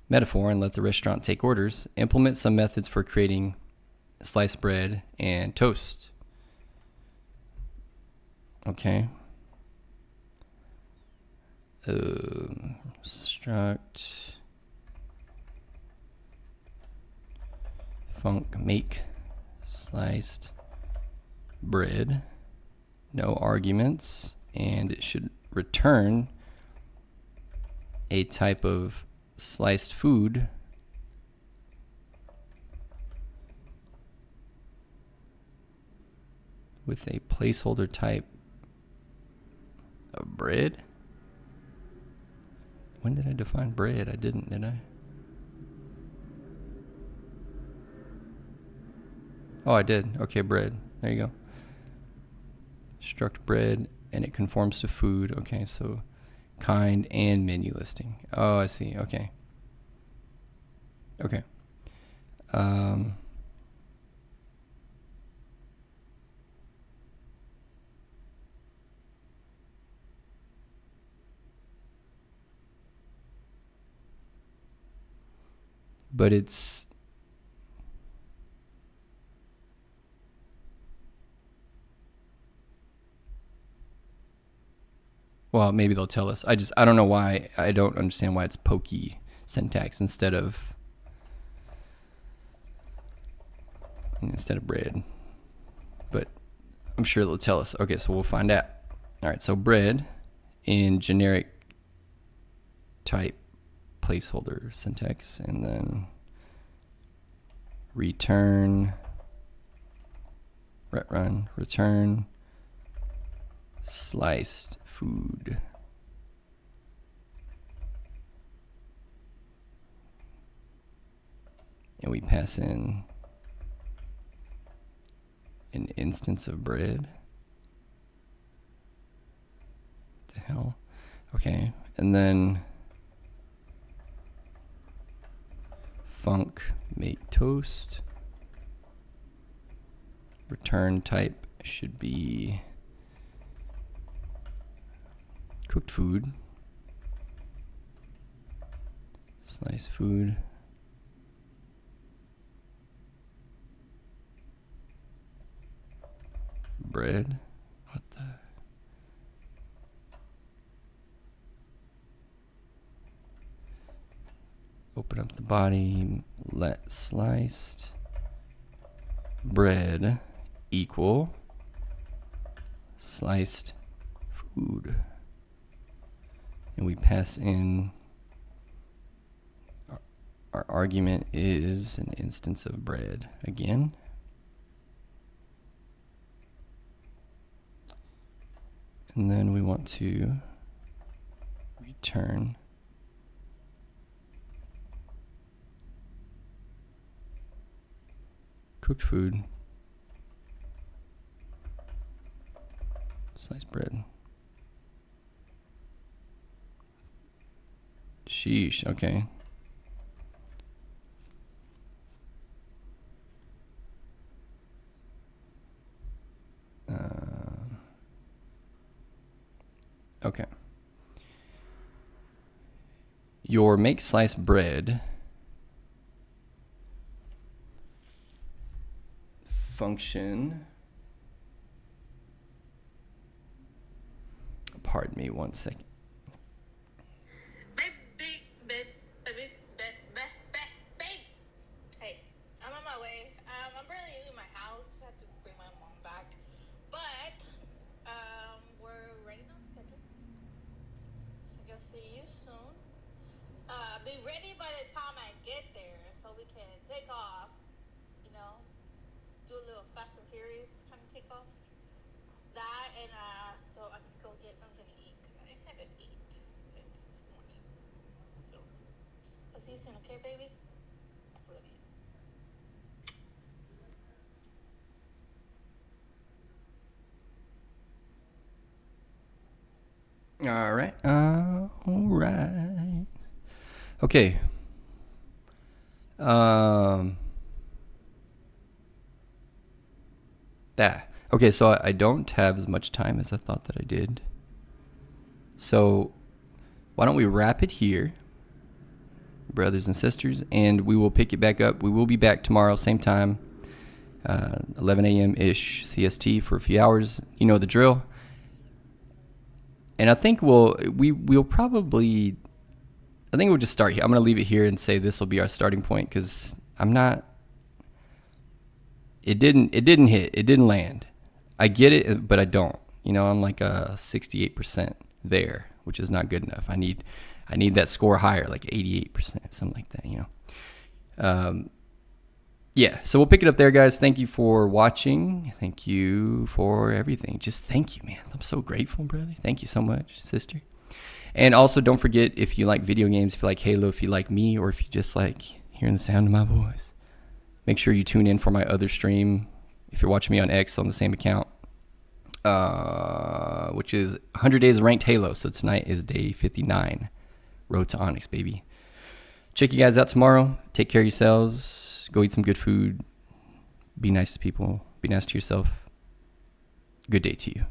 metaphor and let the restaurant take orders, implement some methods for creating sliced bread and toast. Okay. Struct func make sliced bread, no arguments, and it should return a type of sliced food with a placeholder type of bread. When did I define bread? I didn't, did I? Oh, I did. Okay, bread. There you go. Struct bread, and it conforms to food. Okay, so kind and menu listing. Oh, I see. Okay. Okay. But it's well, maybe they'll tell us. I don't know why. I don't understand why it's pokey syntax instead of bread. But I'm sure they'll tell us. Okay, so we'll find out. All right, so bread in generic type placeholder syntax, and then return return sliced food. And we pass in an instance of bread. What the hell? Okay, and then func make toast. Return type should be cooked food. Sliced food. Bread. What the? Open up the body. Let sliced bread equal sliced food. And we pass in our argument is an instance of bread again. And then we want to return cooked food, sliced bread. Sheesh, okay. Okay. Your make sliced bread function, pardon me 1 second. Hey, I'm on my way. I'm barely leaving my house. I have to bring my mom back. But we're ready on schedule. So I'll see you soon. Be ready by the time I get there so we can take off. You know, do a little Fast and Furious kind of take off. That and so I can go get something to eat because I haven't eaten since this morning. So I'll see you soon, okay, baby? Love you. All right. All right. Okay. Okay, so I don't have as much time as I thought that I did. So why don't we wrap it here, brothers and sisters, and we will pick it back up. We will be back tomorrow, same time, 11 a.m.-ish CST for a few hours. You know the drill. And I think we'll just start here. I'm going to leave it here and say this will be our starting point because it didn't hit. It didn't land. I get it, but I don't. You know, I'm like a 68% there, which is not good enough. I need that score higher, like 88%, something like that, you know. Yeah, so we'll pick it up there, guys. Thank you for watching. Thank you for everything. Just thank you, man. I'm so grateful, brother. Thank you so much, sister. And also, don't forget, if you like video games, if you like Halo, if you like me, or if you just like hearing the sound of my voice, make sure you tune in for my other stream. If you're watching me on X on the same account, which is 100 Days of Ranked Halo. So tonight is day 59. Road to Onyx, baby. Check you guys out tomorrow. Take care of yourselves. Go eat some good food. Be nice to people. Be nice to yourself. Good day to you.